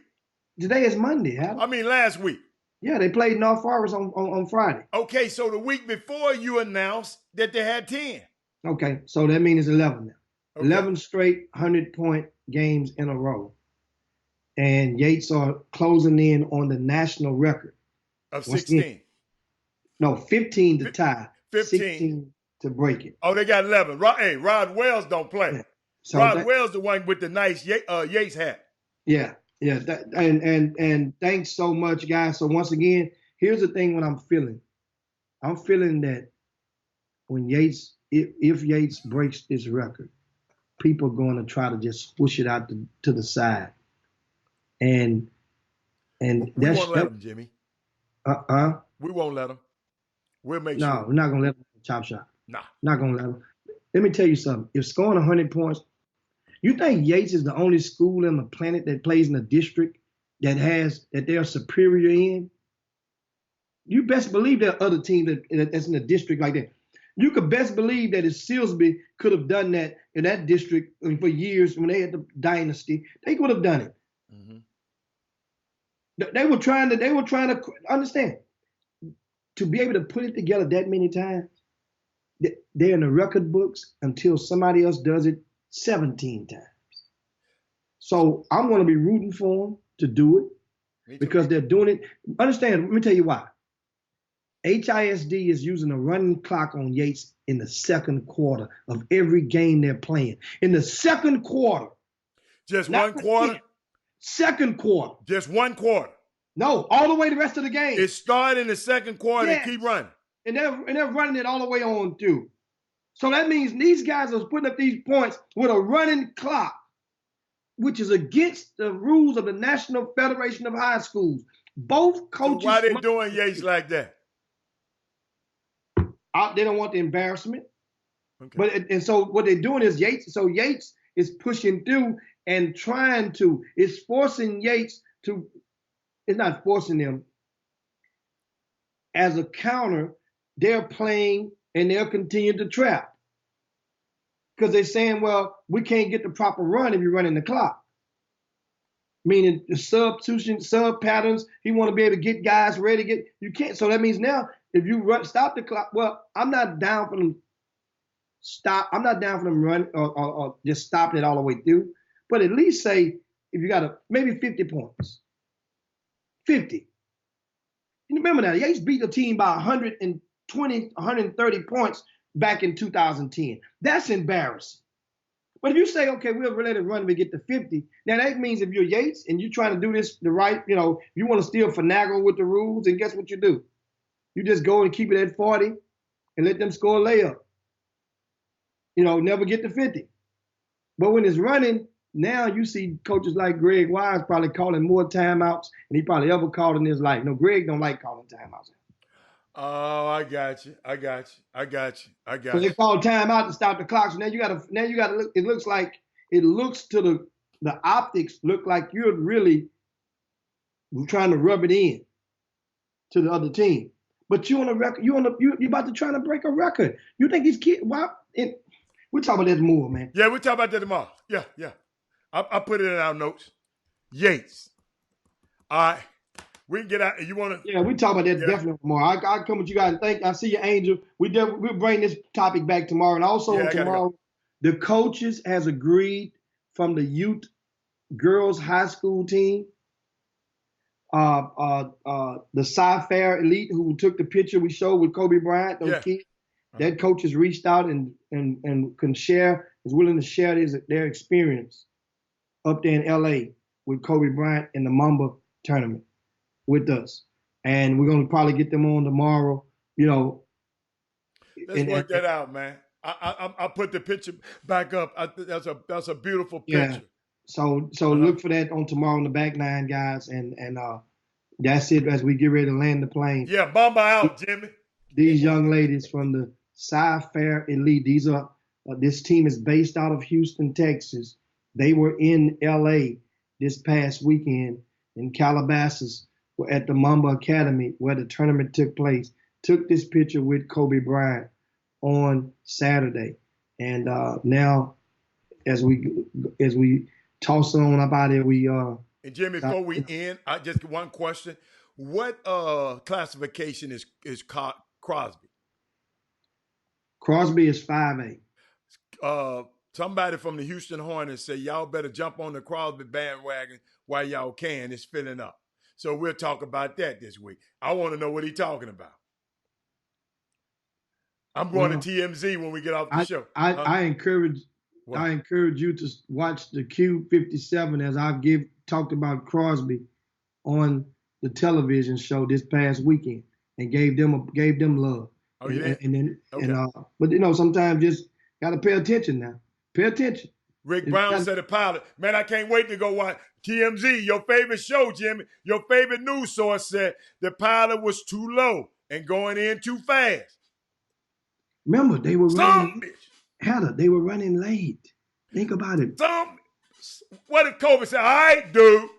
Today is Monday, Adam. I mean, last week. Yeah, they played North Forest on Friday. Okay, so the week before you announced that they had 10. Okay, so that means it's 11 now. Okay. 11 straight 100-point games in a row. And Yates are closing in on the national record. Of 16. No, 15 to tie. 15. 16 to break it. Oh, they got 11. Rod Wells don't play. Yeah. So Rod Wells the one with the nice Yates hat. Yeah. And thanks so much, guys. So once again, here's the thing what I'm feeling. I'm feeling that when Yates, if Yates breaks this record, people are going to try to just push it out to the side. And we won't let him, Jimmy. We won't let him. We'll make sure. No, we're not going to let him chop shop. Nah. Not going to let him. Let me tell you something. If scoring 100 points, you think Yates is the only school on the planet that plays in a district that they're superior in? You best believe there are other teams that's in a district like that. You could best believe that if Silsbee could have done that in that district for years when they had the dynasty, they could have done it. Mm-hmm. They were trying to understand, to be able to put it together that many times. They're in the record books until somebody else does it 17 times. So I'm going to be rooting for them to do it because they're doing it. Understand, let me tell you why. HISD is using a running clock on Yates in the second quarter of every game they're playing. In the second quarter. Just one quarter? Second quarter. Just one quarter? No, all the way the rest of the game. It started in the second quarter and keep running. And they're running it all the way on through. So that means these guys are putting up these points with a running clock. which is against the rules of the National Federation of High Schools. Both coaches. So why they doing Yates like that? They don't want the embarrassment. Okay. But and so what they're doing is Yates. So Yates is pushing through and trying to. It's forcing Yates to. It's not forcing them. As a counter, they're playing and they'll continue to trap. Because they're saying, well, we can't get the proper run if you're running the clock. Meaning the substitution, sub patterns, he want to be able to get guys ready to get. You can't. So that means now, if you stop the clock, well, I'm not down for them stop. I'm not down for them run or just stopping it all the way through. But at least say, if you got maybe 50 points. 50. You remember that Yates beat the team by 120, 130 points back in 2010. That's embarrassing. But if you say, okay, we'll let it run and we get to 50, now that means if you're Yates and you're trying to do this the right, you want to still finagle with the rules, and guess what you do? You just go and keep it at 40 and let them score a layup. Never get to 50. But when it's running, now you see coaches like Greg Wise probably calling more timeouts than he probably ever called in his life. No, Greg don't like calling timeouts. Oh, I got you. So they call timeout to stop the clock. So now you gotta look. It looks to the optics look like you're really trying to rub it in to the other team. But you on a record. You're about to try to break a record. You think these kids? We'll talk about that more, man. Yeah, we'll talk about that tomorrow. Yeah. I put it in our notes. Yates. All right. We can get out. You want to? Yeah, we talk about that definitely tomorrow. I come with you guys. I see you, Angel. We'll bring this topic back tomorrow. And also tomorrow, the coaches has agreed from the youth girls high school team, the Sci-Fair Elite who took the picture we showed with Kobe Bryant, those kids. That coach has reached out and is willing to share their experience up there in LA with Kobe Bryant in the Mamba tournament with us. And we're going to probably get them on tomorrow, Let's work that out, man. I put the picture back up. That's a beautiful picture. Yeah. So look for that on tomorrow on the Back Nine, guys. And that's it as we get ready to land the plane. Yeah, Mamba out, Jimmy. These young ladies from the Sci-Fair Elite. This team is based out of Houston, Texas. They were in LA this past weekend in Calabasas at the Mamba Academy where the tournament took place. Took this picture with Kobe Bryant on Saturday. And now as we toss on up out here, and Jimmy, before we end, I just one question. What classification is Crosby? Crosby is 5A. Somebody from the Houston Hornets say y'all better jump on the Crosby bandwagon while y'all can. It's filling up. So we'll talk about that this week. I want to know what he's talking about. I'm going to TMZ when we get off the show. I encourage you to watch the Q57 as I talked about Crosby on the television show this past weekend and gave them love. Oh, yeah. But sometimes just gotta pay attention now. Pay attention. Rick Brown said the pilot. Man, I can't wait to go watch TMZ, your favorite show, Jimmy. Your favorite news source said the pilot was too low and going in too fast. Remember, they were they were running late. Think about it. What did Kobe say? All right, dude.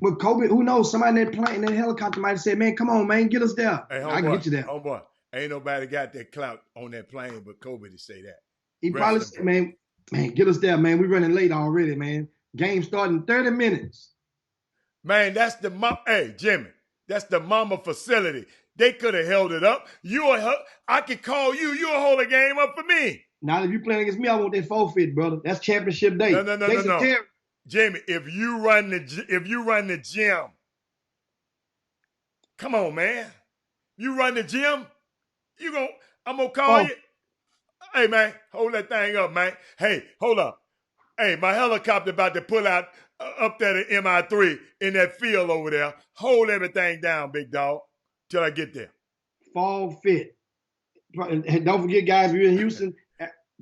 But Kobe, who knows? Somebody in that plane, in that helicopter might have said, man, come on, man, get us there. Hey, I can get you there. Homeboy, ain't nobody got that clout on that plane but Kobe to say that. He probably said, man, get us there, man. We running late already, man. Game starting in 30 minutes. Man, that's hey, Jimmy, that's the Mamba facility. They could have held it up. I could call you. You'll hold the game up for me. Not if you playing against me, I want that forfeit, brother. That's championship day. No. Jamie, if you run the gym, come on, man. You run the gym, I'm gonna call you. Hey, man, hold that thing up, man. Hey, hold up. Hey, my helicopter about to pull out up there to MI3 in that field over there. Hold everything down, big dog, till I get there. Fall fit. And don't forget, guys, we're in Houston.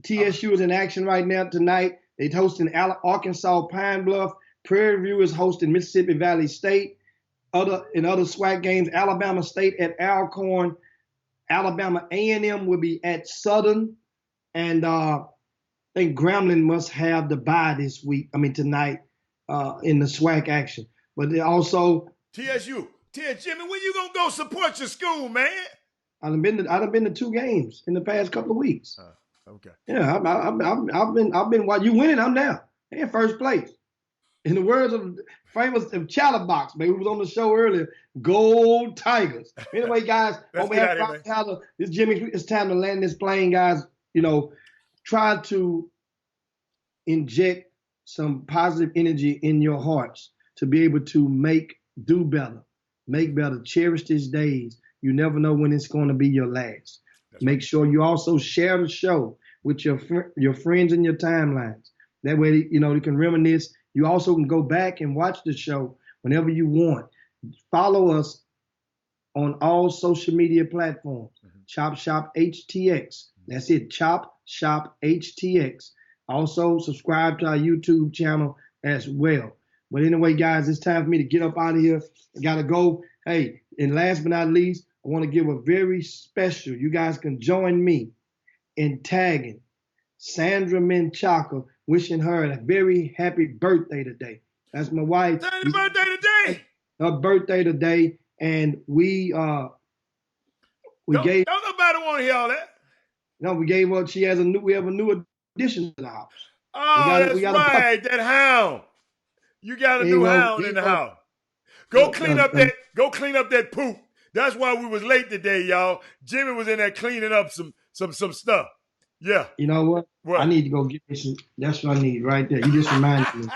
TSU is in action right now tonight. They're hosting Arkansas Pine Bluff. Prairie View is hosting Mississippi Valley State. Other SWAC games, Alabama State at Alcorn. Alabama A&M will be at Southern. And I think Grambling must have the bye this week. Tonight in the SWAC action. But they also TSU. Jimmy, when you gonna go support your school, man? I've been to 2 games in the past couple of weeks. Okay. Yeah, I've been while you winning, I'm down in first place. In the words of famous Chatterbox, man, who was on the show earlier, Gold Tigers. Anyway, guys, on behalf of Tyler, this Jimmy, it's time to land this plane, guys. Try to inject some positive energy in your hearts to be able to do better, make better, cherish these days. You never know when it's going to be your last. Make sure you also share the show with your friends in your timelines. That way, you can reminisce. You also can go back and watch the show whenever you want. Follow us on all social media platforms. Chop Shop HTX. That's it. Chop Shop HTX. Also, subscribe to our YouTube channel as well. But anyway, guys, it's time for me to get up out of here. I got to go. Hey, and last but not least, I want to give a very special, you guys can join me in tagging Sandra Menchaca, wishing her a very happy birthday today. That's my wife. Happy birthday today. Her birthday today. And we don't nobody want to hear all that. No, we gave her, we have a new addition to the house. Oh, that's right, that hound. You got a new hound in the house. Go clean up that poop. That's why we was late today, y'all. Jimmy was in there cleaning up some stuff. Yeah. You know what? I need to go get me some. That's what I need right there. You just reminded me.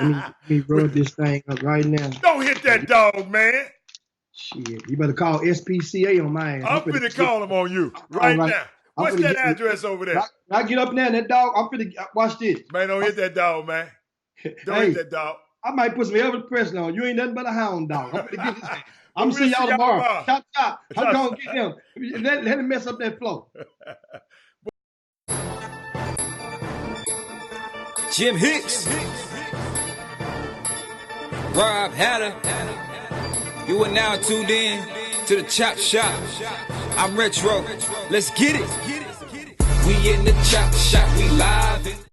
Let me rub this thing up right now. Don't hit that dog, man. Shit. You better call SPCA on my ass. I'm finna call him on you right now. What's that address over there? I get up there and that dog, I'm finna watch this. Man, don't hit that dog, man. Don't hit that dog. I might put some Elvis Presley on. You ain't nothing but a hound dog. I'm finna get his ass. I'm gonna see y'all tomorrow. Chop. I'm gonna get him. Let him mess up that flow. Jim Hicks, Rob Hatter. You are now tuned in to the Chop Shop. I'm Retro. Let's get it. We in the Chop Shop. We live.